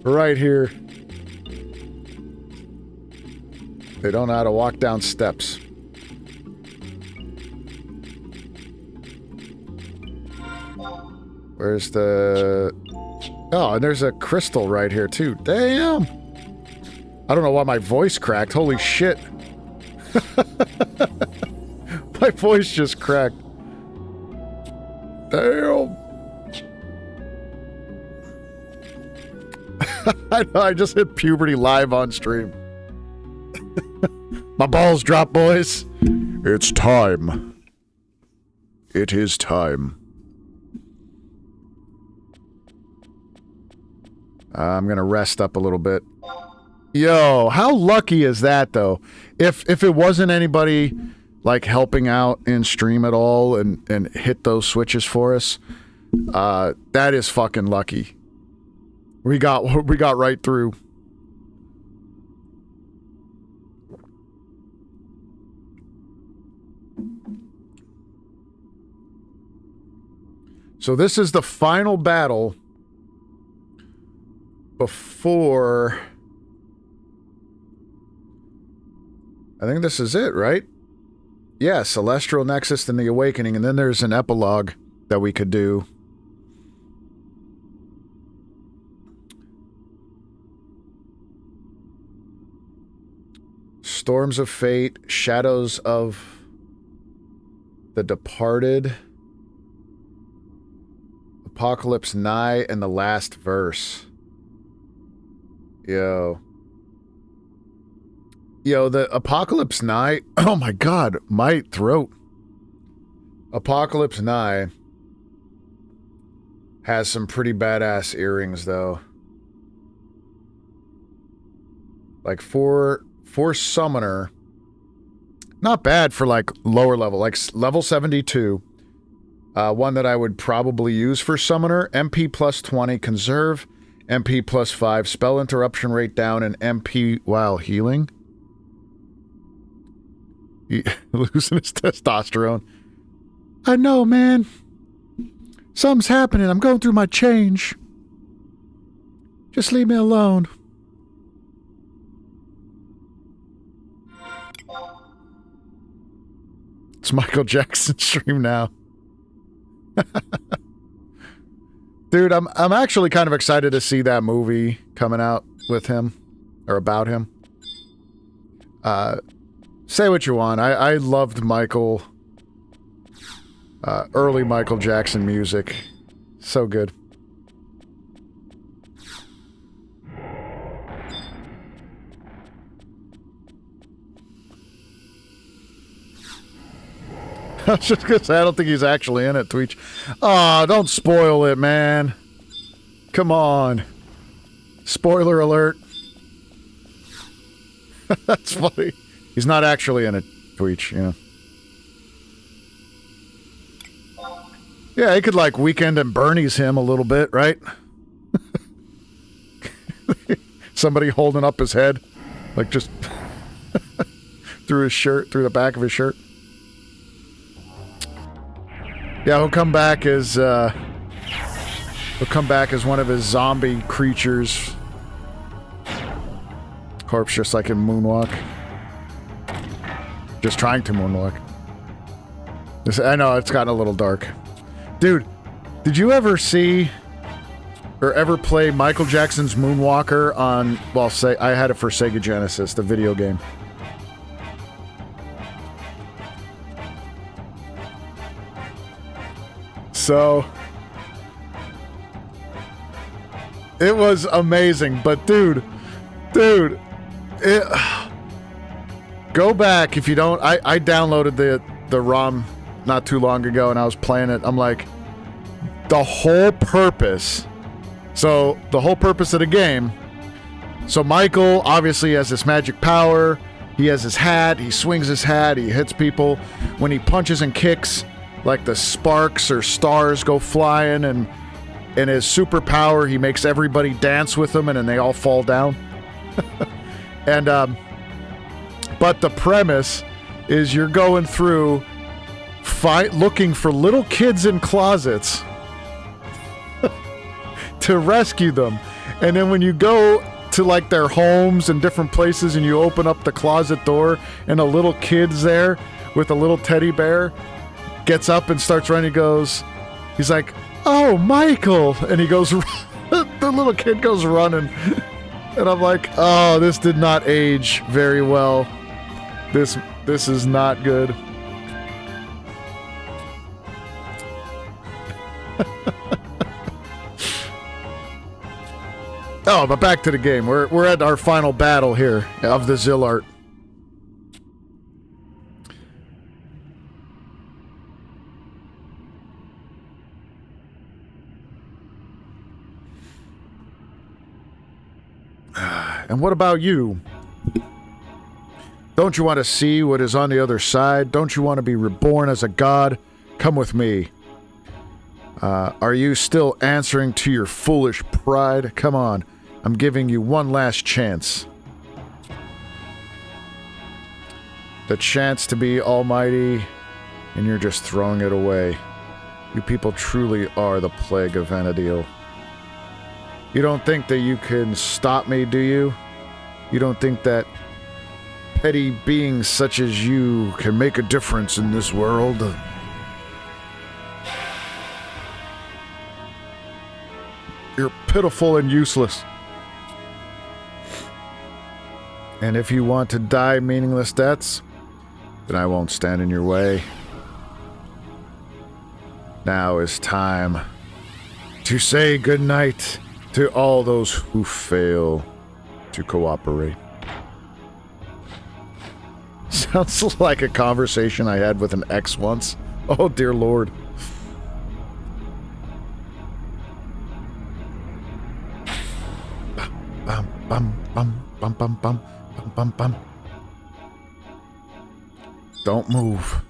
Right here. They don't know how to walk down steps. Where's the... Oh, and there's a crystal right here, too. Damn! I don't know why my voice cracked. Holy shit. My voice just cracked. Damn! I just hit puberty live on stream. My balls drop, boys. It's time. It is time. I'm gonna rest up a little bit. Yo, how lucky is that, though? If it wasn't anybody, like, helping out in stream at all and hit those switches for us, that is fucking lucky. We got right through. So this is the final battle before... I think this is it, right? Yeah, Celestial Nexus and the Awakening, and then there's an epilogue that we could do. Storms of Fate, Shadows of the Departed, Apocalypse Nigh, and the last verse. Yo, the Apocalypse Nigh... Oh my god, my throat. Apocalypse Nigh has some pretty badass earrings, though. Like, for Summoner, not bad for, like, lower level. Like, level 72. One that I would probably use for Summoner. MP plus 20, Conserve. MP plus 5, Spell Interruption Rate down, and MP while healing. Losing his testosterone. I know, man. Something's happening. I'm going through my change. Just leave me alone. It's Michael Jackson's stream now. Dude, I'm actually kind of excited to see that movie coming out with him. Or about him. Say what you want. I loved Michael... early Michael Jackson music. So good. I was just gonna say, I don't think he's actually in it, Tweech. Aw, don't spoil it, man. Come on. Spoiler alert. That's funny. He's not actually in it, Tweech, you know. Yeah, he could, like, Weekend and Bernie's him a little bit, right? Somebody holding up his head. Like, just... through his shirt, through the back of his shirt. Yeah, he'll come back as, he'll come back as one of his zombie creatures. Corpse just like in Moonwalk. Just trying to moonwalk. I know, it's gotten a little dark. Dude, did you ever see or ever play Michael Jackson's Moonwalker on, well, say, I had it for Sega Genesis, the video game. So, it was amazing, but dude, go back if you don't. I downloaded the ROM not too long ago and I was playing it. I'm like, the whole purpose. So the whole purpose of the game. So Michael obviously has this magic power. He has his hat. He swings his hat. He hits people. When he punches and kicks, like the sparks or stars go flying, and in his superpower, he makes everybody dance with him, and then they all fall down. And but the premise is you're going through looking for little kids in closets to rescue them. And then when you go to like their homes and different places and you open up the closet door and a little kid's there with a little teddy bear, gets up and starts running, he's like, "Oh, Michael." And he goes, the little kid goes running. And I'm like, oh, this did not age very well. This is not good. Oh, but back to the game. We're at our final battle here of the Zillart. And what about you? Don't you want to see what is on the other side? Don't you want to be reborn as a god? Come with me. Are you still answering to your foolish pride? Come on. I'm giving you one last chance. The chance to be almighty, and you're just throwing it away. You people truly are the plague of Vana'diel. You don't think that you can stop me, do you? You don't think that petty beings such as you can make a difference in this world? You're pitiful and useless. And if you want to die meaningless deaths, then I won't stand in your way. Now is time to say goodnight to all those who fail to cooperate. Sounds like a conversation I had with an ex once. Oh, dear Lord. Bum, bum, bum, bum, bum, bum, bum, bum, bum. Don't move.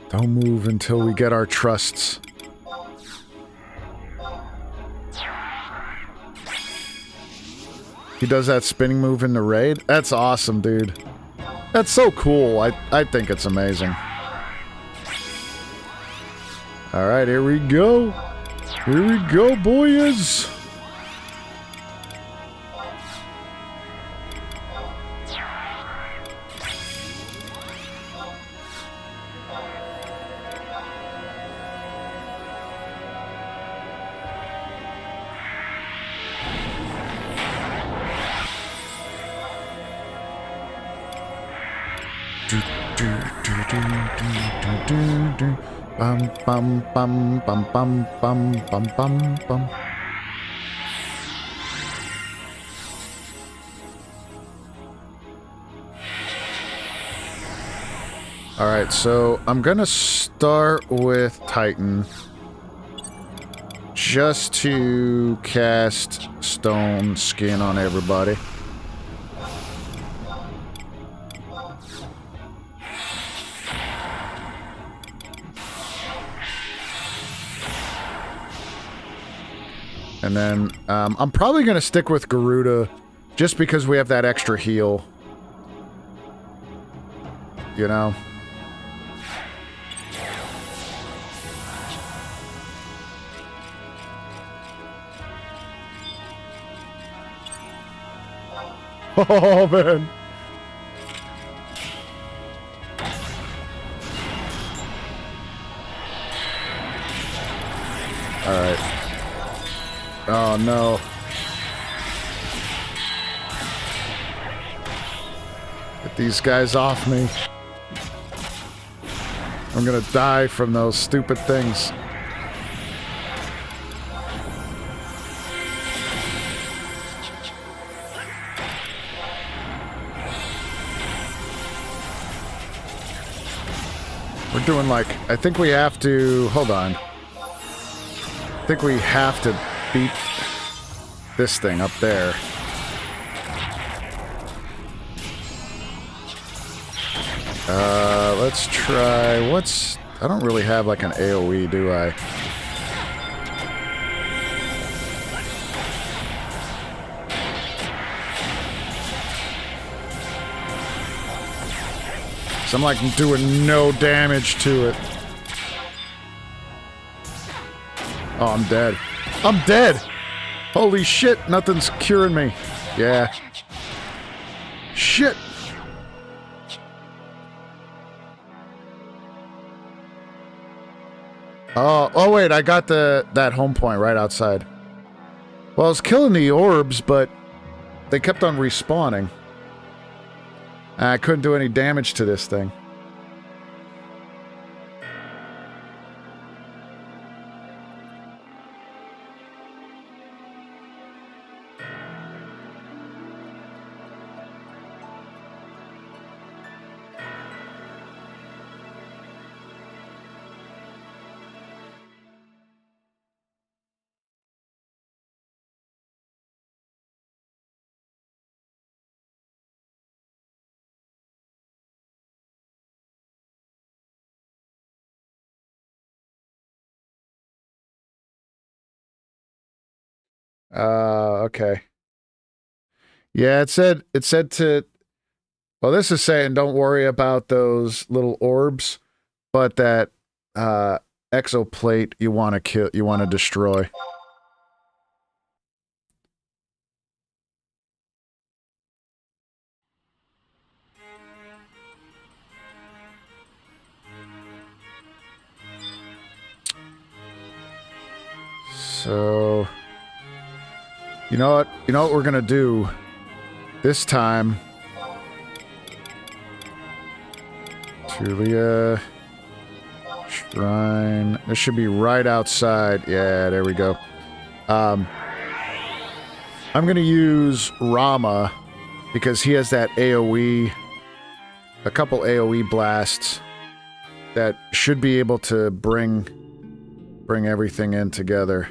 Don't move until we get our trusts. He does that spinning move in the raid? That's awesome, dude. That's so cool. I think it's amazing. Alright, here we go. Here we go, boys. Bum bum bum bum bum bum bum bum bum. Alright, so I'm gonna start with Titan just to cast Stone Skin on everybody. And then, I'm probably going to stick with Garuda, just because we have that extra heal. You know? Oh, man. Alright. Oh, no. Get these guys off me. I'm gonna die from those stupid things. We're doing like, I think we have to, hold on. I think we have to beat this thing up there. Let's try... What's... I don't really have like an AoE, do I? So I'm like doing no damage to it. Oh, I'm dead. I'm dead! Holy shit, nothing's curing me. Yeah. Shit! Oh wait, I got that home point right outside. Well, I was killing the orbs, but they kept on respawning. I couldn't do any damage to this thing. Okay. Yeah, it said to... Well, this is saying don't worry about those little orbs, but that exoplate you want to kill, you want to destroy. So, you know what? You know what we're gonna do this time? Julia Shrine. This should be right outside. Yeah, there we go. I'm gonna use Rama because he has that AoE, a couple AoE blasts that should be able to bring everything in together.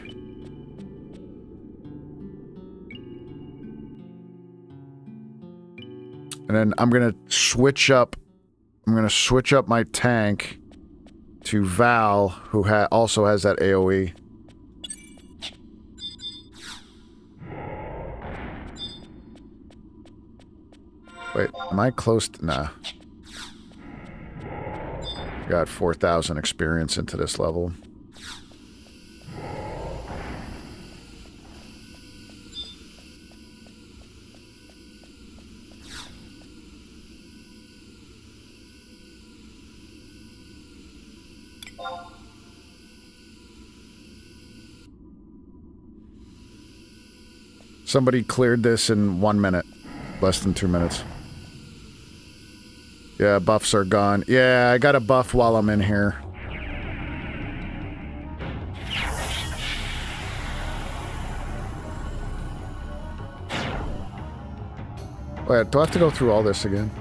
And then I'm gonna switch up my tank to Val, who also has that AoE. Wait, am I close to... Nah. Got 4,000 experience into this level. Somebody cleared this in 1 minute. Less than 2 minutes. Yeah, buffs are gone. Yeah, I got a buff while I'm in here. Wait, do I have to go through all this again?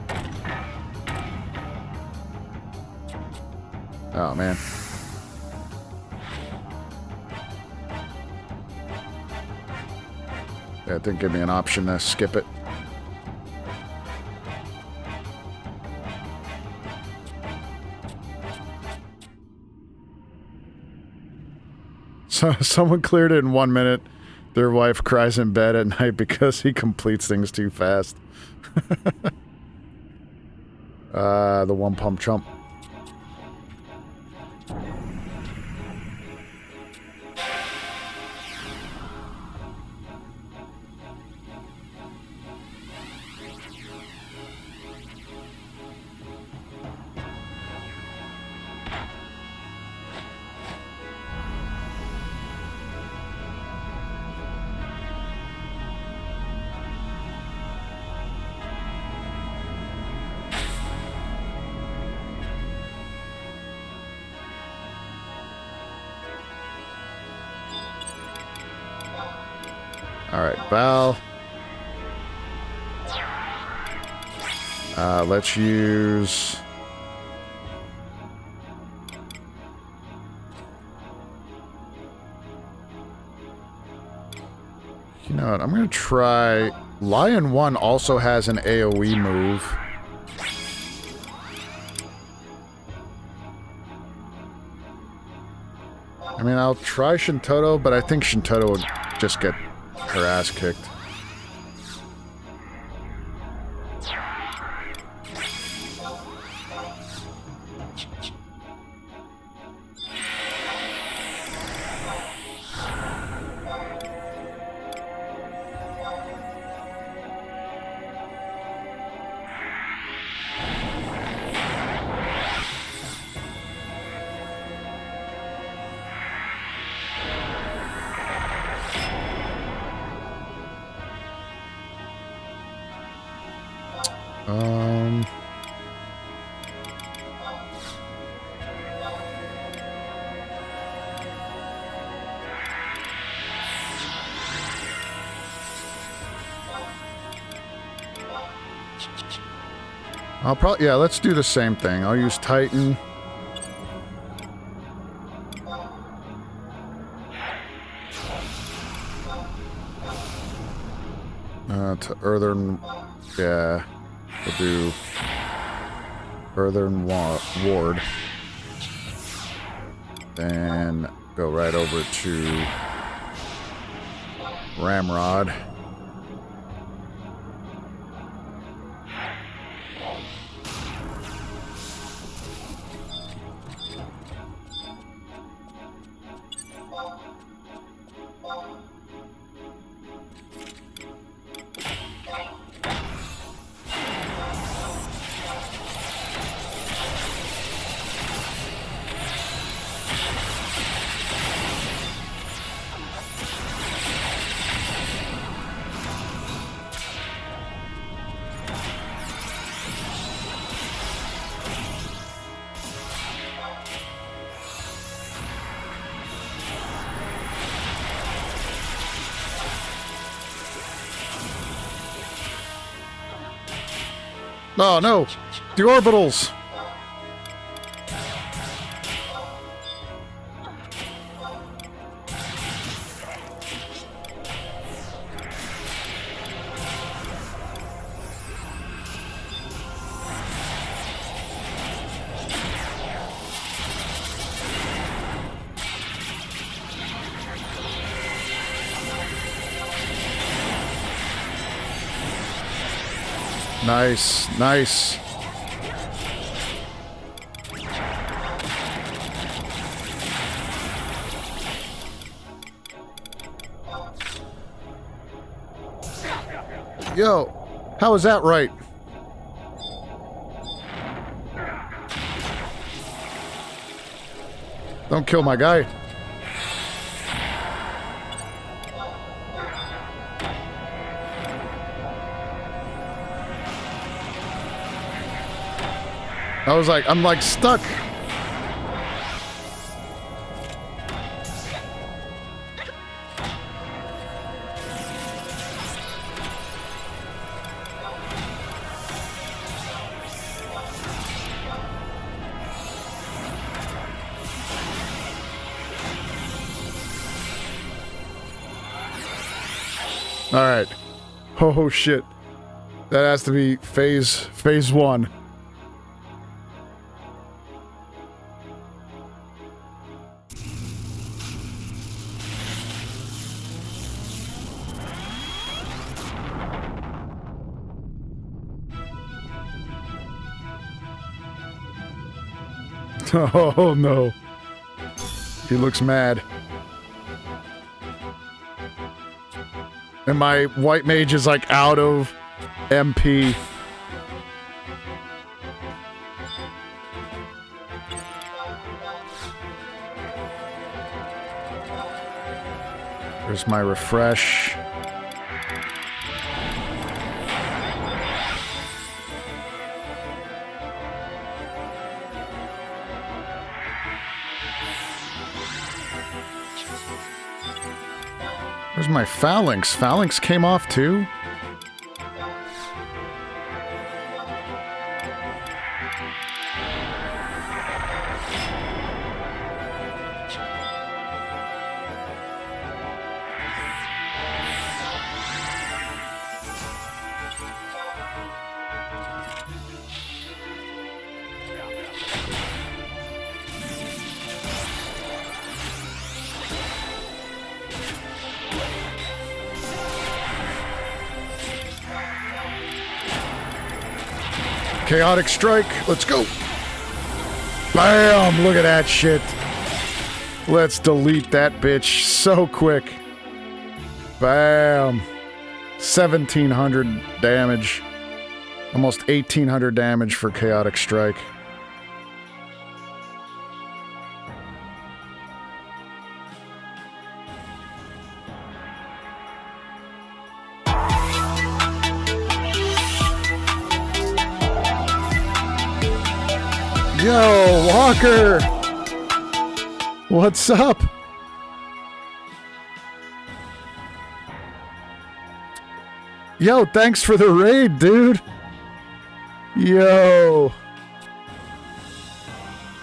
Oh, man. Yeah, it didn't give me an option to skip it. So, someone cleared it in 1 minute. Their wife cries in bed at night because he completes things too fast. The one pump chump. Alright, Val. Let's use... You know what? I'm going to try... Lion 1 also has an AoE move. I mean, I'll try Shintoto, but I think Shintoto would just get her ass kicked. I'll probably... Yeah, let's do the same thing. I'll use Titan. To Earthen... Yeah. We'll do... Earthen Ward. Then go right over to... Ramrod. Oh, no! The orbitals! Nice, nice. Yo, how is that right? Don't kill my guy. I'm like stuck. All right. Oh shit. That has to be phase 1. Oh no. He looks mad. And my white mage is like out of MP. There's my refresh. Where's my phalanx? Phalanx came off too? Chaotic strike. Let's go. Bam! Look at that shit. Let's delete that bitch so quick. Bam. 1,700 damage. Almost 1,800 damage for Chaotic Strike. Yo, Walker! What's up? Yo, thanks for the raid, dude. Yo.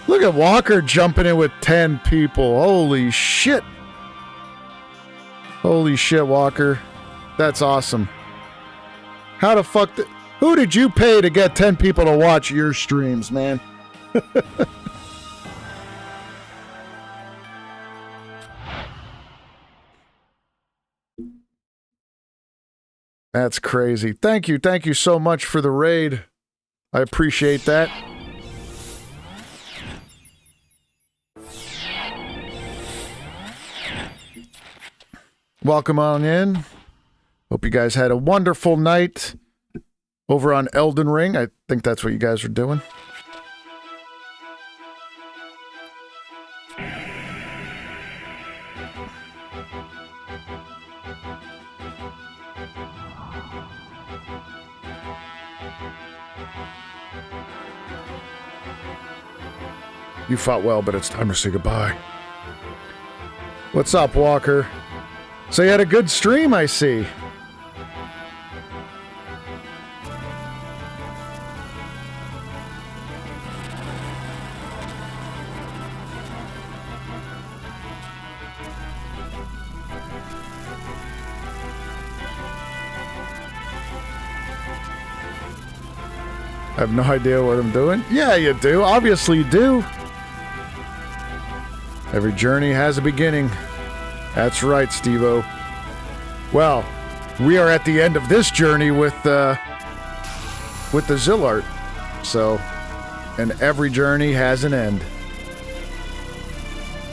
Look at Walker jumping in with 10 people. Holy shit. Holy shit, Walker. That's awesome. How the fuck... Who did you pay to get 10 people to watch your streams, man? That's crazy. Thank you so much for the raid. I appreciate that. Welcome on in. Hope you guys had a wonderful night over on Elden Ring. I think that's what you guys are doing. You fought well, but it's time to say goodbye. What's up, Walker? So you had a good stream, I see. I have no idea what I'm doing. Yeah, you do. Obviously you do. Every journey has a beginning. That's right, Steve-O. Well, we are at the end of this journey with the Zillart. So, and every journey has an end.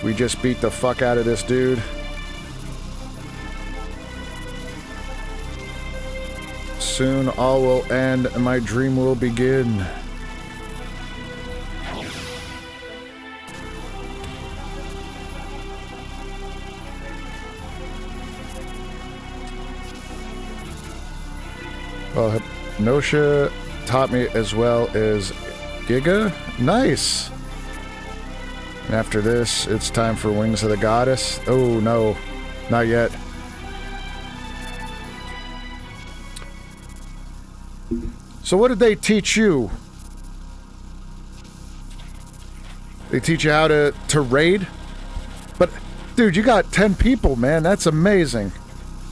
We just beat the fuck out of this dude. Soon all will end and my dream will begin. Well, Hypnotia taught me as well as Giga. Nice. And after this, it's time for Wings of the Goddess. Oh, no. Not yet. So what did they teach you? They teach you how to raid? But, dude, you got 10 people, man. That's amazing.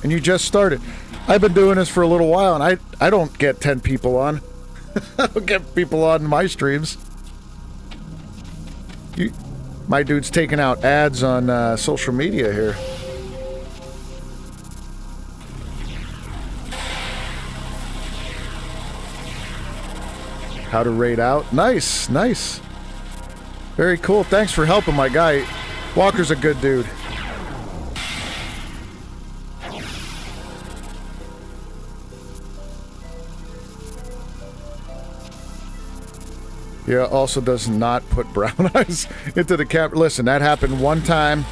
And you just started. I've been doing this for a little while, and I don't get 10 people on. I don't get people on my streams. My dude's taking out ads on social media here. How to raid out. Nice, nice. Very cool. Thanks for helping my guy. Walker's a good dude. Yeah, also does not put brown eyes into the camera. Listen, that happened one time.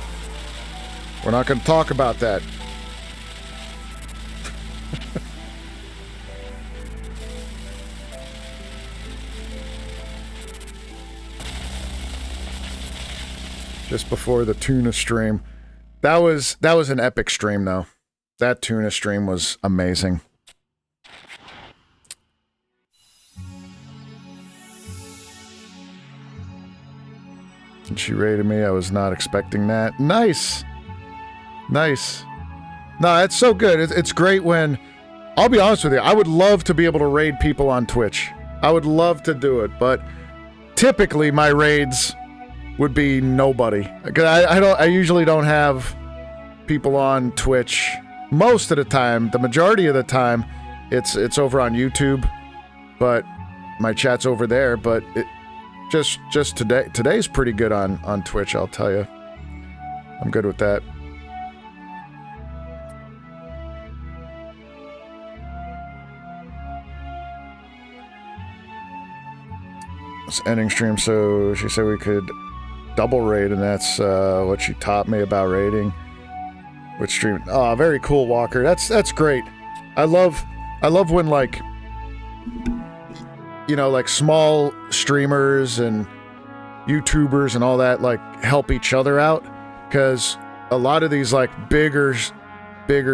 We're not going to talk about that. Just before the tuna stream. That was an epic stream, though. That tuna stream was amazing. And she rated me. I was not expecting that. Nice. Nice. No, it's so good. It's great when... I'll be honest with you. I would love to be able to raid people on Twitch. I would love to do it, but typically my raids would be nobody. Because I usually don't have people on Twitch. Most of the time, the majority of the time, it's over on YouTube. But my chats over there, but it just today's pretty good on Twitch, I'll tell you. I'm good with that. It's ending stream, so she said we could double raid, and that's what she taught me about raiding with stream. Oh, very cool, Walker. That's great. I love when, like, you know, like small streamers and YouTubers and all that, like, help each other out, because a lot of these, like, bigger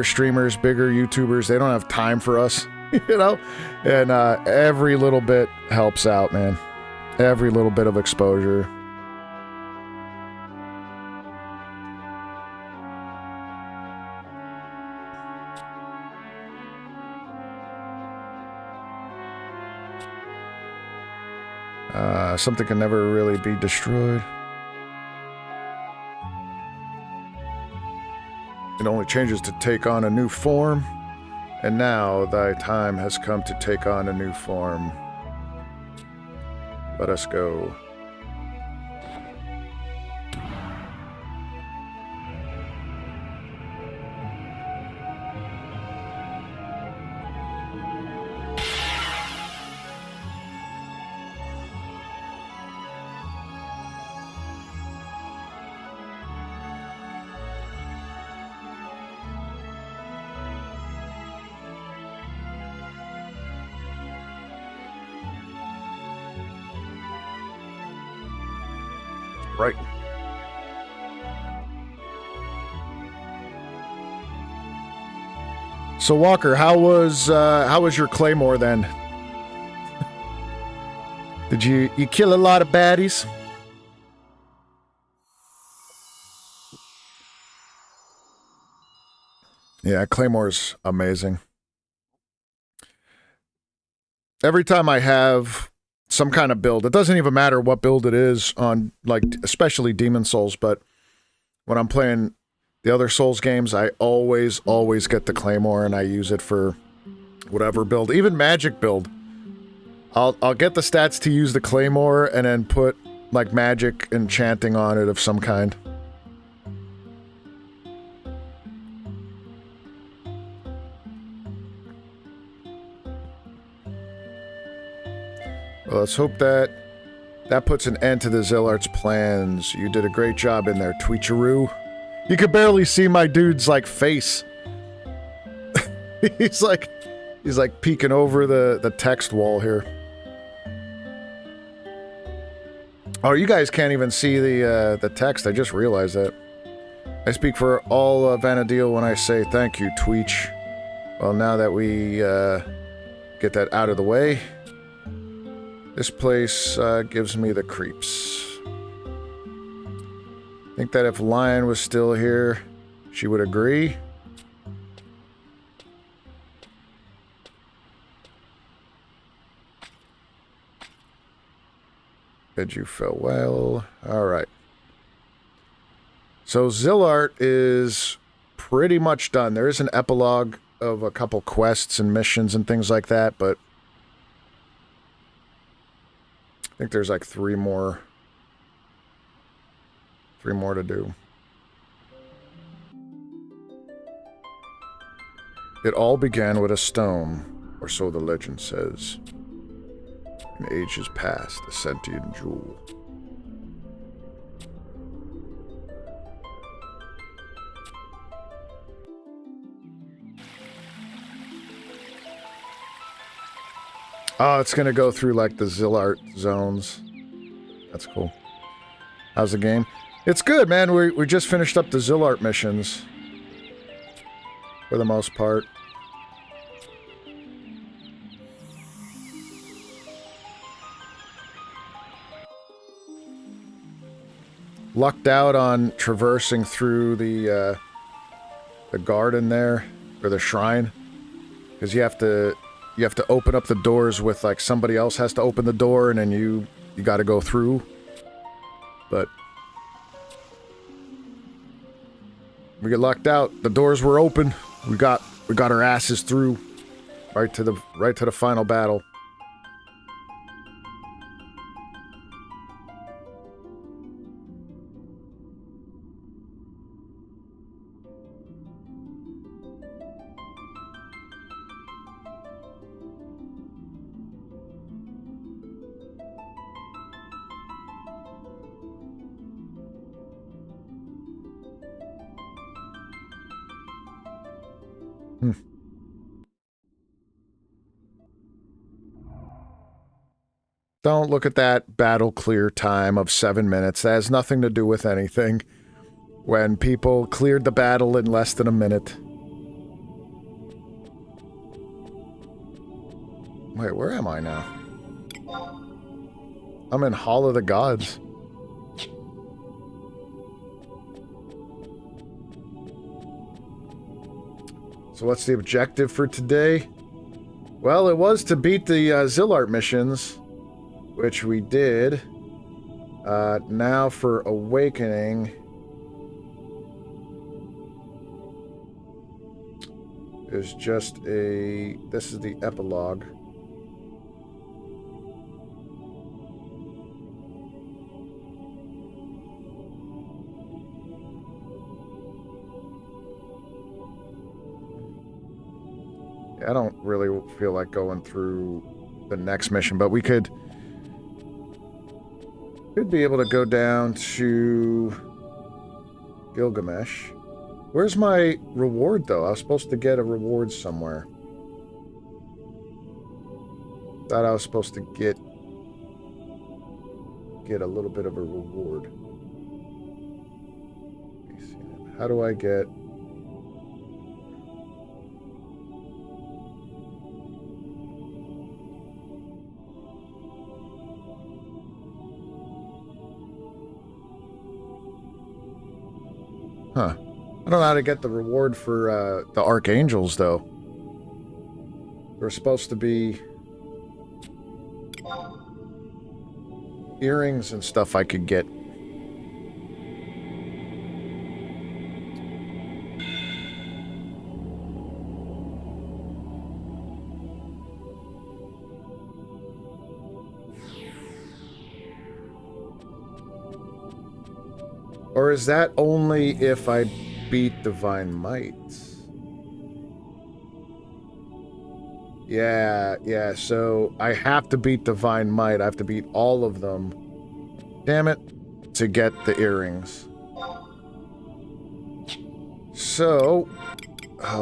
streamers, bigger YouTubers, they don't have time for us, you know, and every little bit helps out, man. Every little bit of exposure. Something can never really be destroyed. It only changes to take on a new form, and now thy time has come to take on a new form. Let us go. Right. So Walker, how was your Claymore then? Did you kill a lot of baddies? Yeah, Claymore's amazing. Every time I have some kind of build, it doesn't even matter what build it is on, like, especially Demon Souls, but when I'm playing the other Souls games, I always get the Claymore, and I use it for whatever build, even magic build. I'll get the stats to use the Claymore and then put, like, magic enchanting on it of some kind. Well, let's hope that puts an end to the Zillart's plans. You did a great job in there, Tweecheroo. You could barely see my dude's, like, face. he's like peeking over the text wall here. Oh, you guys can't even see the text. I just realized that. I speak for all Vana'diel when I say thank you, Tweech. Well, now that we get that out of the way, this place gives me the creeps. Think that if Lion was still here, she would agree. Bid you farewell. Alright. So Zillart is pretty much done. There is an epilogue of a couple quests and missions and things like that, but I think there's like three more to do. It all began with a stone, or so the legend says. In ages past, a sentient jewel. Oh, it's gonna go through like the Zillart zones. That's cool. How's the game? It's good, man. We just finished up the Zillart missions. For the most part. Lucked out on traversing through the garden there, or the shrine, because you have to open up the doors with, like, somebody else has to open the door, and then you got to go through. But we get lucked out. The doors were open. We got our asses through, right to the final battle. Hmm. Don't look at that battle clear time of 7 minutes. That has nothing to do with anything. When people cleared the battle in less than a minute. Wait, where am I now? I'm in Hall of the Gods. So what's the objective for today? Well, it was to beat the Zillart missions, which we did. Now for Awakening. Is just a... This is the epilogue. I don't really feel like going through the next mission, but we could be able to go down to Gilgamesh. Where's my reward, though? I was supposed to get a reward somewhere. Thought I was supposed to get a little bit of a reward. How do I get... Huh. I don't know how to get the reward for the Archangels, though. There's supposed to be earrings and stuff I could get. Or is that only if I beat Divine Might? Yeah, so I have to beat Divine Might. I have to beat all of them. Damn it. To get the earrings. So,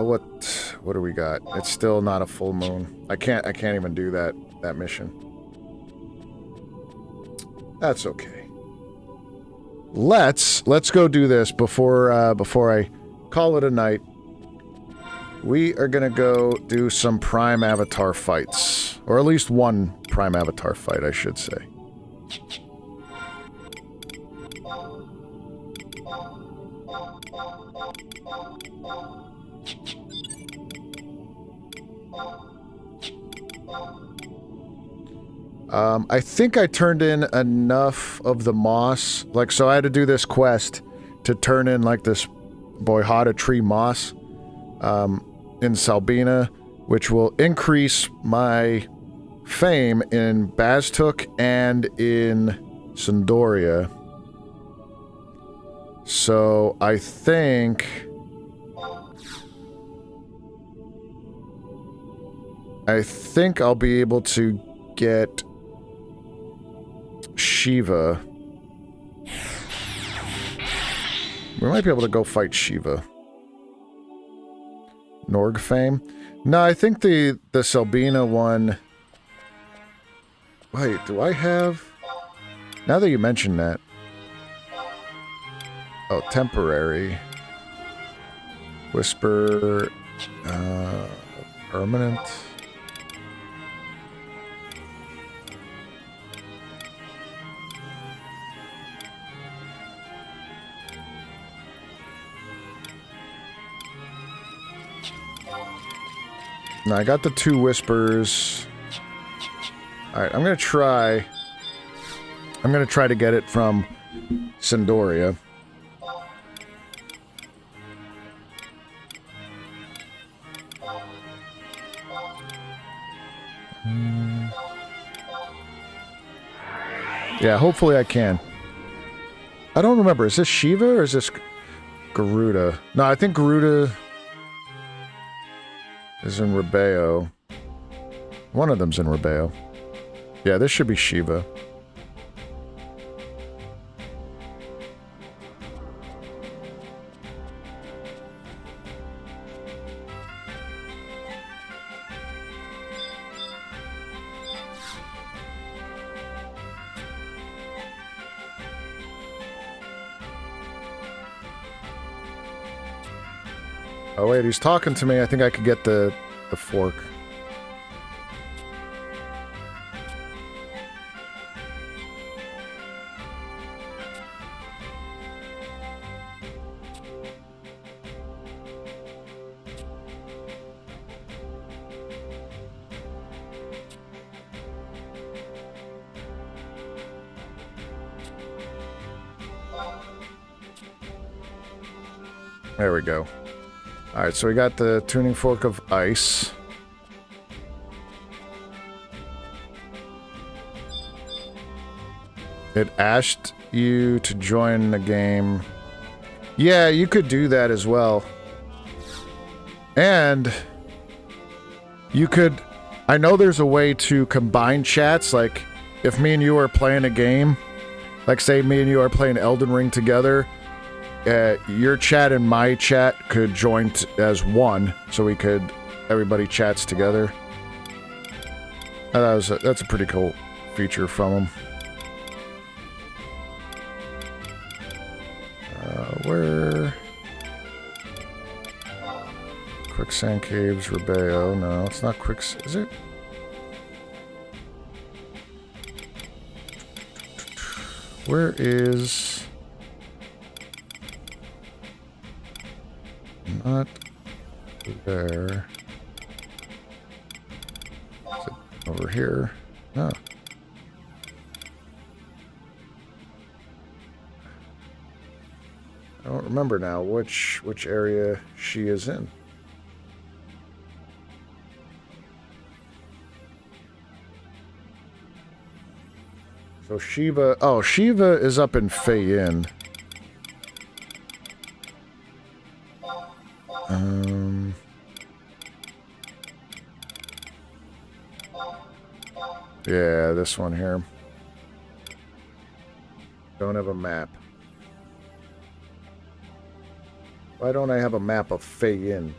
what do we got? It's still not a full moon. I can't even do that mission. That's okay. Let's go do this before I call it a night. We are gonna go do some Prime Avatar fights. Or at least one Prime Avatar fight, I should say. I think I turned in enough of the moss. Like, so I had to do this quest to turn in, like, this Boyhada tree moss in Salbina, which will increase my fame in Baztuk and in Sundoria. So I think I'll be able to get Shiva. We might be able to go fight Shiva. Norg fame? No, I think the Selbina one... Wait, do I have... Now that you mention that... Oh, temporary. Whisper... permanent... No, I got the 2 whispers. Alright, I'm gonna try to get it from Sundoria. Yeah, hopefully I can. I don't remember. Is this Shiva or is this Garuda? No, I think Garuda is in Rebeo. One of them's in Rebeo. Yeah, this should be Shiva. Oh wait, he's talking to me. I think I could get the fork. There we go. Alright, so we got the tuning fork of ice. It asked you to join the game. Yeah, you could do that as well. And you could... I know there's a way to combine chats, like if me and you are playing a game, like say me and you are playing Elden Ring together, your chat and my chat could join as one, so we could... everybody chats together. That's a pretty cool feature from them. Where... Quicksand Caves, Rebeo. No, it's not Quicksand. Is it? Where is... Not there. Is it over here? No. I don't remember now which area she is in. So Shiva... Oh, Shiva is up in Fayin. Yeah, this one here. Don't have a map. Why don't I have a map of Fayin?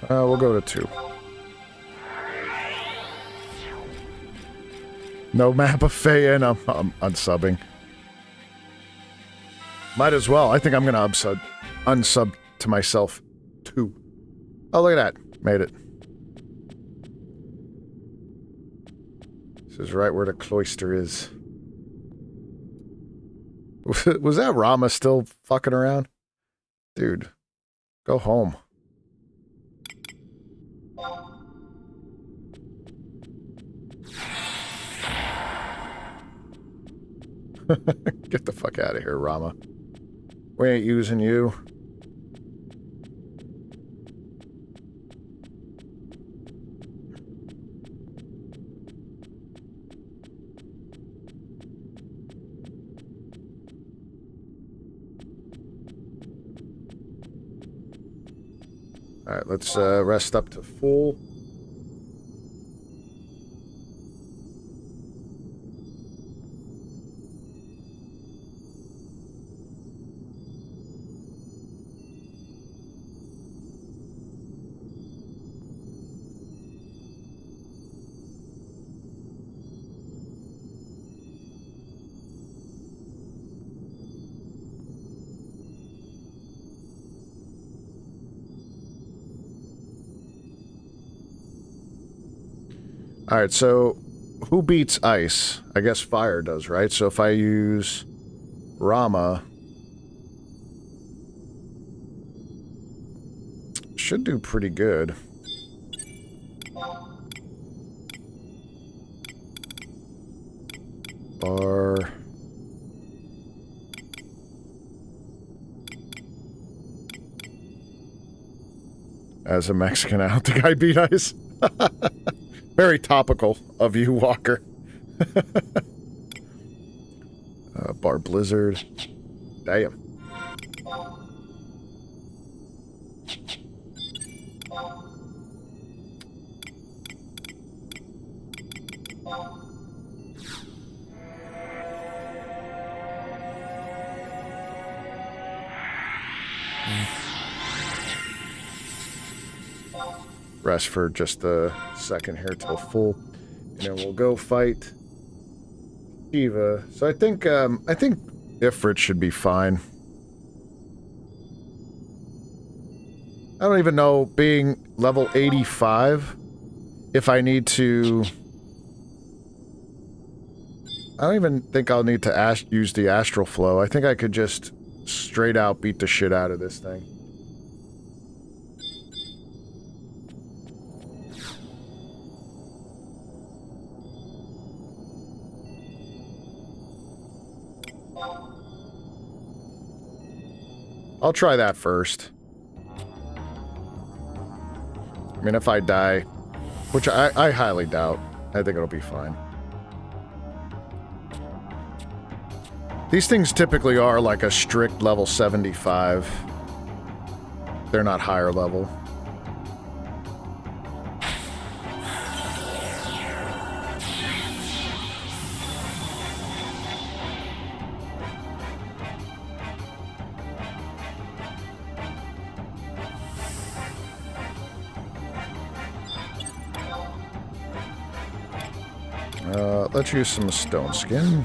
We'll go to 2. No map of Fayin. I'm unsubbing. Might as well. I think I'm gonna unsub to myself too. Oh, look at that. Made it. This is right where the cloister is. Was that Rama still fucking around? Dude, go home. Get the fuck out of here, Rama. We ain't using you. Alright, let's rest up to full. Alright, so who beats ice? I guess fire does, right? So if I use Rama, should do pretty good. Bar. As a Mexican, I don't think I beat ice. Very topical of you, Walker. Bar Blizzard. Damn. Rest for just a second here till full, and then we'll go fight Shiva. So I think Ifrit should be fine. I don't even know, being level 85, if I need to. I don't even think I'll need to use the astral flow. I think I could just straight out beat the shit out of this thing. I'll try that first. I mean, if I die, which I highly doubt, I think it'll be fine. These things typically are like a strict level 75. They're not higher level. Let's use some stone skin.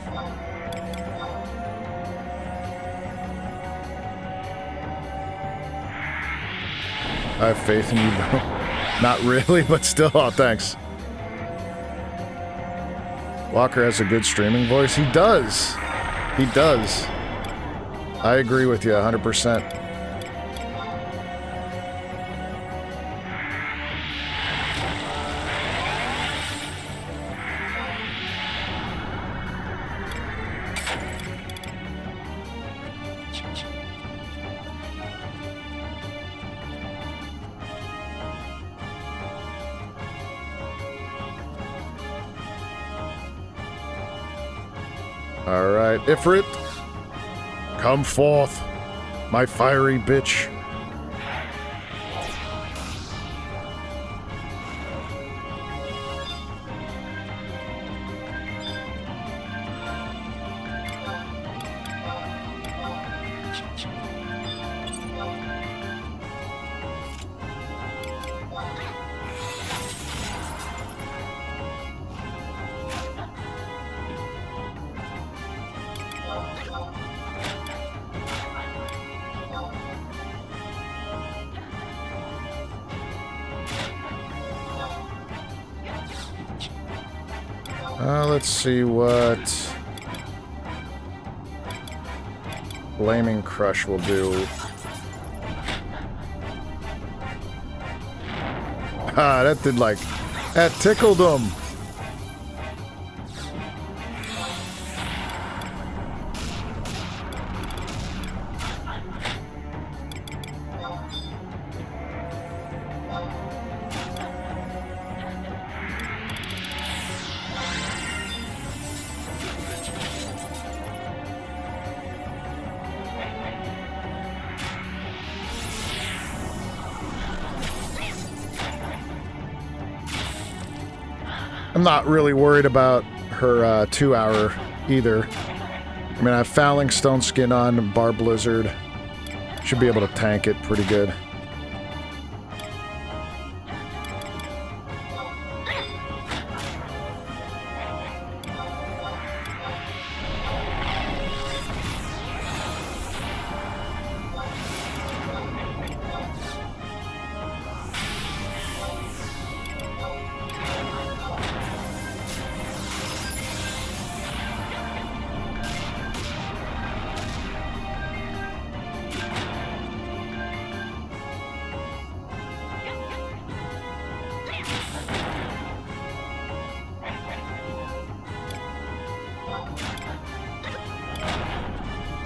I have faith in you, bro. Not really, but still. Oh, thanks. Walker has a good streaming voice. He does. He does. I agree with you 100%. Alright, Ifrit, come forth, my fiery bitch. Let's see what Flaming Crush will do. Ah, that did like... That tickled him. I'm not really worried about her 2-hour either. I mean, I have Fouling Stone Skin on, Bar Blizzard. Should be able to tank it pretty good.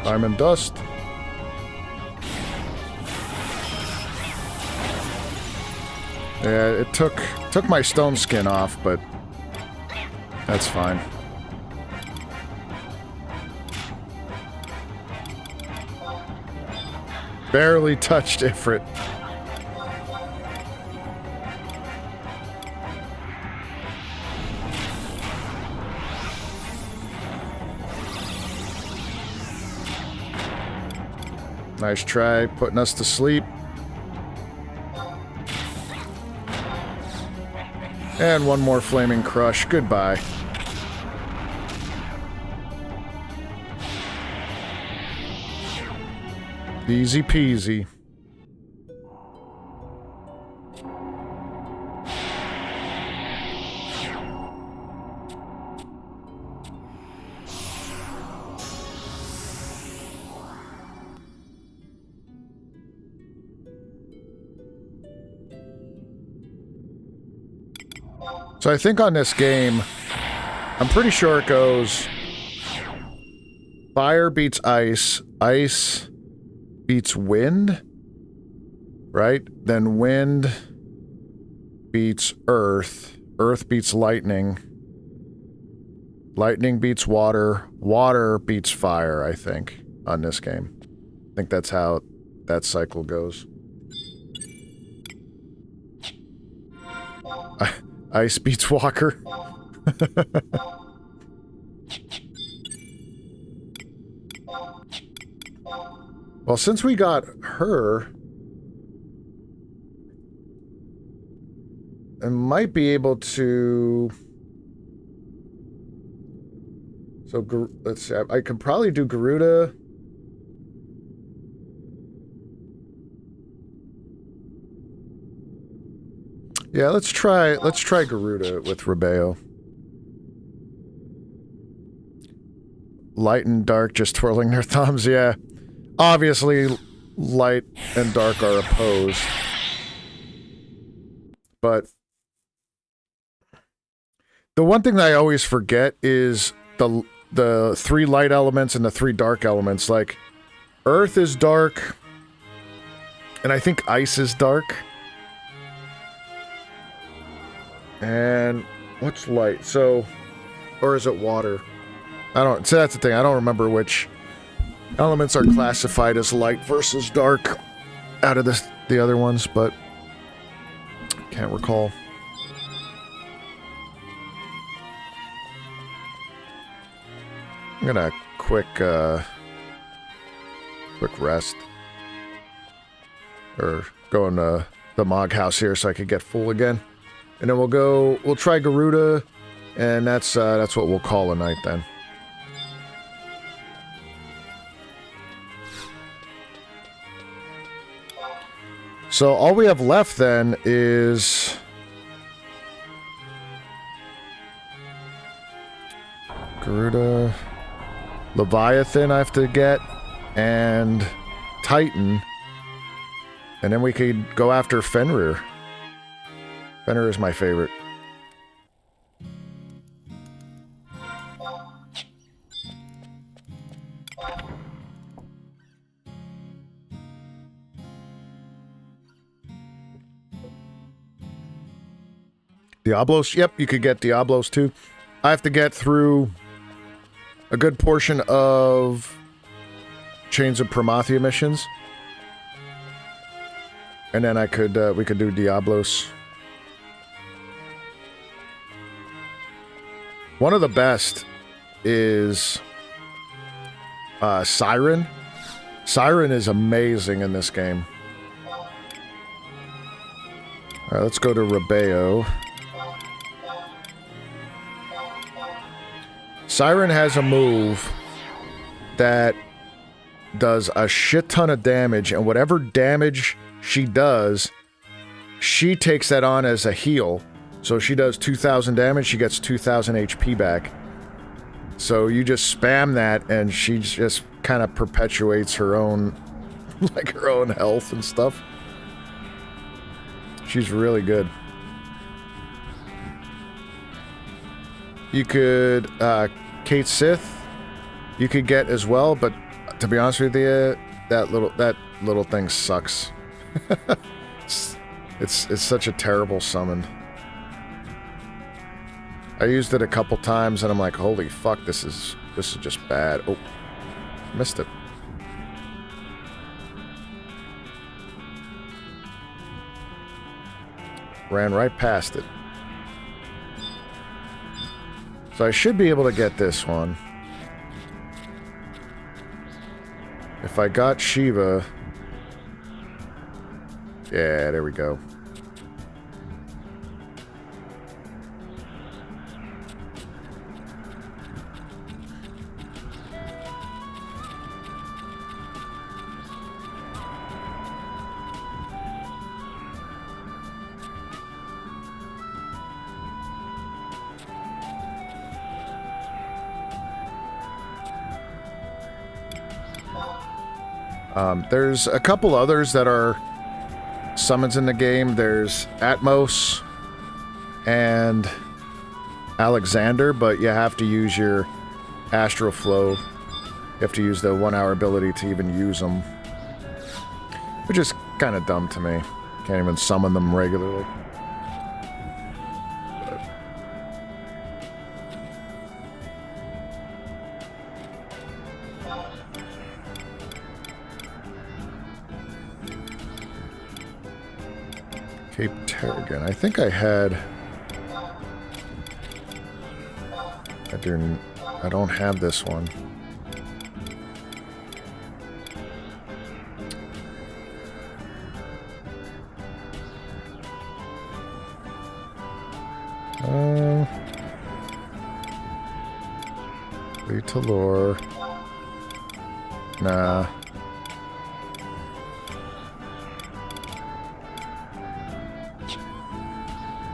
Diamond Dust. Yeah, it took my stone skin off, but that's fine. Barely touched Ifrit. Nice try putting us to sleep. And one more flaming crush. Goodbye. Easy peasy. So I think on this game, I'm pretty sure it goes fire beats ice, ice beats wind, right? Then wind beats earth, earth beats lightning, lightning beats water, water beats fire, I think, on this game. I think that's how that cycle goes. Ice beats Walker. Well, since we got her, I might be able to... So, let's see, I could probably do Garuda. Yeah, let's try Garuda with Rebeo. Light and dark just twirling their thumbs, yeah. Obviously, light and dark are opposed. But the one thing that I always forget is the three light elements and the three dark elements. Like, earth is dark, and I think ice is dark. And what's light? So, or is it water? I don't, so that's the thing, I don't remember which elements are classified as light versus dark out of the other ones, but can't recall. I'm gonna quick rest. Or go in the Mog house here so I could get full again. And then we'll try Garuda, and that's what we'll call a night then. So all we have left then is Garuda, Leviathan I have to get, and Titan. And then we could go after Fenrir. Fenrir is my favorite. Diablos? Yep, you could get Diablos too. I have to get through a good portion of Chains of Promathia missions. And then I could, we could do Diablos. One of the best is Siren. Siren is amazing in this game. Alright, let's go to Rebeo. Siren has a move that does a shit ton of damage, and whatever damage she does, she takes that on as a heal. So she does 2,000 damage, she gets 2,000 HP back. So you just spam that, and she just kind of perpetuates her own, like her own health and stuff. She's really good. You could, Kate Sith, you could get as well, but to be honest with you, that little thing sucks. It's such a terrible summon. I used it a couple times and I'm like, holy fuck, this is just bad. Oh, missed it. ran right past it. So I should be able to get this one. If I got Shiva... Yeah, there we go. There's a couple others that are summons in the game. There's Atmos and Alexander, but you have to use your Astral Flow. You have to use the 1 hour ability to even use them. Which is kind of dumb to me. Can't even summon them regularly. Cape Terrigan. I think I had... I don't have this one. Talor. Nah.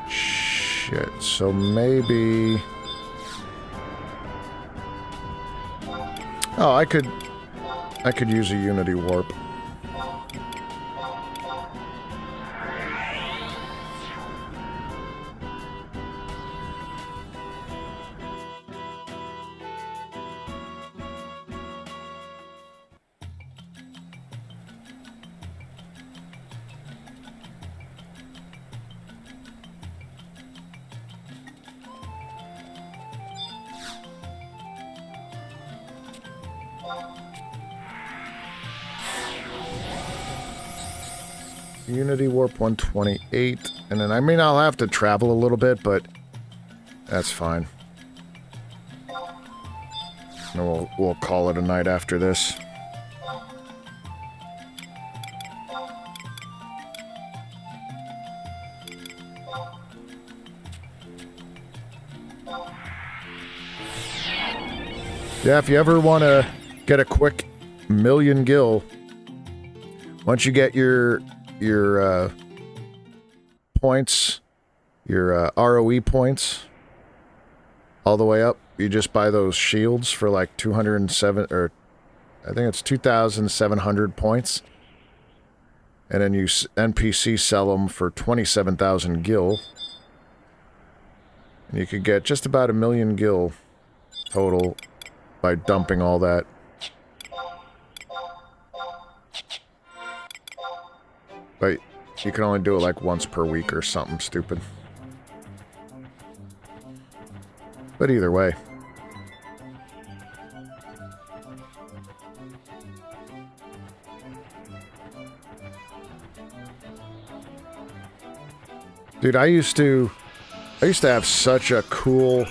Shit, so maybe... Oh, I could use a Unity Warp. Unity Warp 128, and then I mean I'll have to travel a little bit, but that's fine. And we'll call it a night after this. Yeah, if you ever want to get a quick million gil, once you get your points, your ROE points, all the way up, you just buy those shields for like 207, or I think it's 2,700 points, and then you NPC sell them for 27,000 gil, and you could get just about 1 million gil total by dumping all that. But you can only do it like once per week or something stupid. But either way. Dude, I used to have such a cool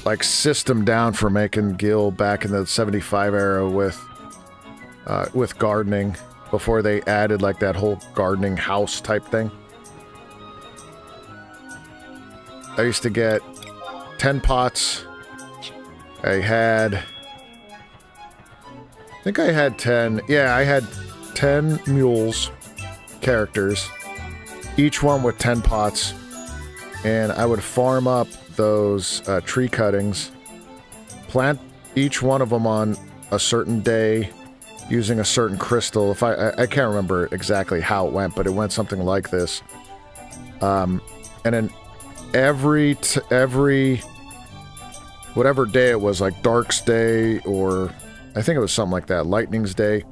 like system down for making gil back in the 75 era with gardening. Before they added like that whole gardening house type thing. I used to get 10 pots. I think I had 10. Yeah, I had 10 mules, characters, each one with 10 pots. And I would farm up those tree cuttings, plant each one of them on a certain day, using a certain crystal. If I can't remember exactly how it went, but it went something like this. And then every whatever day it was, like Dark's Day, or I think it was something like that, Lightning's Day,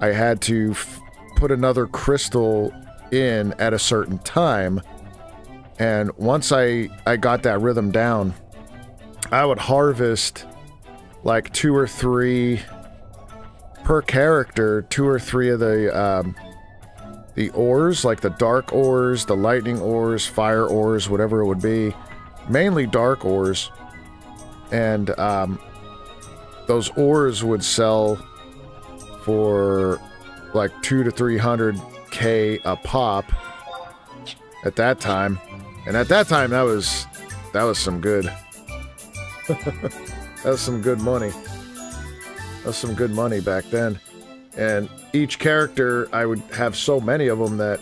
I had to put another crystal in at a certain time. And once I got that rhythm down, I would harvest like 2 or 3 per character, 2 or 3 of the the ores, like the dark ores, the lightning ores, fire ores, whatever it would be. Mainly dark ores. And those ores would sell for like 200 to 300K a pop at that time. And at that time, that was some good. That was some good money. That was some good money back then. And each character, I would have so many of them that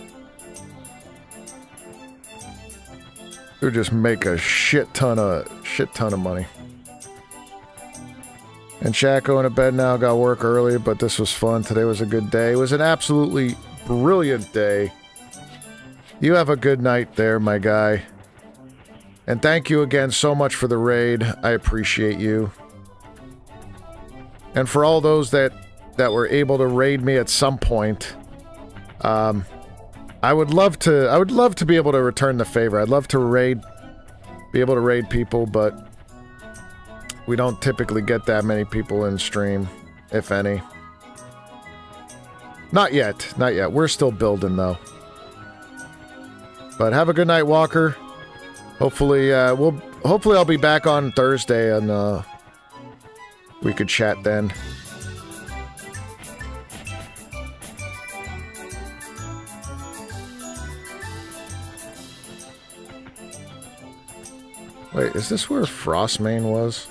it would just make a shit ton of money. And Shaq going to bed now, got work early, but this was fun. Today was a good day. It was an absolutely brilliant day. You have a good night there, my guy. And thank you again so much for the raid. I appreciate you. And for all those that were able to raid me at some point, I would love to be able to return the favor. I'd love to be able to raid people, but we don't typically get that many people in stream, if any. Not yet. Not yet. We're still building, though. But have a good night, Walker. Hopefully, hopefully I'll be back on Thursday, and we could chat then. Wait, is this where Frostmane was?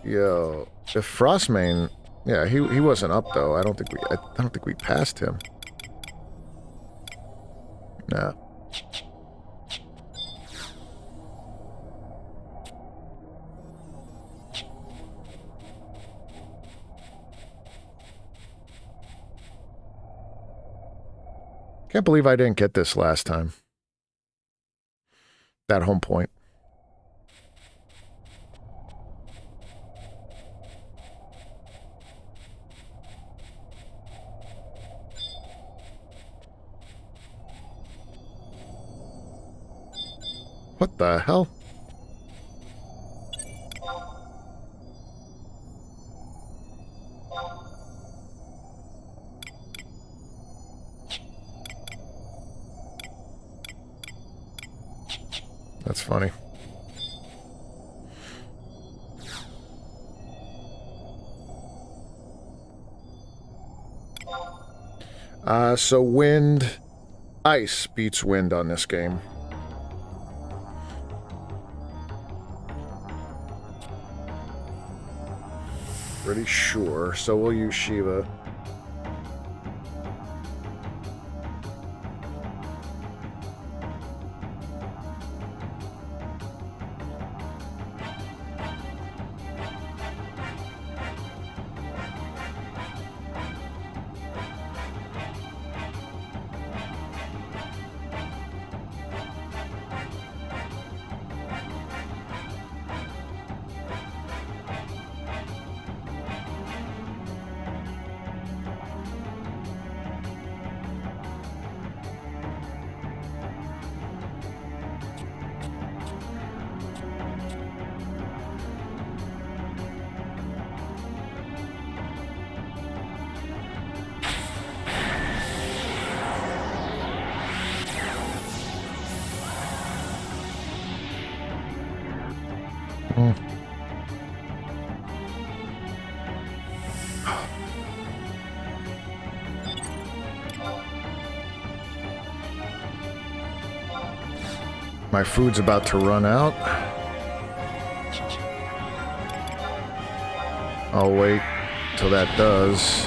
Yo, if Frostmane, yeah, he wasn't up though. I don't think we passed him. No. Can't believe I didn't get this last time. That home point. What the hell? That's funny. So wind, ice beats wind on this game. Pretty sure, so we'll use Shiva. My food's about to run out. I'll wait till that does.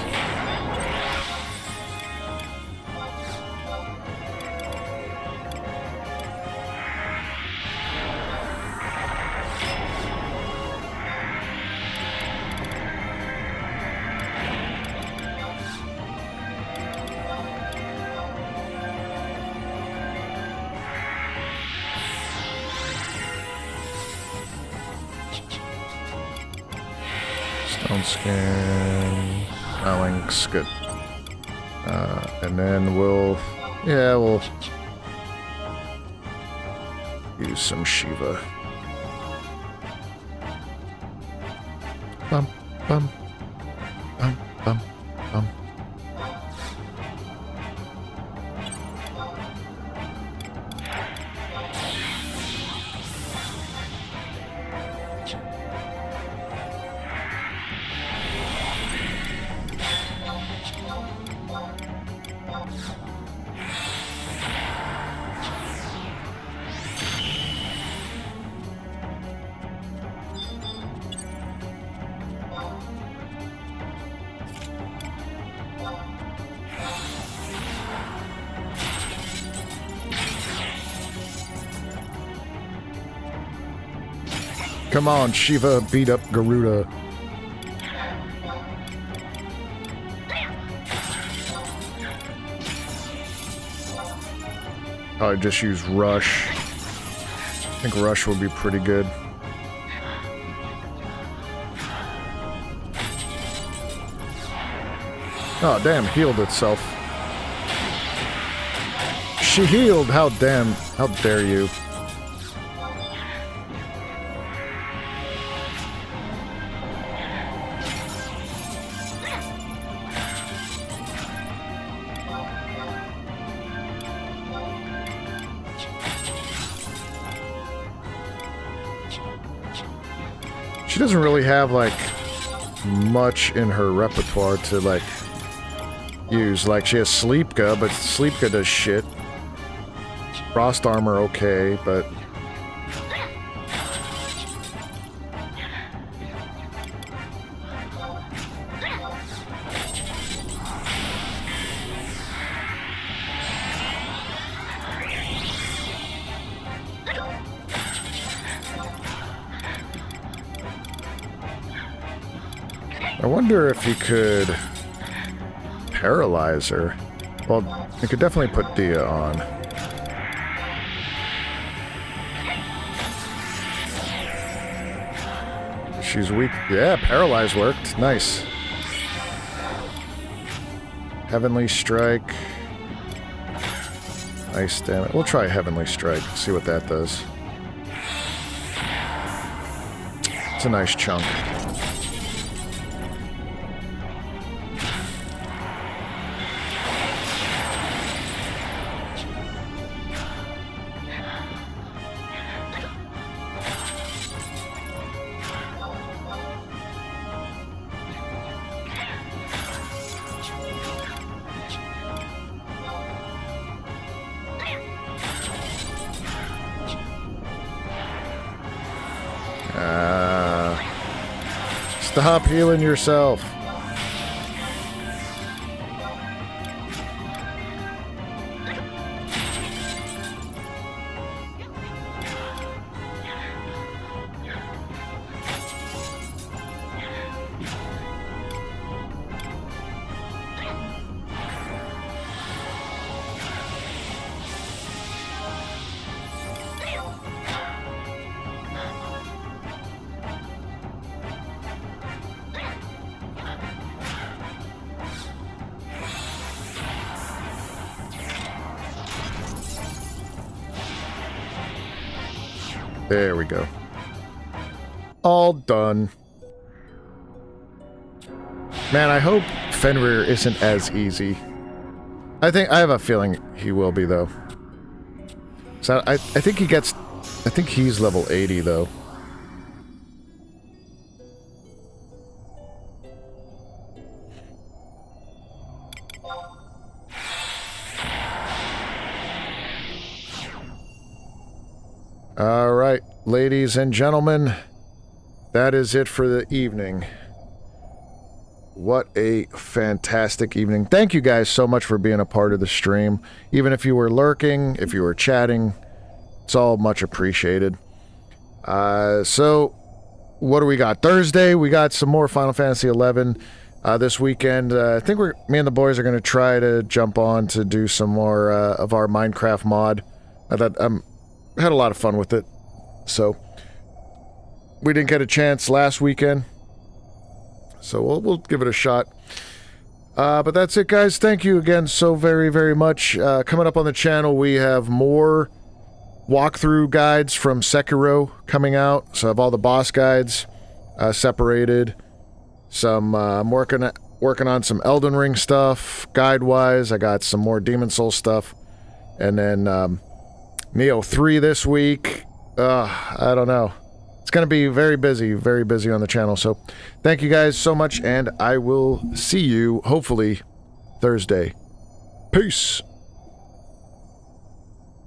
Scan. Link's good. And then we'll use some Shiva. Bum, bum, bum, bum, Come on, Shiva, beat up Garuda. Probably just use Rush. I think Rush would be pretty good. Oh, damn, healed itself. She healed! How dare you. She doesn't really have, like, much in her repertoire to, like, use. Like, she has Sleepka, but Sleepka does shit. Frost armor, okay, but... I wonder if he could paralyze her. Well, he could definitely put Dia on. She's weak. Yeah, paralyze worked. Nice. Heavenly Strike. Nice, damn it. We'll try Heavenly Strike. See what that does. It's a nice chunk. Stop healing yourself. There we go. All done. Man, I hope Fenrir isn't as easy. I have a feeling he will be, though. So I think he gets... I think he's level 80, though. All right, ladies and gentlemen, that is it for the evening. What a fantastic evening. Thank you guys so much for being a part of the stream. Even if you were lurking, if you were chatting, it's all much appreciated. So, what do we got? Thursday, we got some more Final Fantasy XI. This weekend, I think me and the boys are going to try to jump on to do some more of our Minecraft mod. I had a lot of fun with it. So, we didn't get a chance last weekend. So, we'll give it a shot. But that's it, guys. Thank you again so very, very much. Coming up on the channel, we have more walkthrough guides from Sekiro coming out. So, I have all the boss guides separated. Some, I'm working on some Elden Ring stuff, guide-wise. I got some more Demon Souls stuff. And then, Neo 3 this week. I don't know. It's going to be very busy on the channel. So thank you guys so much, and I will see you, hopefully, Thursday. Peace.